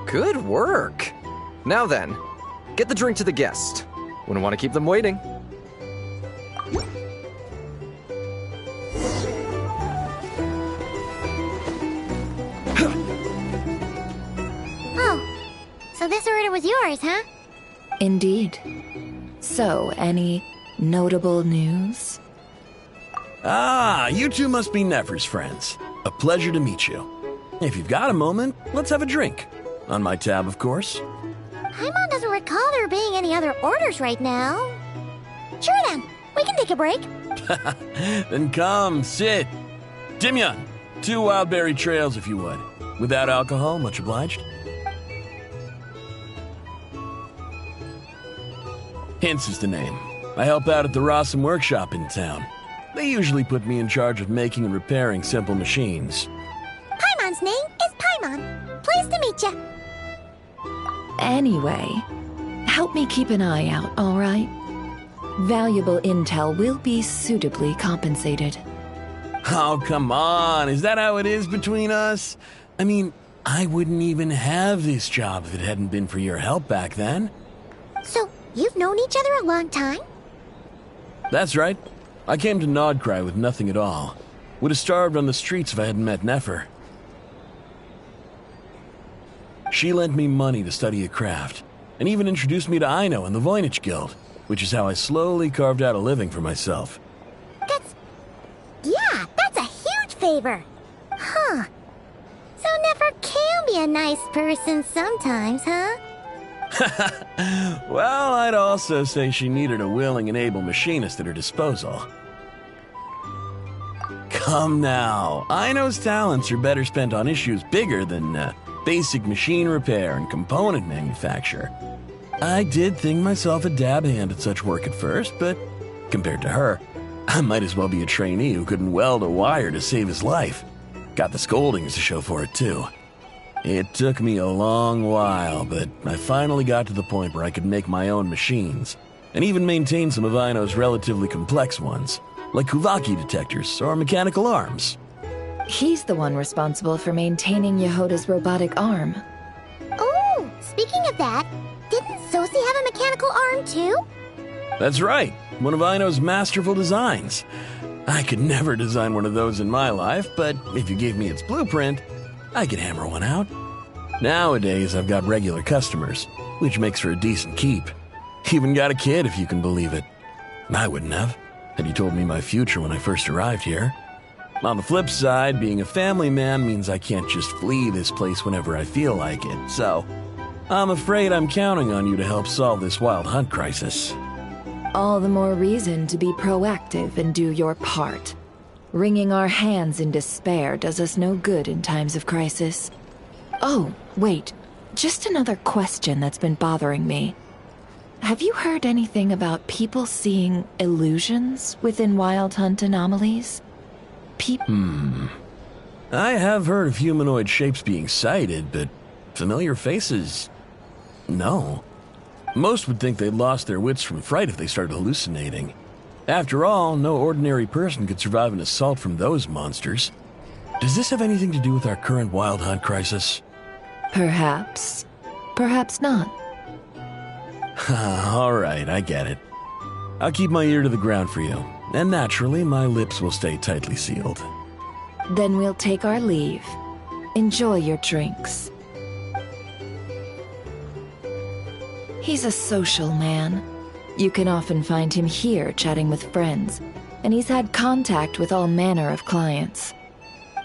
Good work! Now then, get the drink to the guest. Wouldn't want to keep them waiting. Oh, so this order was yours, huh? Indeed. So, any notable news? Ah, you two must be Nefer's friends. A pleasure to meet you. If you've got a moment, let's have a drink. On my tab, of course. Paimon doesn't recall there being any other orders right now. Sure then, we can take a break. Then come, sit. Dimyon, 2 wildberry trails if you would. Without alcohol, much obliged. Hints is the name. I help out at the Rossum workshop in town. They usually put me in charge of making and repairing simple machines. Paimon's name is Paimon. Pleased to meet you. Anyway, help me keep an eye out, all right? Valuable intel will be suitably compensated. Oh, come on. Is that how it is between us? I mean, I wouldn't even have this job if it hadn't been for your help back then. So, you've known each other a long time? That's right. I came to Krai with nothing at all. Would have starved on the streets if I hadn't met Nefer. She lent me money to study a craft, and even introduced me to Aino and the Voynich Guild, which is how I slowly carved out a living for myself. That's a huge favor. Huh. So Nefer can be a nice person sometimes, huh? Well, I'd also say she needed a willing and able machinist at her disposal. Come now, Aino's talents are better spent on issues bigger than basic machine repair and component manufacture. I did think myself a dab hand at such work at first, but compared to her, I might as well be a trainee who couldn't weld a wire to save his life. Got the scoldings to show for it, too. It took me a long while, but I finally got to the point where I could make my own machines, and even maintain some of Aino's relatively complex ones, like Kuvaki detectors or mechanical arms. He's the one responsible for maintaining Yehoda's robotic arm. Oh, speaking of that, didn't Sosie have a mechanical arm too? That's right, one of Aino's masterful designs. I could never design one of those in my life, but if you gave me its blueprint, I could hammer one out. Nowadays, I've got regular customers, which makes for a decent keep. Even got a kid, if you can believe it. I wouldn't have, had you told me my future when I first arrived here. On the flip side, being a family man means I can't just flee this place whenever I feel like it, so I'm afraid I'm counting on you to help solve this wild hunt crisis. All the more reason to be proactive and do your part. Wringing our hands in despair does us no good in times of crisis. Oh, wait. Just another question that's been bothering me. Have you heard anything about people seeing illusions within Wild Hunt anomalies? I have heard of humanoid shapes being sighted, but familiar faces? No. Most would think they'd lost their wits from fright if they started hallucinating. After all, no ordinary person could survive an assault from those monsters. Does this have anything to do with our current Wild Hunt crisis? Perhaps. Perhaps not. All right, I get it. I'll keep my ear to the ground for you, and naturally, my lips will stay tightly sealed. Then we'll take our leave. Enjoy your drinks. He's a social man. You can often find him here chatting with friends, and he's had contact with all manner of clients.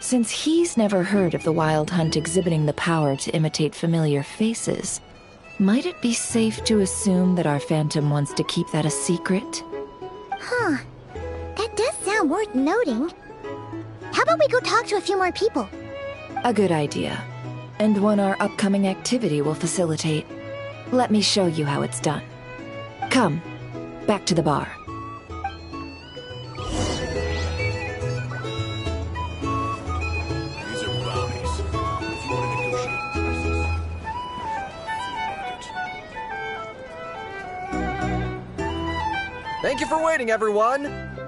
Since he's never heard of the Wild Hunt exhibiting the power to imitate familiar faces, might it be safe to assume that our Phantom wants to keep that a secret? Huh. That does sound worth noting. How about we go talk to a few more people? A good idea, and one our upcoming activity will facilitate. Let me show you how it's done. Come, back to the bar. These are bounties. If you want to negotiate prices, Thank you for waiting, everyone.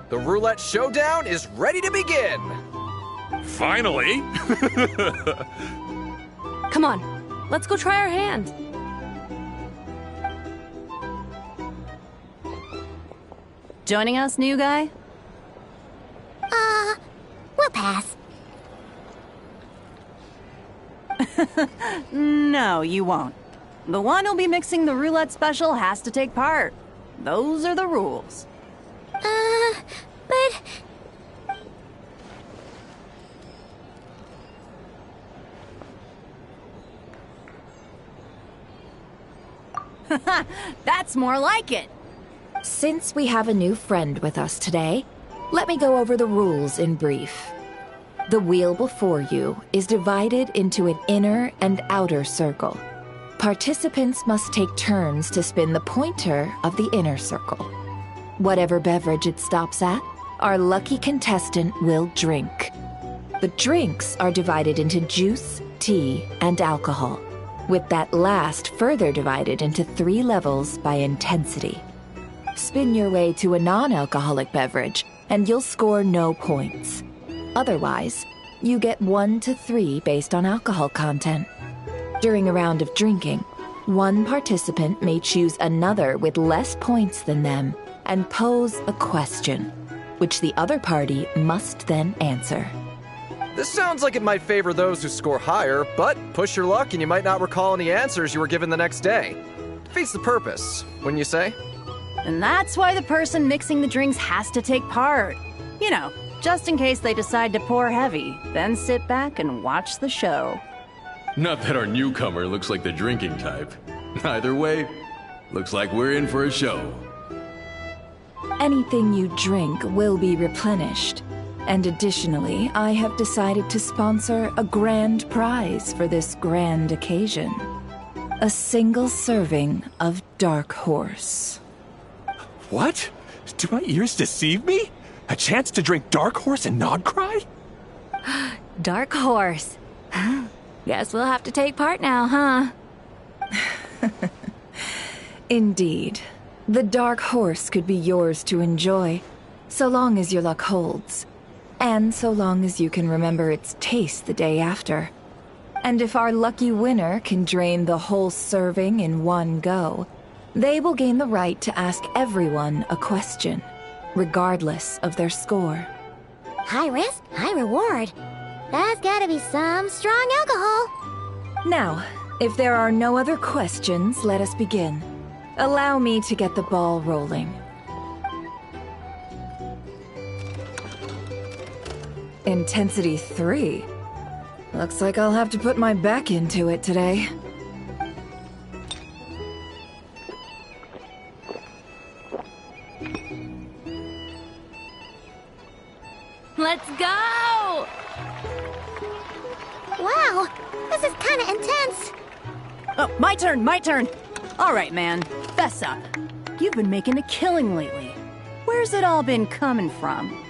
The roulette showdown is ready to begin. Finally! Come on, let's go try our hand. Joining us, new guy? We'll pass. No, you won't. The one who'll be mixing the roulette special has to take part. Those are the rules. But... That's more like it. Since we have a new friend with us today, let me go over the rules in brief. The wheel before you is divided into an inner and outer circle. Participants must take turns to spin the pointer of the inner circle. Whatever beverage it stops at, our lucky contestant will drink. The drinks are divided into juice, tea, and alcohol, with that last further divided into 3 levels by intensity. Spin your way to a non-alcoholic beverage, and you'll score no points. Otherwise, you get 1 to 3 based on alcohol content. During a round of drinking, one participant may choose another with less points than them and pose a question, which the other party must then answer. This sounds like it might favor those who score higher, but push your luck and you might not recall any answers you were given the next day. Defeats the purpose, wouldn't you say? And that's why the person mixing the drinks has to take part. You know, just in case they decide to pour heavy, then sit back and watch the show. Not that our newcomer looks like the drinking type. Either way, looks like we're in for a show. Anything you drink will be replenished. And additionally, I have decided to sponsor a grand prize for this grand occasion. A single serving of Dark Horse. What? Do my ears deceive me? A chance to drink Dark Horse and not cry? Dark Horse. Guess we'll have to take part now, huh? Indeed. The Dark Horse could be yours to enjoy, so long as your luck holds. And so long as you can remember its taste the day after. And if our lucky winner can drain the whole serving in one go, they will gain the right to ask everyone a question, regardless of their score. High risk, high reward. That's gotta be some strong alcohol. Now, if there are no other questions, let us begin. Allow me to get the ball rolling. Intensity 3. Looks like I'll have to put my back into it today. Let's go! Wow, this is kinda intense. Oh, my turn, my turn. All right, man, fess up. You've been making a killing lately. Where's it all been coming from?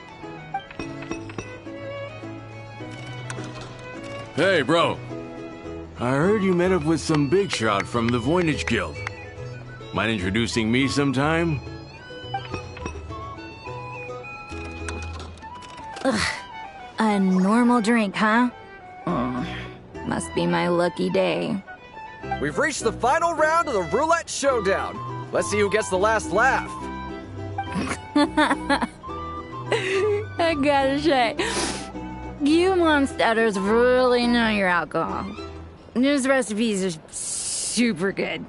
Hey, bro. I heard you met up with some big shot from the Voynich Guild. Mind introducing me sometime? Ugh. A normal drink, huh? Must be my lucky day. We've reached the final round of the roulette showdown. Let's see who gets the last laugh. I gotta say, You monsters really know your alcohol. These recipes are super good.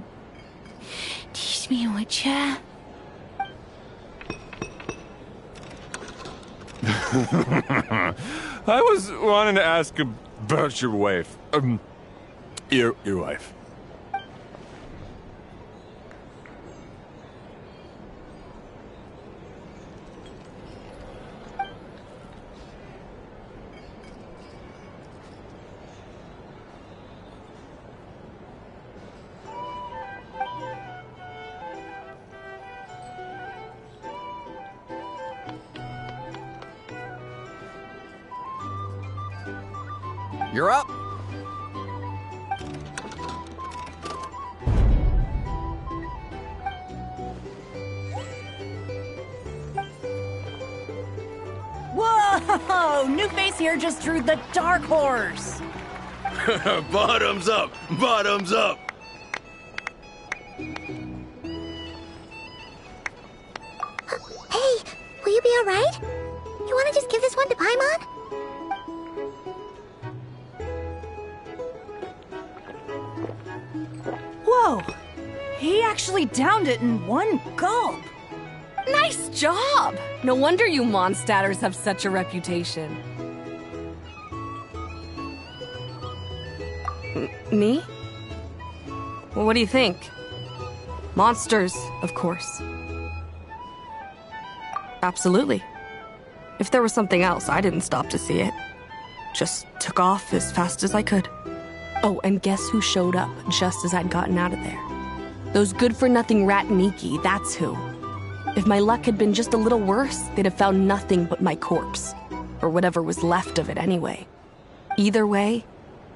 Teach me, would ya? I was wanting to ask about your wife. Your wife. You're up. Whoa! New face here just drew the dark horse. Bottoms up! Bottoms up! Hey, will you be alright? You wanna just give this one to Paimon? Whoa! He actually downed it in one gulp. Nice job! No wonder you Mondstadters have such a reputation. Me? Well, what do you think? Monsters, of course. Absolutely. If there was something else, I didn't stop to see it. Just took off as fast as I could. Oh, and guess who showed up just as I'd gotten out of there? Those good-for-nothing rat Miki, that's who. If my luck had been just a little worse, they'd have found nothing but my corpse. Or whatever was left of it anyway. Either way,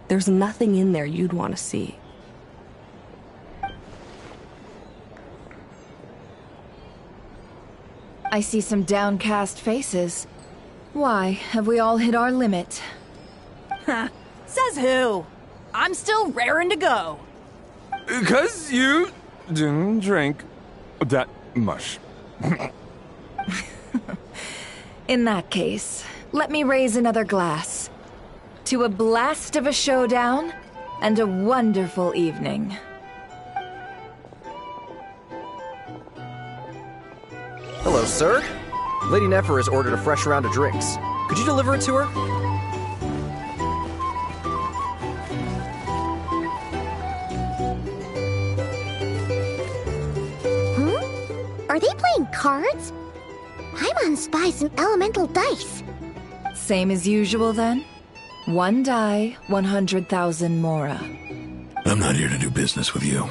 there's nothing in there you'd want to see. I see some downcast faces. Why, have we all hit our limit? Ha! Says who? I'm still raring to go. 'Cause you didn't drink that much. In that case, let me raise another glass. To a blast of a showdown and a wonderful evening. Hello, sir. Lady Nefer has ordered a fresh round of drinks. Could you deliver it to her? Are they playing cards? Paimon spies some elemental dice. Same as usual then? One die, 100,000 mora. I'm not here to do business with you.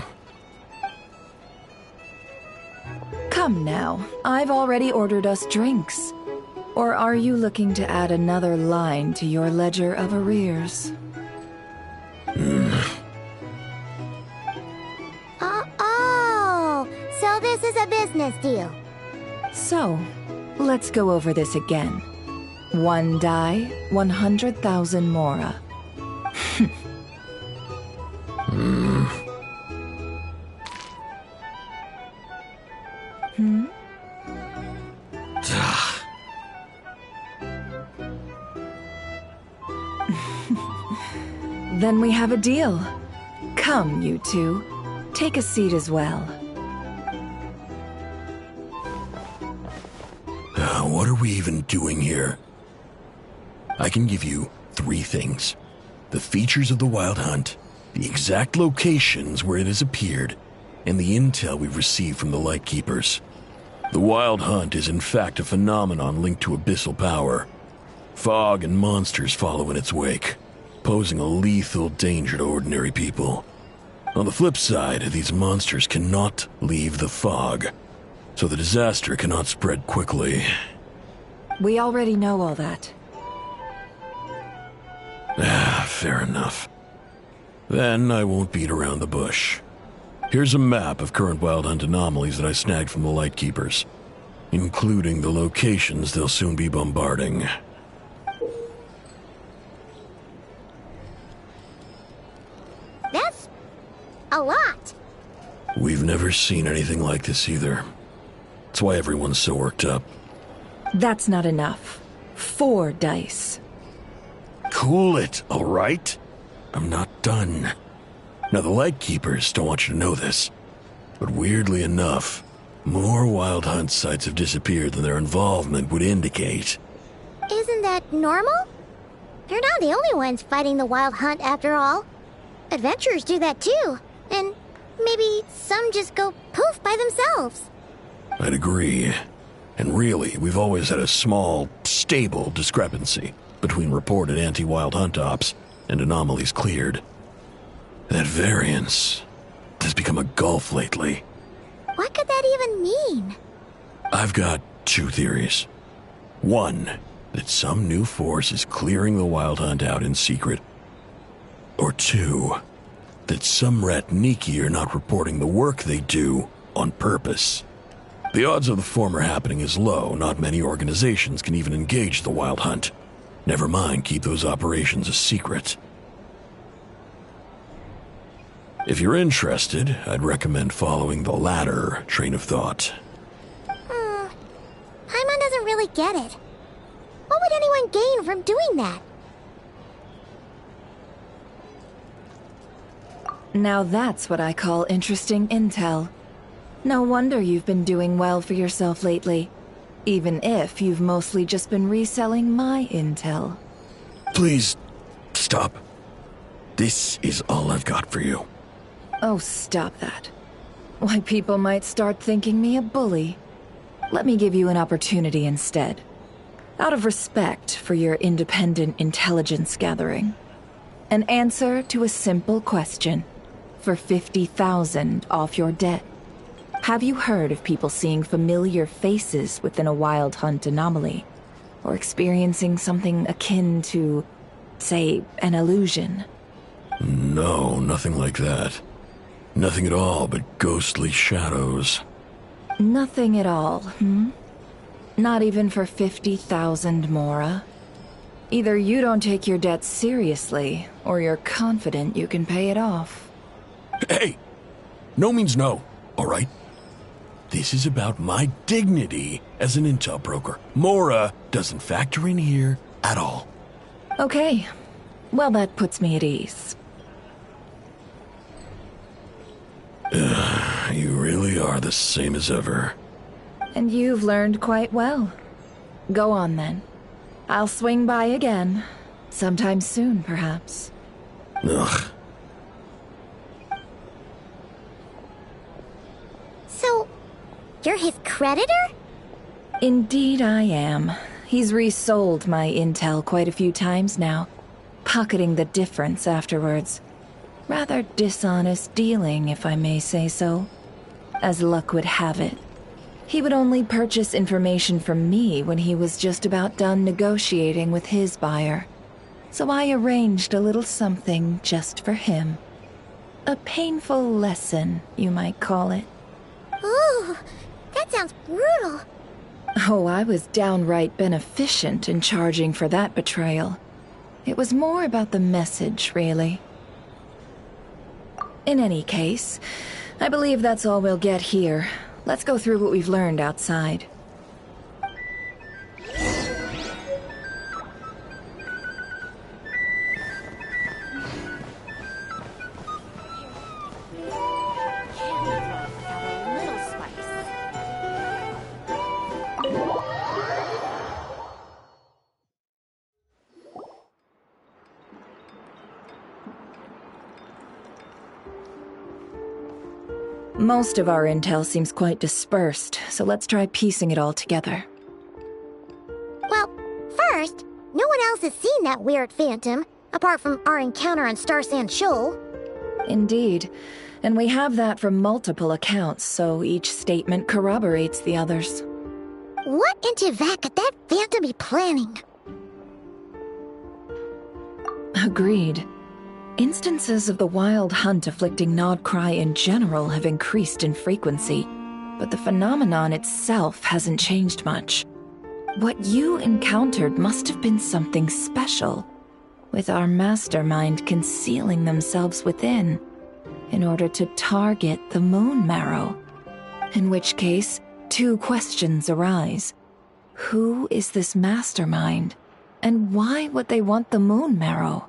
Come now, I've already ordered us drinks. Or are you looking to add another line to your ledger of arrears? Oh, so this is a business deal. So, let's go over this again. One die, 100,000 mora. Then we have a deal. Come, you two. Take a seat as well. What are we even doing here? I can give you 3 things. The features of the Wild Hunt, the exact locations where it has appeared, and the intel we've received from the Lightkeepers. The Wild Hunt is in fact a phenomenon linked to abyssal power. Fog and monsters follow in its wake, posing a lethal danger to ordinary people. On the flip side, these monsters cannot leave the fog, so the disaster cannot spread quickly. We already know all that. Fair enough. Then I won't beat around the bush. Here's a map of current Wild Hunt anomalies that I snagged from the Lightkeepers, including the locations they'll soon be bombarding. That's a lot. We've never seen anything like this either. That's why everyone's so worked up. That's not enough. 4 dice. Cool it, all right? I'm not done. Now, the Lightkeepers don't want you to know this, but weirdly enough, more Wild Hunt sites have disappeared than their involvement would indicate. Isn't that normal? They're not the only ones fighting the Wild Hunt after all. Adventurers do that too, and maybe some just go poof by themselves. I'd agree. And really, we've always had a small, stable discrepancy between reported anti-Wild Hunt ops and anomalies cleared. That variance has become a gulf lately. What could that even mean? I've got two theories. One, that some new force is clearing the Wild Hunt out in secret. Or two, that some Ratniki are not reporting the work they do on purpose. The odds of the former happening is low. Not many organizations can even engage the Wild Hunt. Never mind keep those operations a secret. If you're interested, I'd recommend following the latter train of thought. Paimon doesn't really get it. What would anyone gain from doing that? Now that's what I call interesting intel. No wonder you've been doing well for yourself lately. Even if you've mostly just been reselling my intel. Please, stop. This is all I've got for you. Oh, stop that. Why, people might start thinking me a bully. Let me give you an opportunity instead. Out of respect for your independent intelligence gathering. An answer to a simple question. For 50,000 off your debt. Have you heard of people seeing familiar faces within a Wild Hunt anomaly? Or experiencing something akin to, say, an illusion? No, nothing like that. Nothing at all but ghostly shadows. Nothing at all, Not even for 50,000 Mora? Either you don't take your debt seriously, or you're confident you can pay it off. Hey! No means no, all right? This is about my dignity as an intel broker. Mora doesn't factor in here at all. Okay. Well, that puts me at ease. You really are the same as ever. And you've learned quite well. Go on, then. I'll swing by again. Sometime soon, perhaps. Ugh. So, you're his creditor? Indeed I am. He's resold my intel quite a few times now, pocketing the difference afterwards. Rather dishonest dealing, if I may say so. As luck would have it, he would only purchase information from me when he was just about done negotiating with his buyer. So I arranged a little something just for him. A painful lesson, you might call it. Ooh, that sounds brutal. Oh, I was downright beneficent in charging for that betrayal. It was more about the message, really. In any case, I believe that's all we'll get here. Let's go through what we've learned outside. Most of our intel seems quite dispersed, so let's try piecing it all together. Well, first, no one else has seen that weird phantom, apart from our encounter on Star Sand Shoal. Indeed, and we have that from multiple accounts, so each statement corroborates the others. What in Tivak could that phantom be planning? Agreed. Instances of the Wild Hunt afflicting Krai in general have increased in frequency, but the phenomenon itself hasn't changed much. What you encountered must have been something special, with our mastermind concealing themselves within, in order to target the Moon Marrow. In which case, two questions arise. Who is this mastermind? And why would they want the moon marrow?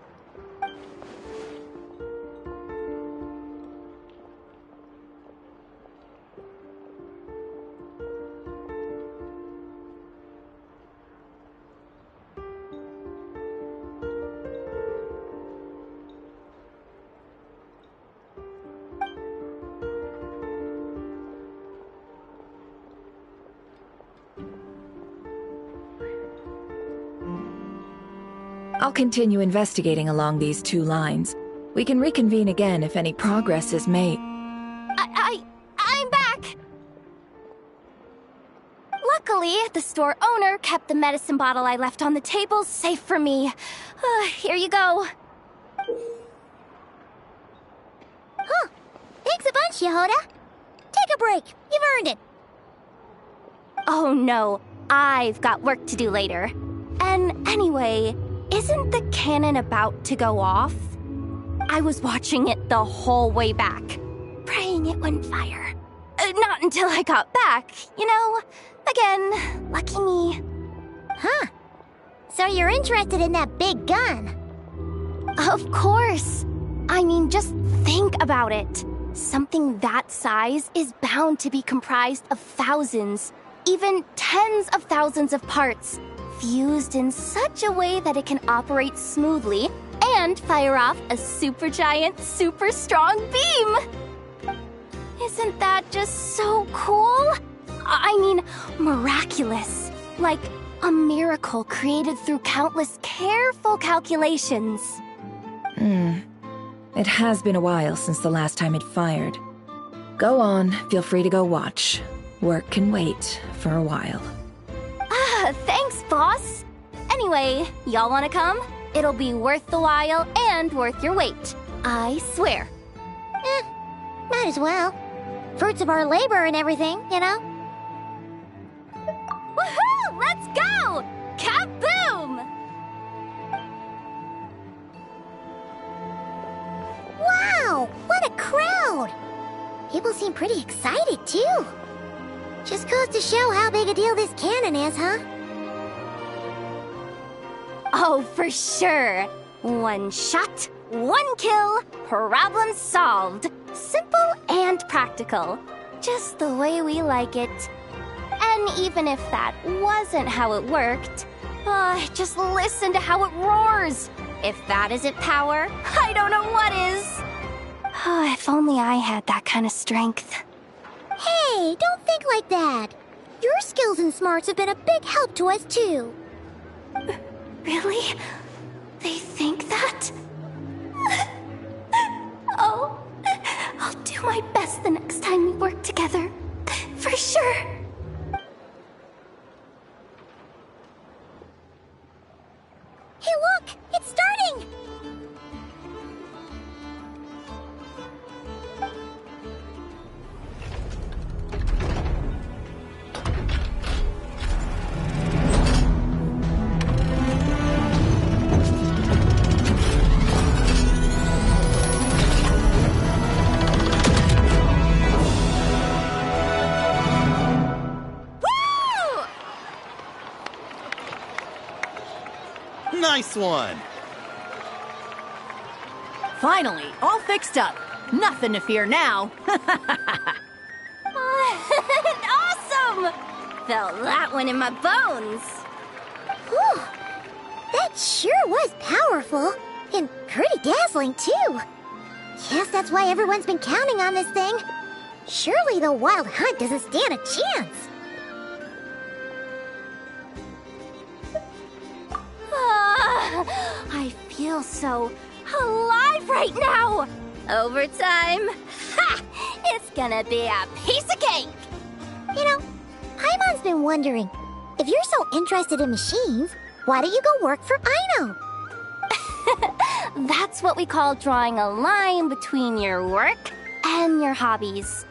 I'll continue investigating along these 2 lines. We can reconvene again if any progress is made. I'm back! Luckily, the store owner kept the medicine bottle I left on the table safe for me. Here you go. Huh. Thanks a bunch, Yehoda. Take a break. You've earned it. Oh no, I've got work to do later. And anyway, isn't the cannon about to go off? I was watching it the whole way back, praying it wouldn't fire. Not until I got back, you know? Again, lucky me. Huh. So you're interested in that big gun? Of course. I mean, just think about it. Something that size is bound to be comprised of thousands, even tens of thousands of parts, fused in such a way that it can operate smoothly and fire off a supergiant, super strong beam! Isn't that just so cool? I mean, miraculous. Like a miracle created through countless careful calculations. It has been a while since the last time it fired. Go on, feel free to go watch. Work can wait for a while. Thanks, boss. Anyway, y'all wanna come? It'll be worth the while and worth your wait. I swear. Might as well. Fruits of our labor and everything, you know? Woohoo! Let's go! Kaboom! Wow! What a crowd! People seem pretty excited, too. Just goes to show how big a deal this cannon is, huh? Oh, for sure. 1 shot, 1 kill, problem solved. Simple and practical. Just the way we like it. And even if that wasn't how it worked, just listen to how it roars. If that isn't power, I don't know what is. If only I had that kind of strength. Hey, don't think like that. Your skills and smarts have been a big help to us, too. Really? They think that? Oh, I'll do my best the next time we work together. For sure. Hey, look! It's starting! Nice one! Finally, all fixed up. Nothing to fear now. Awesome! Felt that one in my bones. Whew. That sure was powerful. And pretty dazzling, too. Guess that's why everyone's been counting on this thing. Surely the Wild Hunt doesn't stand a chance. I feel so alive right now. Overtime. Ha! It's gonna be a piece of cake. You know, Paimon's been wondering, if you're so interested in machines, why don't you go work for Aino? That's what we call drawing a line between your work and your hobbies.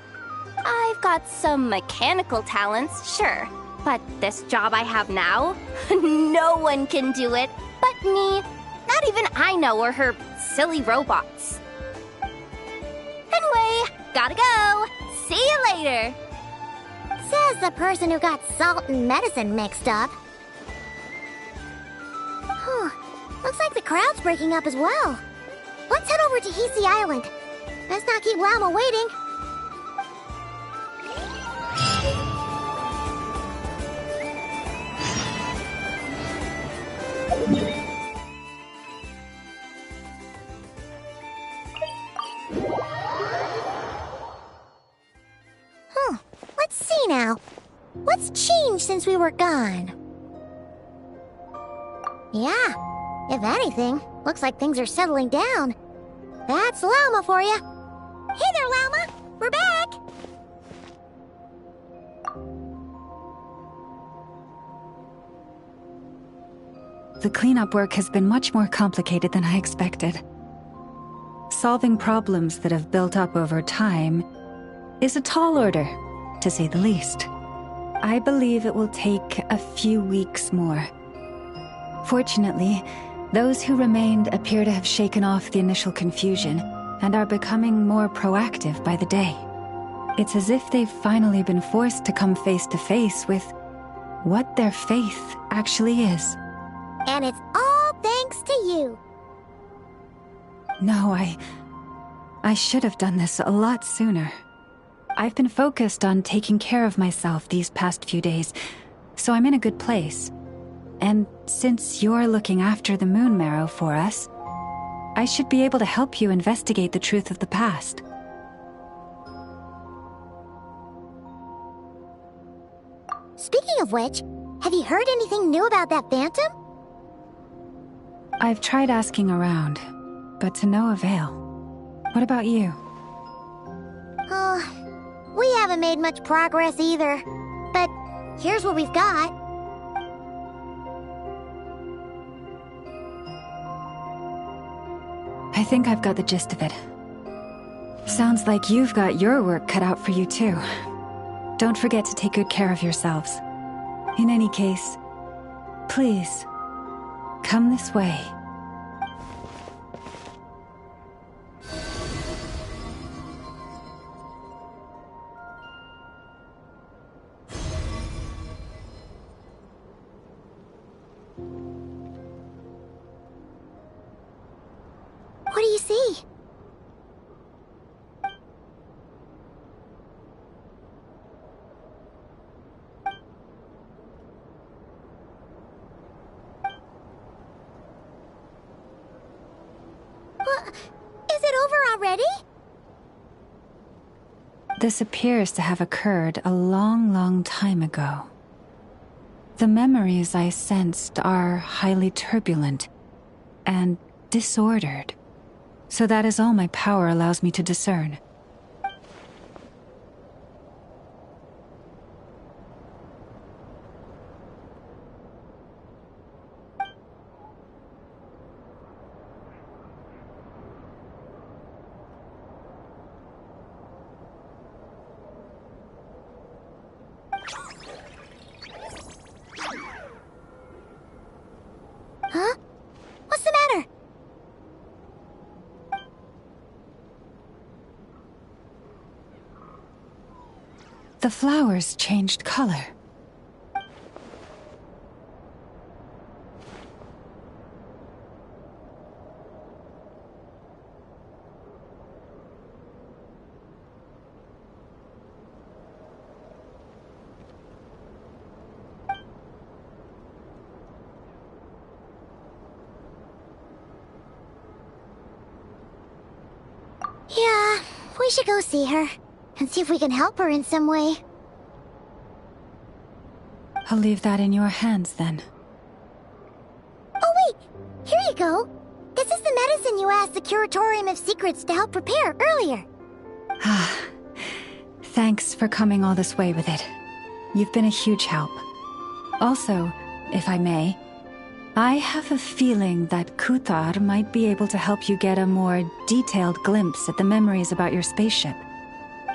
I've got some mechanical talents, sure. But this job I have now, no one can do it but me. Not even Aino or her silly robots. Anyway, gotta go. See you later. Says the person who got salt and medicine mixed up. Looks like the crowd's breaking up as well. Let's head over to Hisi Island. Let's not keep Llama waiting. Let's see now. What's changed since we were gone? Yeah, if anything, looks like things are settling down. That's Llama for you. Hey there, Llama! We're back! The cleanup work has been much more complicated than I expected. Solving problems that have built up over time is a tall order, to say the least. I believe it will take a few weeks more. Fortunately, those who remained appear to have shaken off the initial confusion and are becoming more proactive by the day. It's as if they've finally been forced to come face to face with what their faith actually is. And it's all thanks to you. No, I should have done this a lot sooner. I've been focused on taking care of myself these past few days, so I'm in a good place. And since you're looking after the Moon Marrow for us, I should be able to help you investigate the truth of the past. Speaking of which, have you heard anything new about that phantom? I've tried asking around, but to no avail. What about you? We haven't made much progress either. But here's what we've got. I think I've got the gist of it. Sounds like you've got your work cut out for you too. Don't forget to take good care of yourselves. In any case, please, come this way. What do you see? Is it over already? This appears to have occurred a long, long time ago. The memories I sensed are highly turbulent and disordered. So that is all my power allows me to discern. Huh? What's the matter? The flowers changed color. Yeah, we should go see her and see if we can help her in some way. I'll leave that in your hands then. Oh wait, here you go. This is the medicine you asked the Curatorium of Secrets to help prepare earlier. Thanks for coming all this way with it. You've been a huge help. Also, if I may, I have a feeling that Kuthar might be able to help you get a more detailed glimpse at the memories about your spaceship.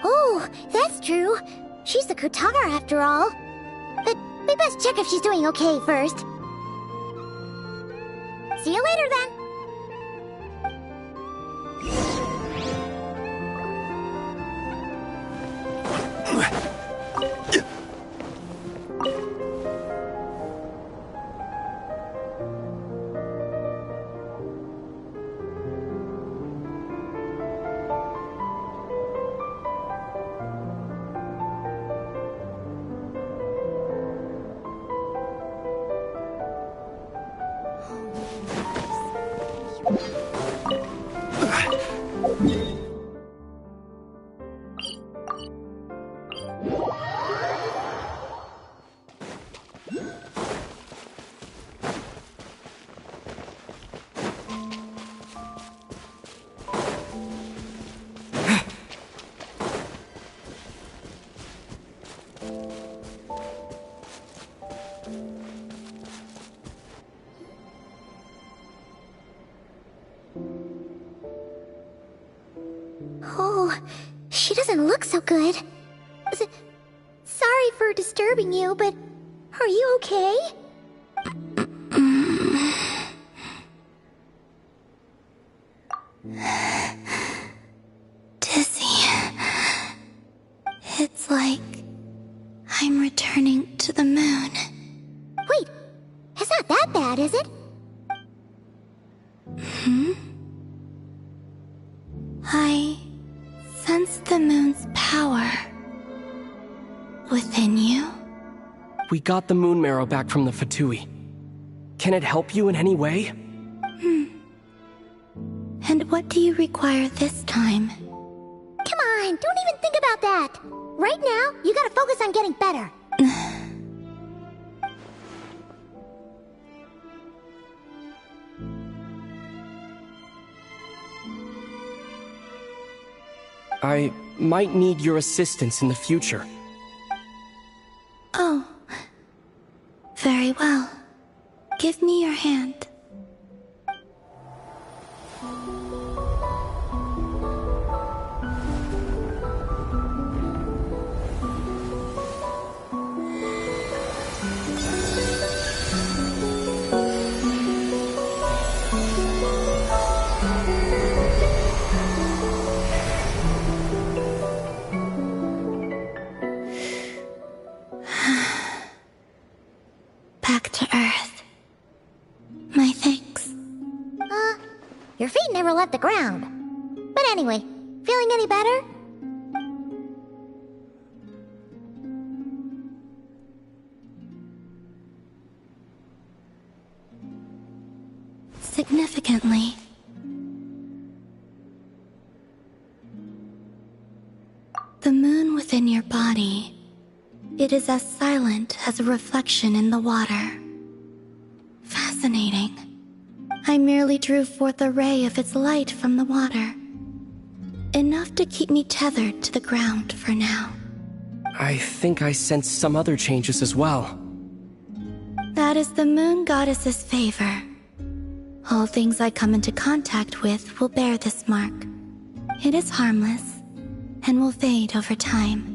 Oh, that's true. She's the Kutar after all. But we best check if she's doing okay first. See you later then. Oh, she doesn't look so good. Sorry for disturbing you, but are you okay? Dizzy. It's like I'm returning to the moon. Wait, it's not that bad, is it? I sense the moon's power within you. We got the moon marrow back from the Fatui. Can it help you in any way? And what do you require this time? Come on, don't even think about that. Right now, you gotta focus on getting better. I might need your assistance in the future. Oh. Very well. Give me your hand. Back to Earth. My thanks. Your feet never left the ground. But anyway, feeling any better? Significantly. The moon within your body. It is as silent as a reflection in the water. Fascinating. I merely drew forth a ray of its light from the water. Enough to keep me tethered to the ground for now. I think I sense some other changes as well. That is the moon goddess's favor. All things I come into contact with will bear this mark. It is harmless, and will fade over time.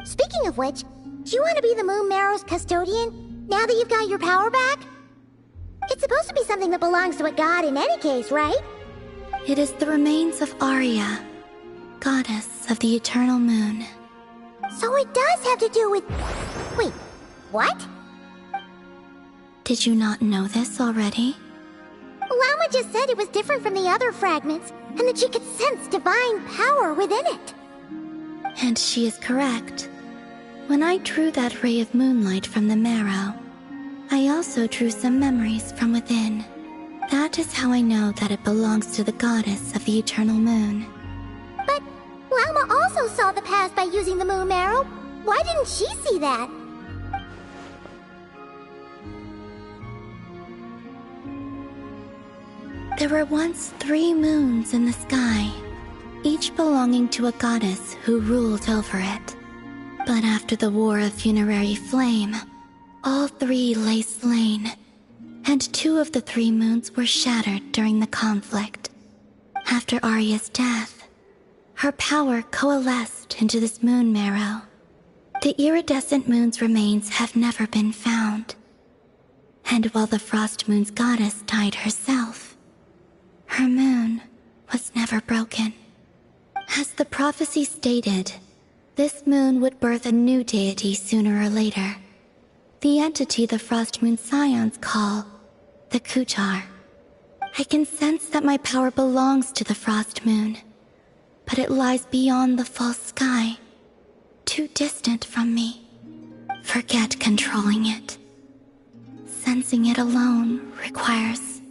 Speaking of which, do you want to be the Moon Marrow's custodian, now that you've got your power back? It's supposed to be something that belongs to a god in any case, right? It is the remains of Arya, goddess of the eternal moon. So it does have to do with... Wait, what? Did you not know this already? Llama just said it was different from the other fragments, and that she could sense divine power within it. And she is correct. When I drew that ray of moonlight from the marrow, I also drew some memories from within. That is how I know that it belongs to the goddess of the eternal moon. But Llama also saw the past by using the moon marrow. Why didn't she see that? There were once 3 moons in the sky, each belonging to a goddess who ruled over it. But after the War of Funerary Flame, all 3 lay slain, and 2 of the 3 moons were shattered during the conflict. After Arya's death, her power coalesced into this moon marrow. The iridescent moon's remains have never been found. And while the Frost Moon's goddess died herself, her moon was never broken. As the prophecy stated, this moon would birth a new deity sooner or later. The entity the Frost Moon Scions call the Kujar. I can sense that my power belongs to the Frost Moon, but it lies beyond the false sky, too distant from me. Forget controlling it. Sensing it alone requires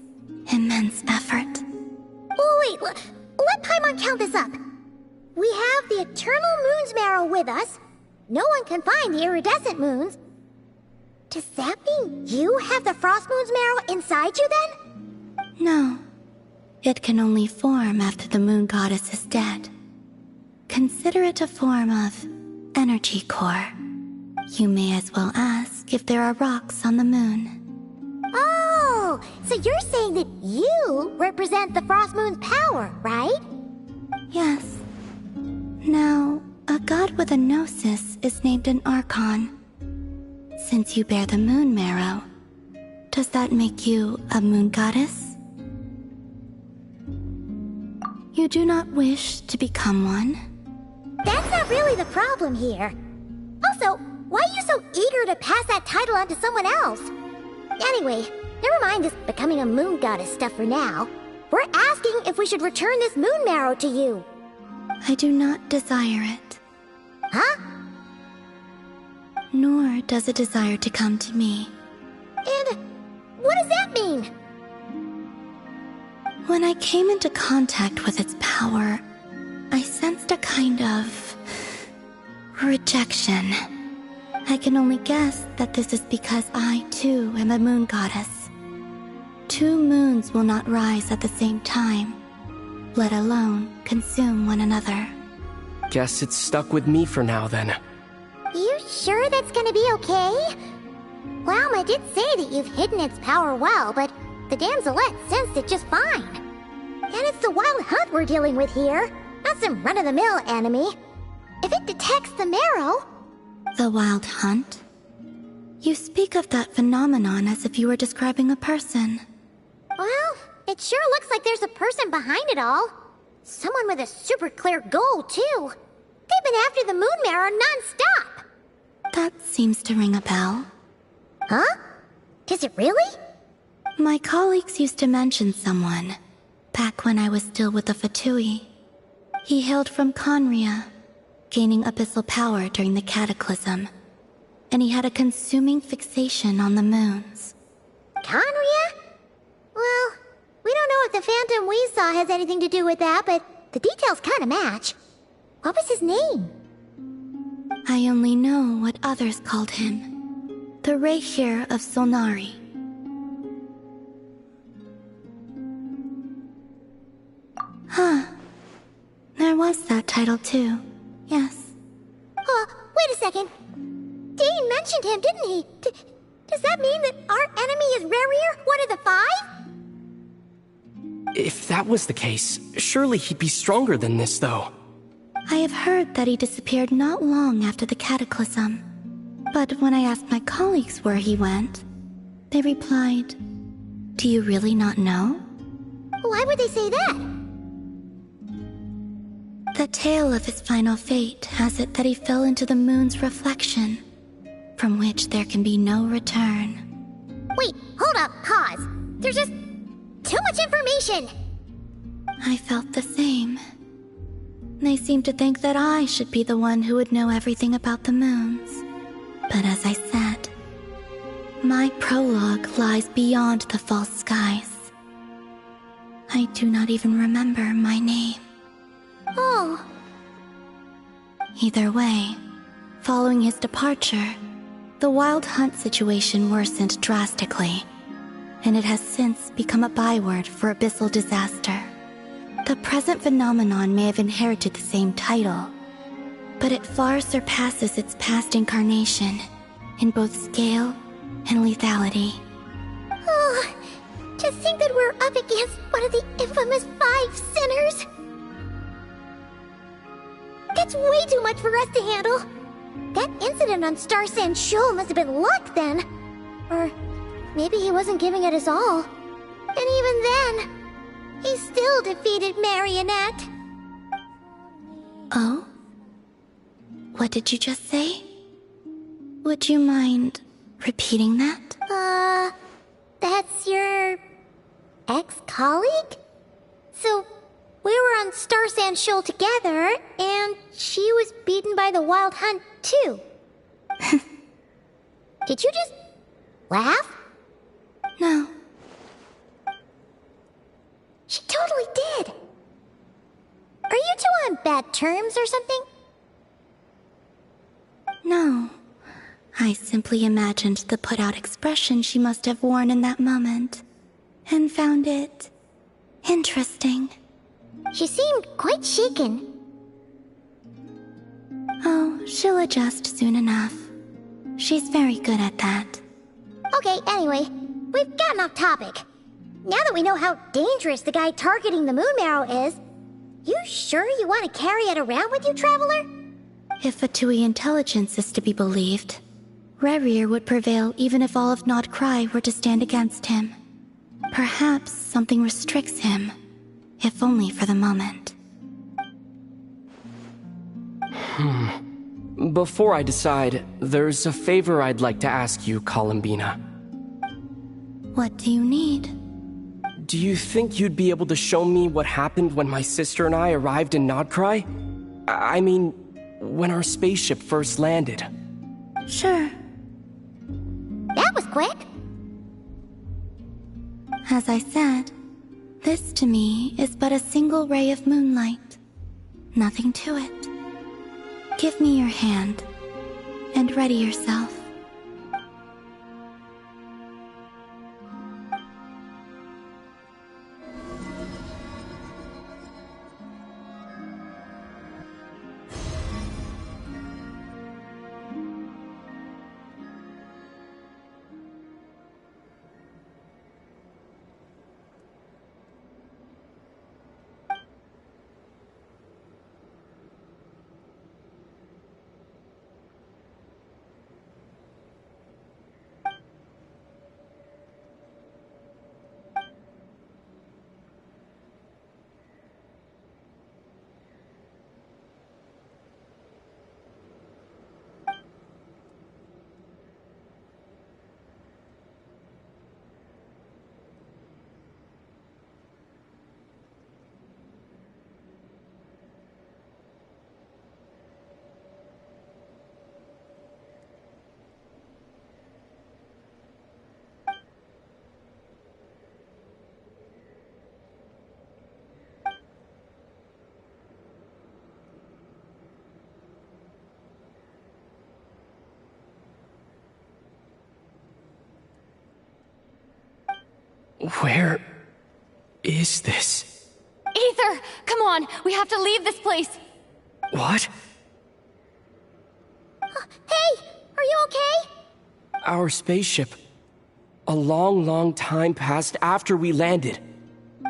immense effort. Wait, let Paimon count this up. we have the Eternal Moon's Marrow with us. No one can find the iridescent moons. Does that mean you have the Frost Moon's Marrow inside you then? No. It can only form after the moon goddess is dead. Consider it a form of energy core. You may as well ask if there are rocks on the moon. Oh, so you're saying that you represent the Frost Moon's power, right? Yes. Now, a god with a gnosis is named an Archon. Since you bear the moon marrow, does that make you a moon goddess? You do not wish to become one? That's not really the problem here. Also, why are you so eager to pass that title on to someone else? Anyway, never mind this becoming a moon goddess stuff for now. We're asking if we should return this moon marrow to you. I do not desire it. Huh? Nor does it desire to come to me. And what does that mean? When I came into contact with its power, I sensed a kind of rejection. I can only guess that this is because I, too, am a moon goddess. 2 moons will not rise at the same time, let alone consume one another. Guess it's stuck with me for now, then. You sure that's gonna be okay? Lama did say that you've hidden its power well, but the damselette sensed it just fine. And it's the wild hunt we're dealing with here, not some run-of-the-mill enemy. If it detects the marrow... The wild hunt? You speak of that phenomenon as if you were describing a person. Well, it sure looks like there's a person behind it all. Someone with a super clear goal, too. They've been after the moon marrow non-stop. That seems to ring a bell. Huh? Does it really? My colleagues used to mention someone, back when I was still with the Fatui. He hailed from Conria, gaining abyssal power during the Cataclysm, and he had a consuming fixation on the moons. Conria? Well, we don't know if the phantom we saw has anything to do with that, but the details kind of match. What was his name? I only know what others called him. The Rehir of Solnari. Huh. There was that title too. Yes. Wait a second. Dane mentioned him, didn't he? Does that mean that our enemy is Rarier, one of the 5? If that was the case, surely he'd be stronger than this, though. I have heard that he disappeared not long after the Cataclysm. But when I asked my colleagues where he went, they replied, "Do you really not know?" Why would they say that? The tale of his final fate has it that he fell into the moon's reflection, from which there can be no return. Wait, hold up, pause. There's just too much information. I felt the same. They seemed to think that I should be the one who would know everything about the moons. But as I said, my prologue lies beyond the false skies. I do not even remember my name. Oh. Either way, following his departure, the wild hunt situation worsened drastically, and it has since become a byword for abyssal disaster. The present phenomenon may have inherited the same title, but it far surpasses its past incarnation in both scale and lethality. Oh, to think that we're up against one of the infamous 5 sinners. That's way too much for us to handle. That incident on Star Sand Shoal must have been luck then. Or maybe he wasn't giving it his all. And even then, he still defeated Marionette. Oh? What did you just say? Would you mind repeating that? That's your ex-colleague? So, we were on Star Sand Shoal together, and she was beaten by the Wild Hunt, too. Did you just laugh? No. She totally did. Are you you two on bad terms or something? No. I simply imagined the put-out expression she must have worn in that moment, and found it interesting. She seemed quite shaken. Oh, she'll adjust soon enough. She's very good at that. Okay, anyway, we've gotten off topic. Now that we know how dangerous the guy targeting the moon marrow is, you sure you want to carry it around with you, Traveler? If Fatui intelligence is to be believed, Rerir would prevail even if all of Nod Krai were to stand against him. Perhaps something restricts him, if only for the moment. Before I decide, there's a favor I'd like to ask you, Columbina. What do you need? Do you think you'd be able to show me what happened when my sister and I arrived in Nod Krai? I mean, when our spaceship first landed. Sure. That was quick. As I said, this to me is but a single ray of moonlight. Nothing to it. Give me your hand, and ready yourself. Where is this? Ether, come on, we have to leave this place. What? Hey, are you okay? Our spaceship. A long, long time passed after we landed.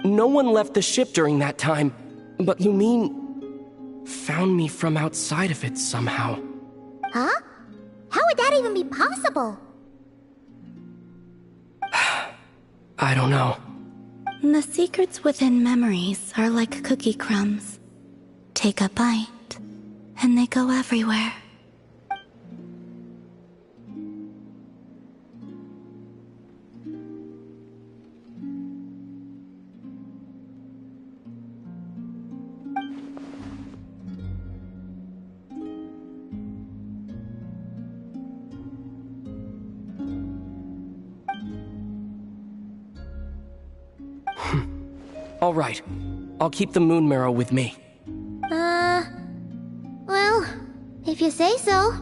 No one left the ship during that time, but Lumine found me from outside of it somehow. Huh? How would that even be possible? I don't know. The secrets within memories are like cookie crumbs. Take a bite, and they go everywhere. All right. I'll keep the moon marrow with me. Well, if you say so.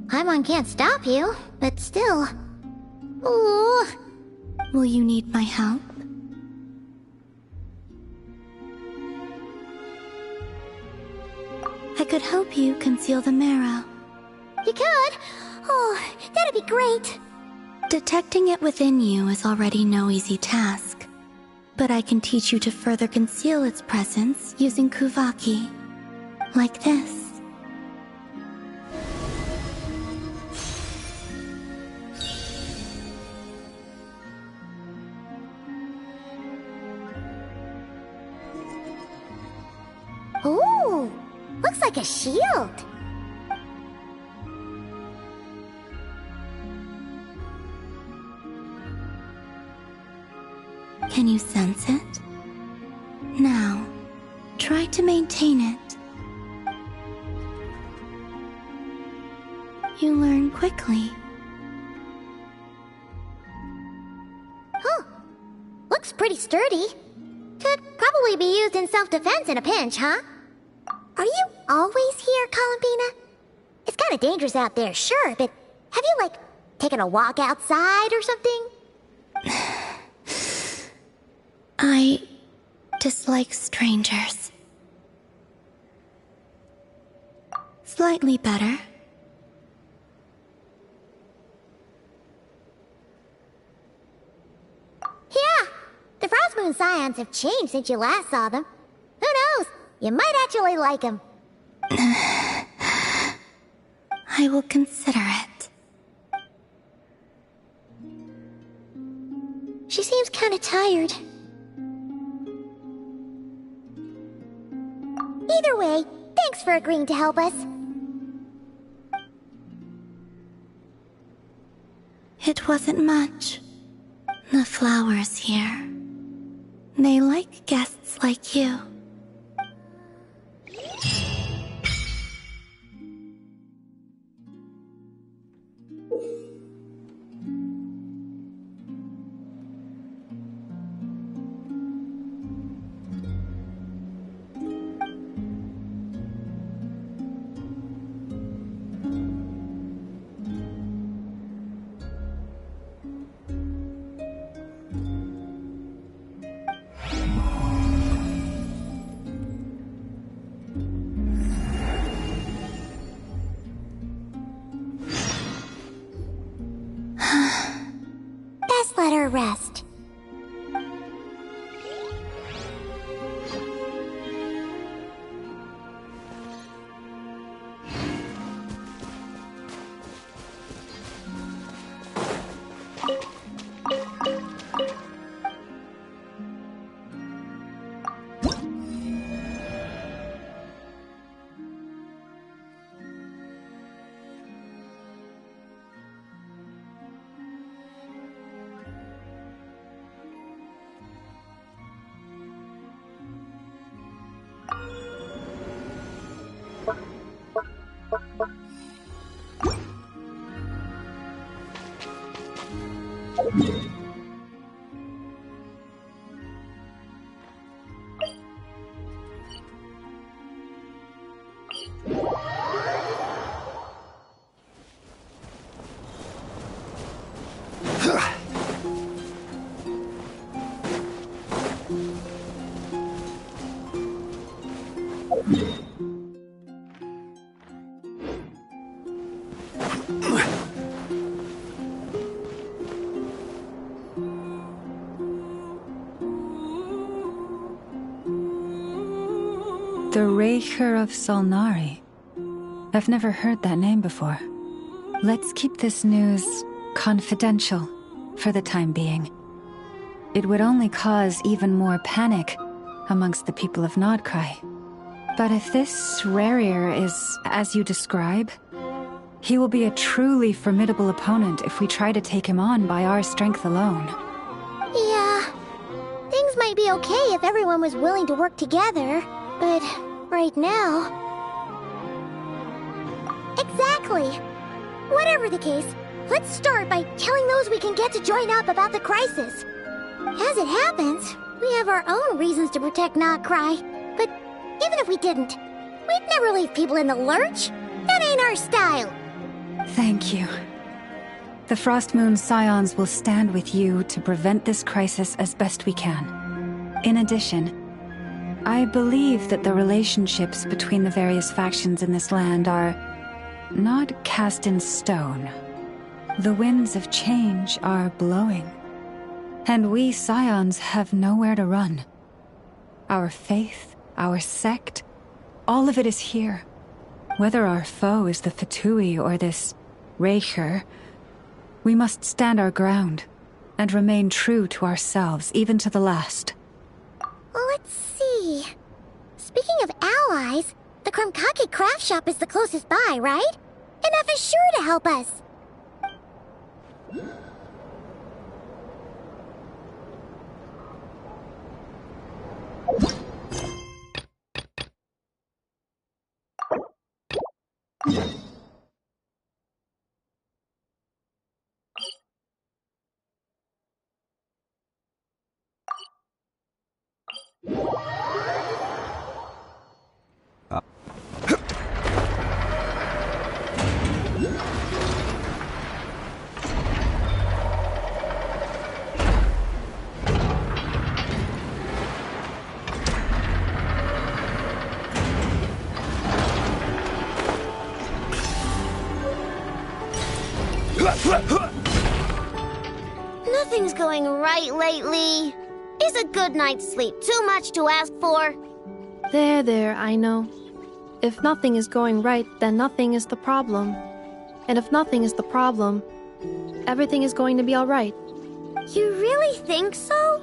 Paimon can't stop you, but still. Ooh. Will you need my help? I could help you conceal the marrow. You could? Oh, that'd be great. Detecting it within you is already no easy task. But I can teach you to further conceal its presence using Kuvaki. Like this. Ooh, looks like a shield. Can you sense it? Now, try to maintain it. You learn quickly. Huh. Looks pretty sturdy. Could probably be used in self-defense in a pinch, huh? Are you always here, Columbina? It's kind of dangerous out there, sure, but have you, like, taken a walk outside or something? I dislike strangers. Slightly better. Yeah, the Frost Moon Scions have changed since you last saw them. Who knows? You might actually like them. I will consider it. She seems kind of tired. Either way, thanks for agreeing to help us. It wasn't much. The flowers here. They like guests like you. Best let her rest. The Raker of Solnari. I've never heard that name before. Let's keep this news confidential for the time being. It would only cause even more panic amongst the people of Krai. But if this Rarier is as you describe, he will be a truly formidable opponent if we try to take him on by our strength alone. Yeah, things might be okay if everyone was willing to work together, but right now... Exactly! Whatever the case, let's start by telling those we can get to join up about the crisis. As it happens, we have our own reasons to protect Krai, but even if we didn't, we'd never leave people in the lurch. That ain't our style. Thank you. The Frost Moon Scions will stand with you to prevent this crisis as best we can. In addition, I believe that the relationships between the various factions in this land are not cast in stone. The winds of change are blowing, and we Scions have nowhere to run. Our faith, our sect, all of it is here. Whether our foe is the Fatui or this Raker, we must stand our ground and remain true to ourselves, even to the last. Let's see. Speaking of allies, the Krumkake craft shop is the closest by, right? Enough is sure to help us. Nothing's going right lately. Is a good night's sleep too much to ask for? There, I know. If nothing is going right, then nothing is the problem. And if nothing is the problem, everything is going to be alright. You really think so?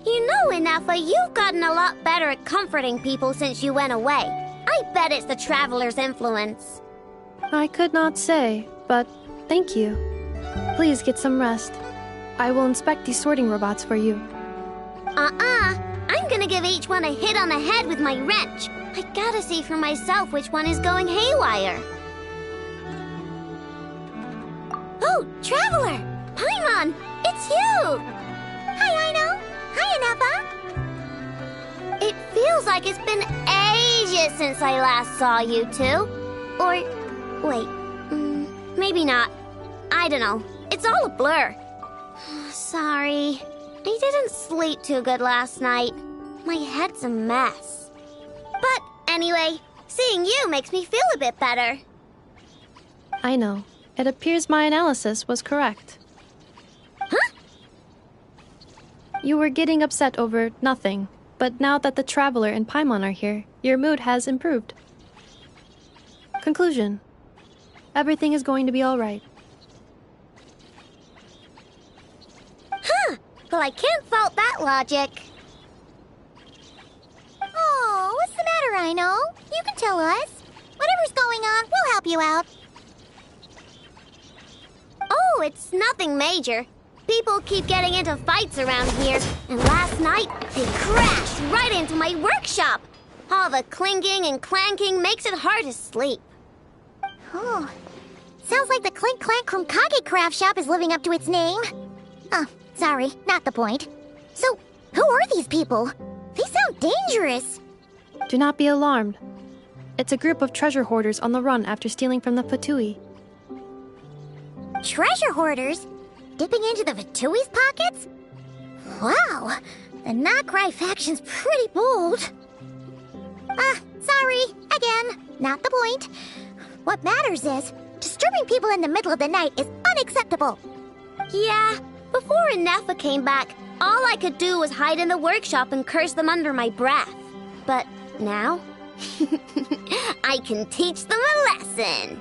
You know, Inefa, you've gotten a lot better at comforting people since you went away. I bet it's the Traveler's influence. I could not say, but thank you. Please get some rest. I will inspect these sorting robots for you. I'm gonna give each one a hit on the head with my wrench. I gotta see for myself which one is going haywire. Oh, Traveler! Paimon! It's you! Hi, Aino! Hi, Inefa! It feels like it's been ages since I last saw you two. Or, wait, maybe not. I don't know. It's all a blur. Sorry. I didn't sleep too good last night. My head's a mess. But anyway, seeing you makes me feel a bit better. I know. It appears my analysis was correct. Huh? You were getting upset over nothing, but now that the Traveler and Paimon are here, your mood has improved. Conclusion. Everything is going to be alright. Huh! Well, I can't fault that logic. Oh, what's the matter, Aino? You can tell us. Whatever's going on, we'll help you out. Oh, it's nothing major. People keep getting into fights around here, and last night they crashed right into my workshop. All the clinking and clanking makes it hard to sleep. Oh, sounds like the Clink Clank from Kage Craft Shop is living up to its name. Oh, sorry, not the point. So, who are these people? They sound dangerous. Do not be alarmed. It's a group of treasure hoarders on the run after stealing from the Fatui. Treasure hoarders? Dipping into the Vatui's pockets? Wow, the Not Krai faction's pretty bold. Sorry, again, not the point. What matters is, disturbing people in the middle of the night is unacceptable. Yeah, before Inefa came back, all I could do was hide in the workshop and curse them under my breath. But now, I can teach them a lesson.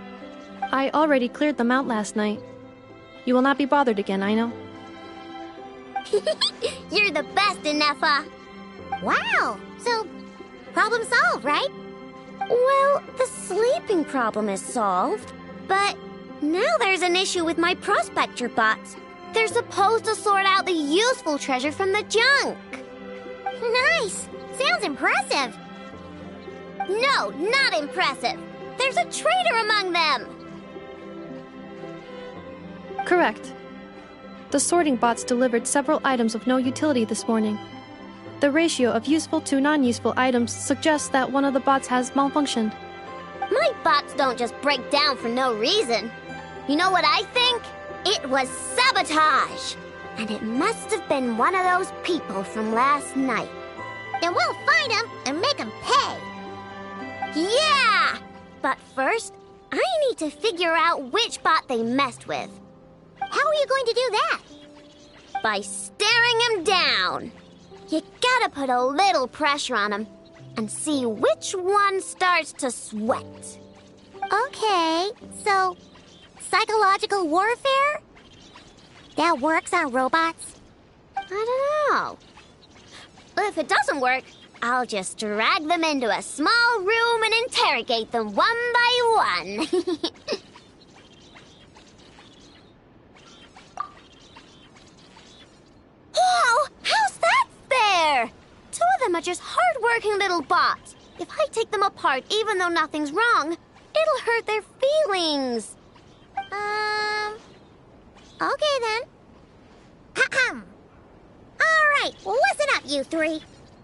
I already cleared them out last night. You will not be bothered again, I know. You're the best, Inefa. Wow, so problem solved, right? Well, the sleeping problem is solved, but now there's an issue with my prospector bots. They're supposed to sort out the useful treasure from the junk. Nice. Sounds impressive. No, not impressive. There's a traitor among them. Correct. The sorting bots delivered several items of no utility this morning. The ratio of useful to non-useful items suggests that one of the bots has malfunctioned. My bots don't just break down for no reason. You know what I think? It was sabotage. And it must have been one of those people from last night. And we'll find them and make them pay. Yeah! But first, I need to figure out which bot they messed with. How are you going to do that? By staring him down. You gotta put a little pressure on him and see which one starts to sweat. Okay, so psychological warfare? That works on robots? I don't know. If it doesn't work, I'll just drag them into a small room and interrogate them one by one. Whoa! How's that fair? Two of them are just hard-working little bots. If I take them apart, even though nothing's wrong, it'll hurt their feelings. Okay then. Ahem. All right, listen up, you three.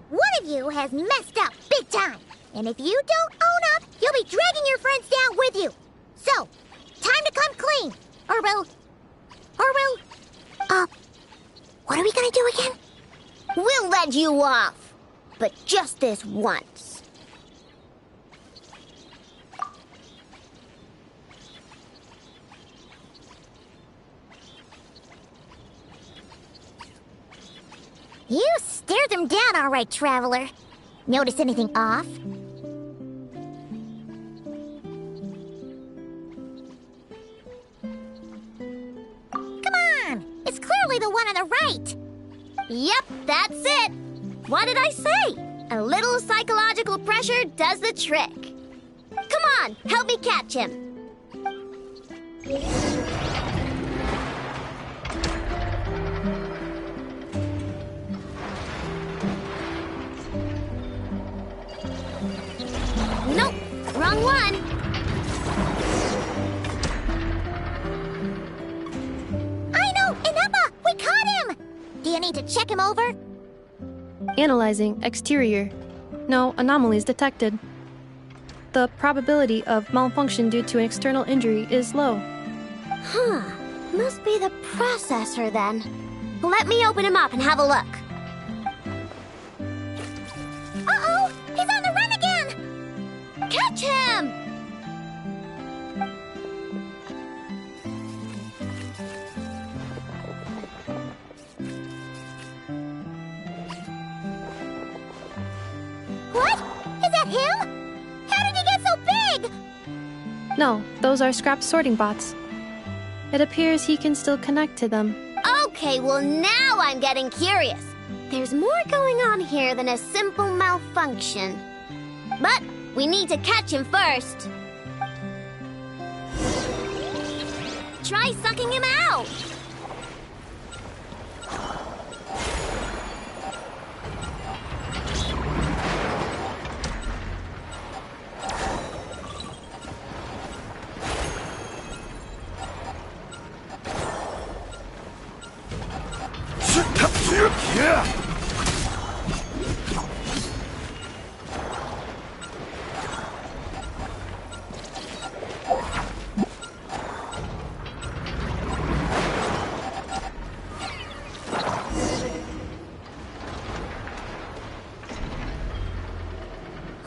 One of you has messed up big time. And if you don't own up, you'll be dragging your friends down with you. So, time to come clean. Or we'll... what are we gonna do again? We'll let you off. But just this once. You stared them down all right, Traveler. Notice anything off? Come on! It's clearly the one on the right! Yep, that's it. What did I say? A little psychological pressure does the trick. Come on, help me catch him. Nope, wrong one. I know! Ineppa! We caught him! Do you need to check him over? Analyzing exterior. No anomalies detected. The probability of malfunction due to an external injury is low. Huh. Must be the processor then. Let me open him up and have a look. Uh-oh! He's on the run again! Catch him! What? Is that him? How did he get so big? No, those are scrap sorting bots. It appears he can still connect to them. Okay, well now I'm getting curious. There's more going on here than a simple malfunction. But we need to catch him first. Try sucking him out.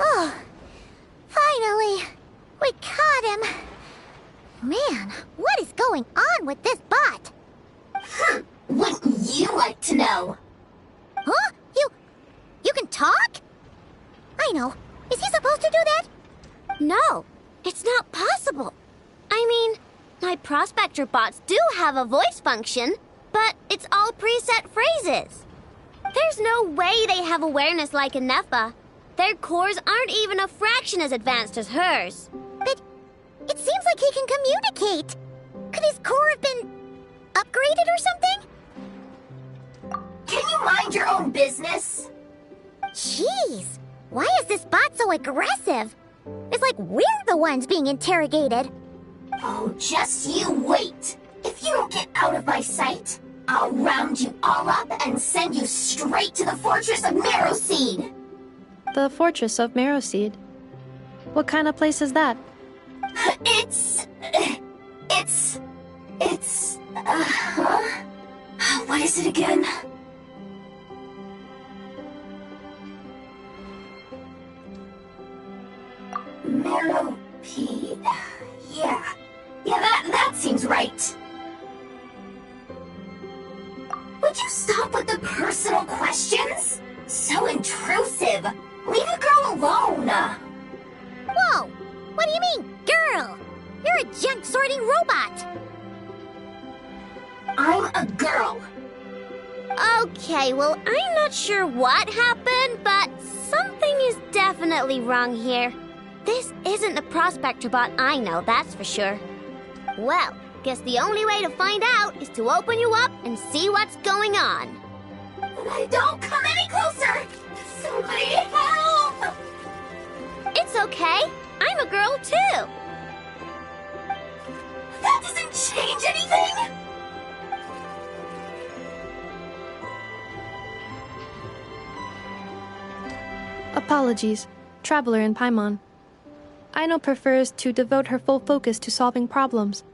Oh, finally! We caught him! Man, what is going on with this bot? Wouldn't you like to know? Huh? You can talk? I know. Is he supposed to do that? No, it's not possible. I mean, my prospector bots do have a voice function, but it's all preset phrases. There's no way they have awareness like a Nepha. Their cores aren't even a fraction as advanced as hers. But it seems like he can communicate. Could his core have been upgraded or something? Can you mind your own business? Jeez, why is this bot so aggressive? It's like we're the ones being interrogated. Oh, just you wait. If you don't get out of my sight, I'll round you all up and send you straight to the Fortress of Marrowseed. The Fortress of Marrowseed. What kind of place is that? What is it again? Marrowpeed. Yeah, that seems right. Would you stop with the personal questions? So intrusive. Leave a girl alone. Whoa! What do you mean, girl? You're a junk sorting robot. I'm a girl. Okay, well, I'm not sure what happened, but something is definitely wrong here. This isn't the prospector bot I know, that's for sure. Well, guess the only way to find out is to open you up and see what's going on. Don't come any closer! Somebody help! It's okay. I'm a girl too. That doesn't change anything! Apologies, Traveler in Paimon. Aino prefers to devote her full focus to solving problems.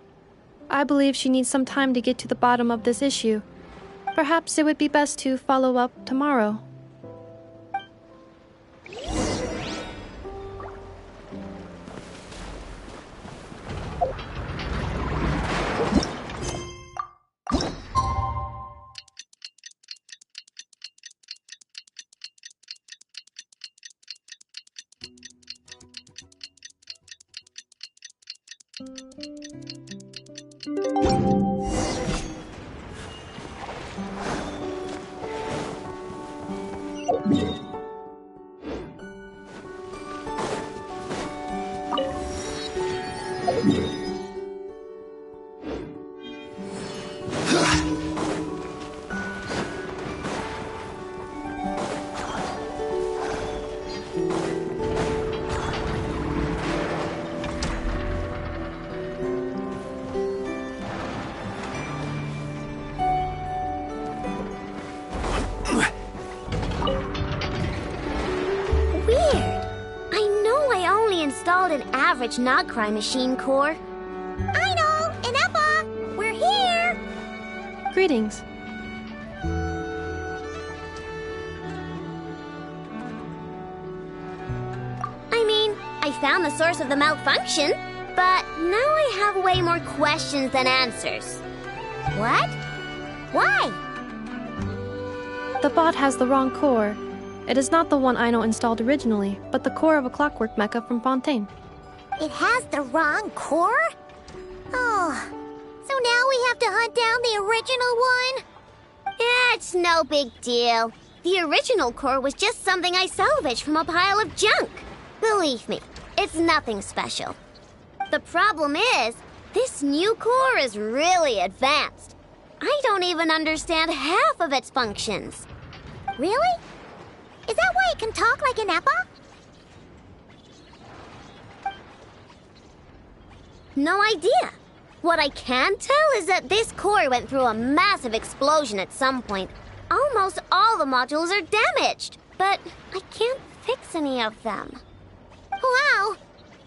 I believe she needs some time to get to the bottom of this issue. Perhaps it would be best to follow up tomorrow. An average Krai machine core. I know! Inepa! We're here! Greetings. I mean, I found the source of the malfunction, but now I have way more questions than answers. What? Why? The bot has the wrong core. It is not the one Aino installed originally, but the core of a clockwork mecha from Fontaine. It has the wrong core? Oh, so now we have to hunt down the original one? It's no big deal. The original core was just something I salvaged from a pile of junk. Believe me, it's nothing special. The problem is, this new core is really advanced. I don't even understand half of its functions. Really? Is that why it can talk like an Inepa? No idea. What I can tell is that this core went through a massive explosion at some point. Almost all the modules are damaged, but I can't fix any of them. Wow!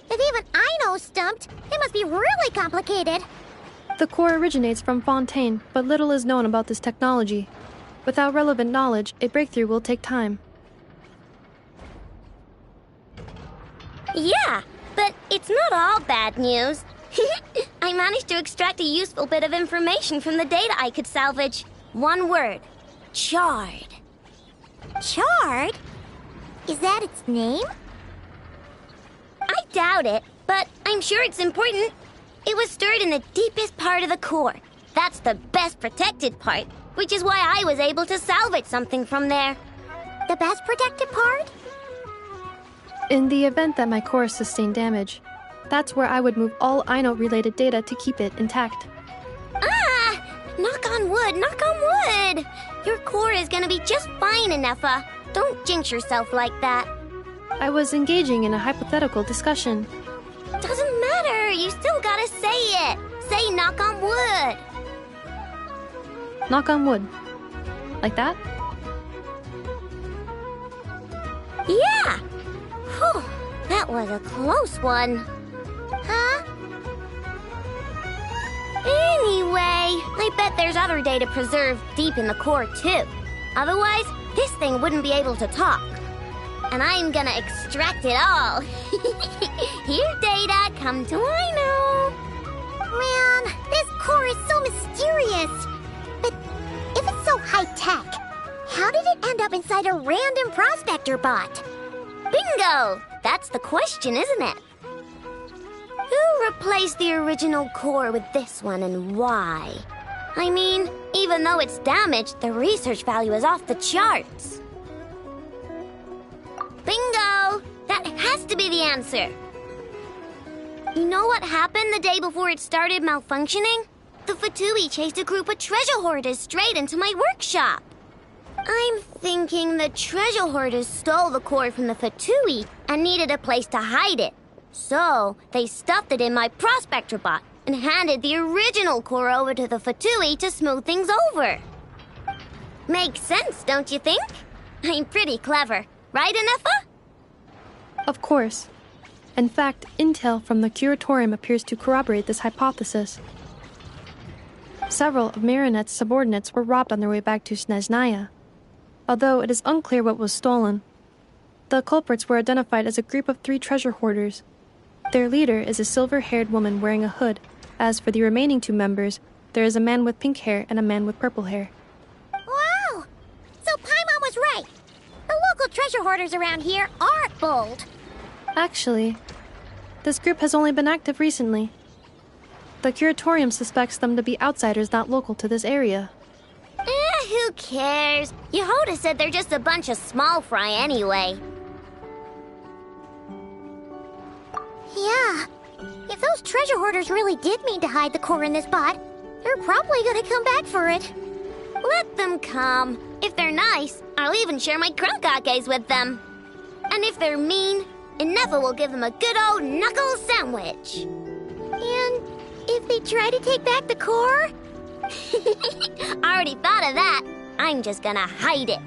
If even Aino's stumped, it must be really complicated. The core originates from Fontaine, but little is known about this technology. Without relevant knowledge, a breakthrough will take time. Yeah, but it's not all bad news. I managed to extract a useful bit of information from the data I could salvage. One word. Charred. Charred? Is that its name? I doubt it, but I'm sure it's important. It was stored in the deepest part of the core. That's the best protected part, which is why I was able to salvage something from there. The best protected part? In the event that my core sustained damage, that's where I would move all Aino-related data to keep it intact. Ah! Knock on wood, knock on wood! Your core is gonna be just fine, Inepa. Don't jinx yourself like that. I was engaging in a hypothetical discussion. Doesn't matter, you still gotta say it. Say knock on wood. Knock on wood. Like that? Yeah! Whew, that was a close one. Huh? Anyway, I bet there's other data preserved deep in the core, too. Otherwise, this thing wouldn't be able to talk. And I'm gonna extract it all. Here, data, come to Aino. Man, this core is so mysterious. But if it's so high-tech, how did it end up inside a random prospector bot? Bingo! That's the question, isn't it? Who replaced the original core with this one and why? I mean, even though it's damaged, the research value is off the charts. Bingo! That has to be the answer. You know what happened the day before it started malfunctioning? The Fatui chased a group of treasure hoarders straight into my workshop. I'm thinking the treasure hoarders stole the core from the Fatui and needed a place to hide it. So, they stuffed it in my prospector bot and handed the original core over to the Fatui to smooth things over. Makes sense, don't you think? I'm pretty clever, right, Inepa? Of course. In fact, intel from the Curatorium appears to corroborate this hypothesis. Several of Marinette's subordinates were robbed on their way back to Snezhnaya. Although it is unclear what was stolen, the culprits were identified as a group of 3 treasure hoarders. Their leader is a silver-haired woman wearing a hood. As for the remaining 2 members, there is a man with pink hair and a man with purple hair. Wow! So Paimon was right. The local treasure hoarders around here aren't bold. Actually, this group has only been active recently. The curatorium suspects them to be outsiders not local to this area. Who cares? Yehoda said they're just a bunch of small fry anyway. Yeah, if those treasure hoarders really did mean to hide the core in this bot, they're probably gonna come back for it. Let them come. If they're nice, I'll even share my crunkakes with them. And if they're mean, Inefa will give them a good old knuckle sandwich. And if they try to take back the core? I already thought of that. I'm just gonna hide it.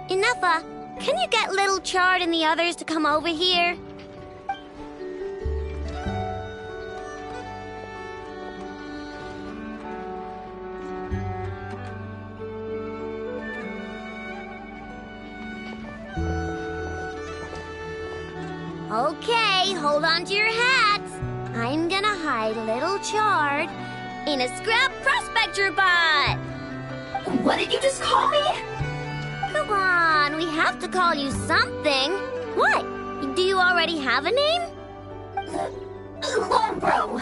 Inefa, can you get Little Chard and the others to come over here? Okay, hold on to your hats. I'm gonna hide Little Chard in a scrap prospector bot. What did you just call me? Come on, we have to call you something. What? Do you already have a name? Lombro.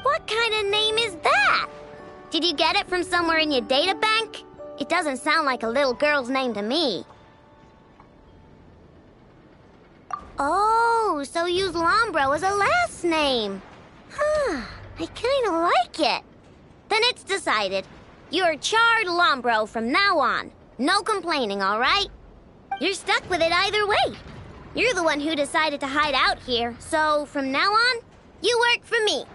What kind of name is that? Did you get it from somewhere in your data bank? It doesn't sound like a little girl's name to me. Oh, so you use Lombro as a last name. Huh, I kind of like it. Then it's decided. You're Chard Lombro from now on. No complaining, all right? You're stuck with it either way. You're the one who decided to hide out here, so from now on, you work for me.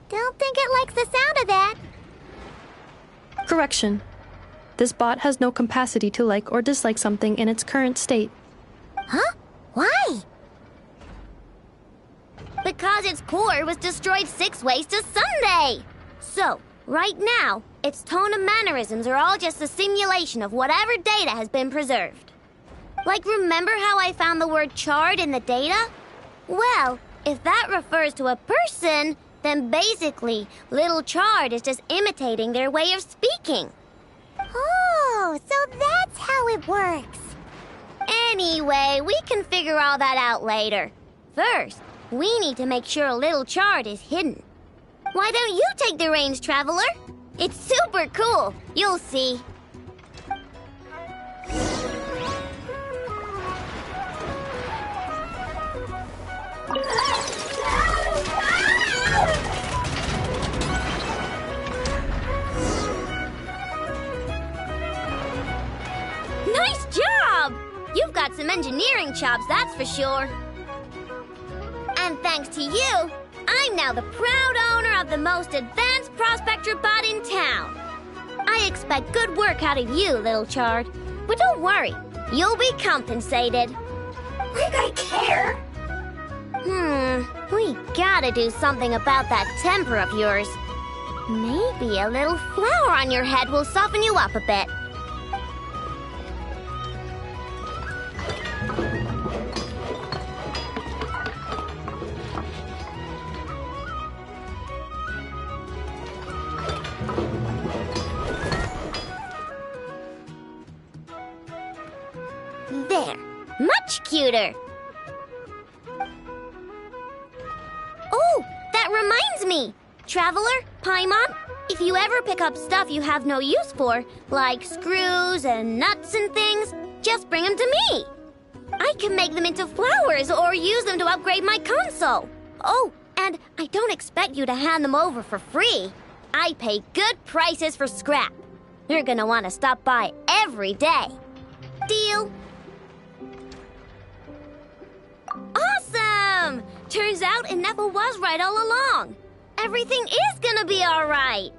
Don't think it likes the sound of that. Correction. This bot has no capacity to like or dislike something in its current state. Huh? Why? Because its core was destroyed 6 ways to Sunday. So, right now, its tone and mannerisms are all just a simulation of whatever data has been preserved. Like, remember how I found the word chard in the data? Well, if that refers to a person, then basically, Little Chard is just imitating their way of speaking. Oh, so that's how it works. Anyway, we can figure all that out later. First, we need to make sure Little Chard is hidden. Why don't you take the reins, Traveler? It's super cool. You'll see. Nice job! You've got some engineering chops, that's for sure. And thanks to you, I'm now the proud owner of the most advanced prospector bot in town. I expect good work out of you, Little Chard. But don't worry, you'll be compensated. Like I care. We gotta do something about that temper of yours. Maybe a little flour on your head will soften you up a bit. There, much cuter. Oh, that reminds me. Traveler, Paimon, if you ever pick up stuff you have no use for, like screws and nuts and things, just bring them to me. I can make them into flowers or use them to upgrade my console. Oh, and I don't expect you to hand them over for free. I pay good prices for scrap. You're gonna want to stop by every day. Deal? Awesome! Turns out Inefa was right all along. Everything is gonna be all right.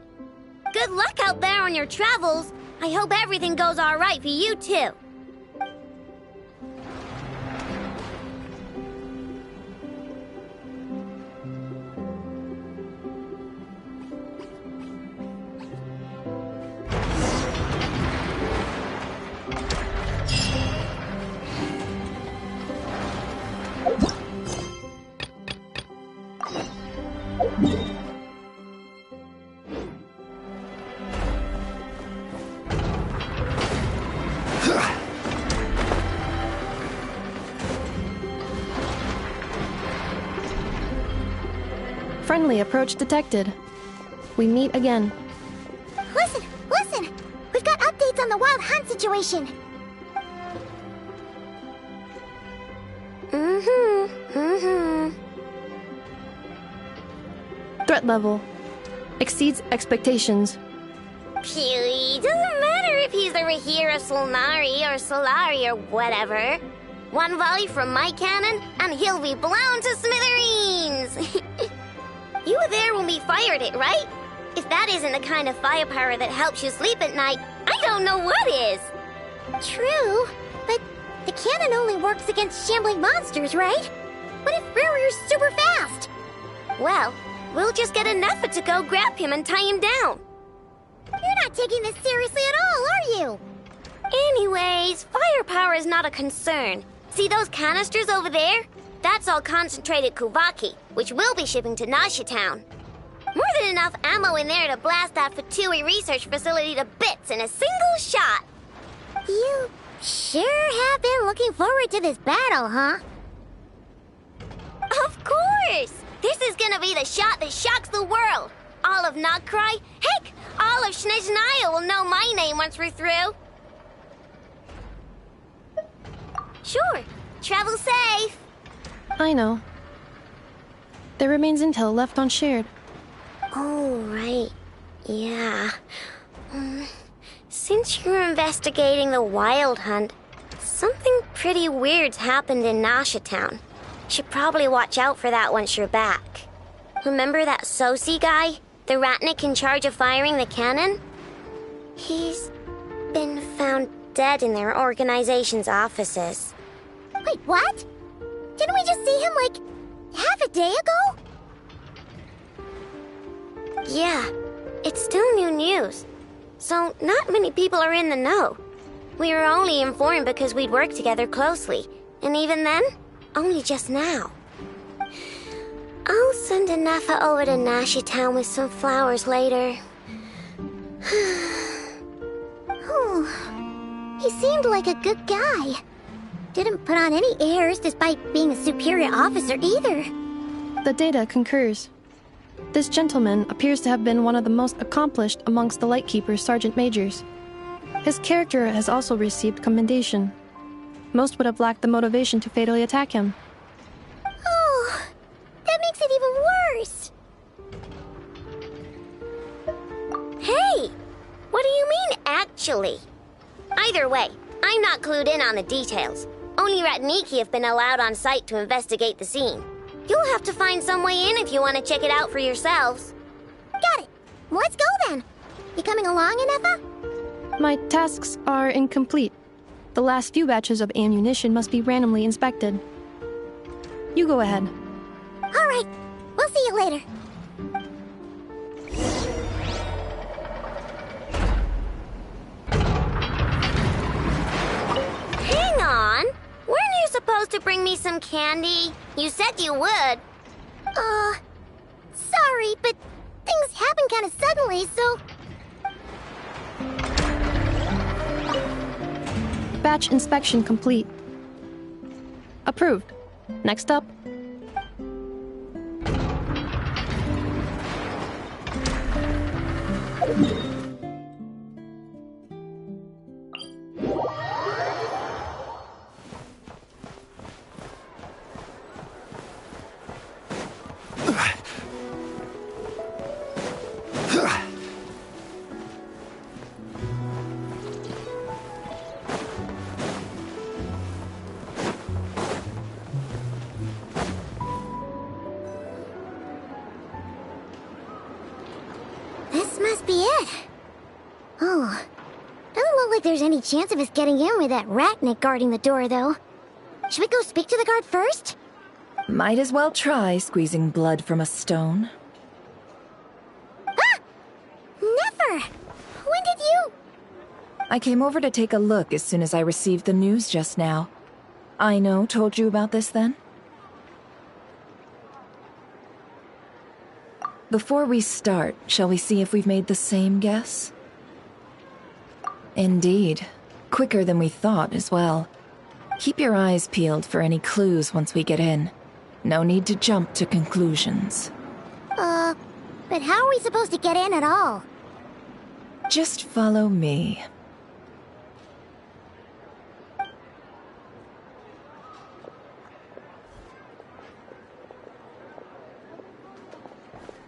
Good luck out there on your travels. I hope everything goes all right for you, too. Friendly approach detected. We meet again. Listen! We've got updates on the wild hunt situation. Threat level exceeds expectations. Phew, doesn't matter if he's the Rahira Solnari or Solari or whatever. One volley from my cannon, and he'll be blown to smithereens! You were there when we fired it, right? If that isn't the kind of firepower that helps you sleep at night, I don't know what is! True, but the cannon only works against shambling monsters, right? What if Riri's super fast? Well, we'll just get enough to go grab him and tie him down. You're not taking this seriously at all, are you? Anyways, firepower is not a concern. See those canisters over there? That's all concentrated Kuvaki, which we'll be shipping to Nasha Town. More than enough ammo in there to blast that Fatui research facility to bits in a single shot. You sure have been looking forward to this battle, huh? Of course! This is gonna be the shot that shocks the world. All of Krai, heck, all of Snezhnaya will know my name once we're through. Sure, travel safe. I know. There remains intel left unshared. Oh, right. Yeah. Since you're investigating the wild hunt, something pretty weird's happened in Nasha Town. Should probably watch out for that once you're back. Remember that Sosi guy? The Ratnik in charge of firing the cannon? He's been found dead in their organization's offices. Wait, what? Didn't we just see him, like, half a day ago? Yeah, it's still new news. So, not many people are in the know. We were only informed because we'd worked together closely. And even then, only just now. I'll send Anafa over to Nasha Town with some flowers later. Oh, he seemed like a good guy. Didn't put on any airs despite being a superior officer either. The data concurs. This gentleman appears to have been one of the most accomplished amongst the Lightkeeper's sergeant majors. His character has also received commendation. Most would have lacked the motivation to fatally attack him. Oh, that makes it even worse. Hey, what do you mean, actually? Either way, I'm not clued in on the details. Only Ratniki have been allowed on site to investigate the scene. You'll have to find some way in if you want to check it out for yourselves. Got it. Let's go then. You coming along, Anefa? My tasks are incomplete. The last few batches of ammunition must be randomly inspected. You go ahead. All right. We'll see you later. Hang on. Weren't you supposed to bring me some candy? You said you would. Sorry, but things happen kind of suddenly, so... Batch inspection complete. Approved. Next up. There's any chance of us getting in with that Ratnik guarding the door, though. Should we go speak to the guard first? Might as well try squeezing blood from a stone. Ah! Never! When did you... I came over to take a look as soon as I received the news just now. Aino told you about this then? Before we start, shall we see if we've made the same guess? Indeed. Quicker than we thought as well. Keep your eyes peeled for any clues once we get in. No need to jump to conclusions. But how are we supposed to get in at all? Just follow me.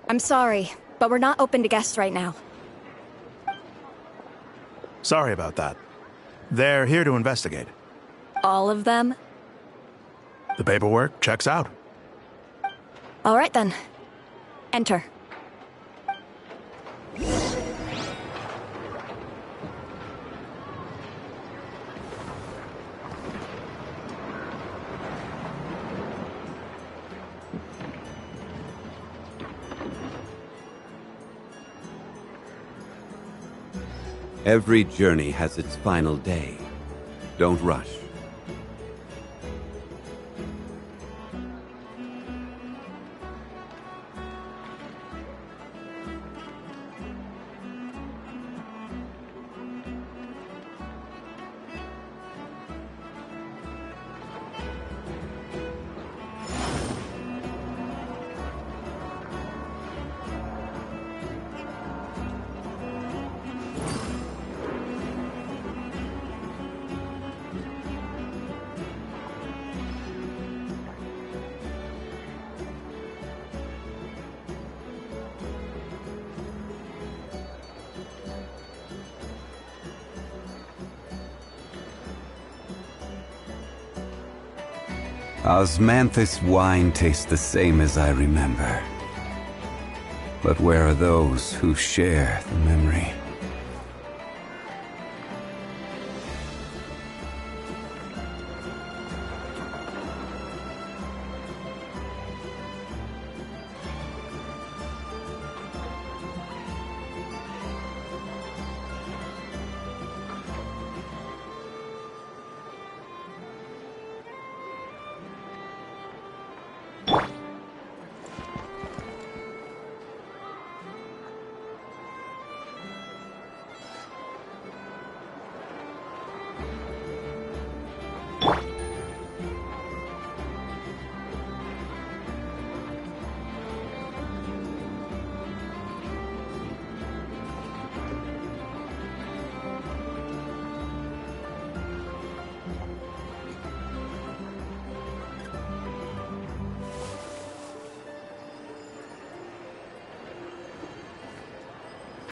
I'm sorry, but we're not open to guests right now. Sorry about that. They're here to investigate. All of them? The paperwork checks out. All right then. Enter. Every journey has its final day. Don't rush. Osmanthus wine tastes the same as I remember. But where are those who share the memory?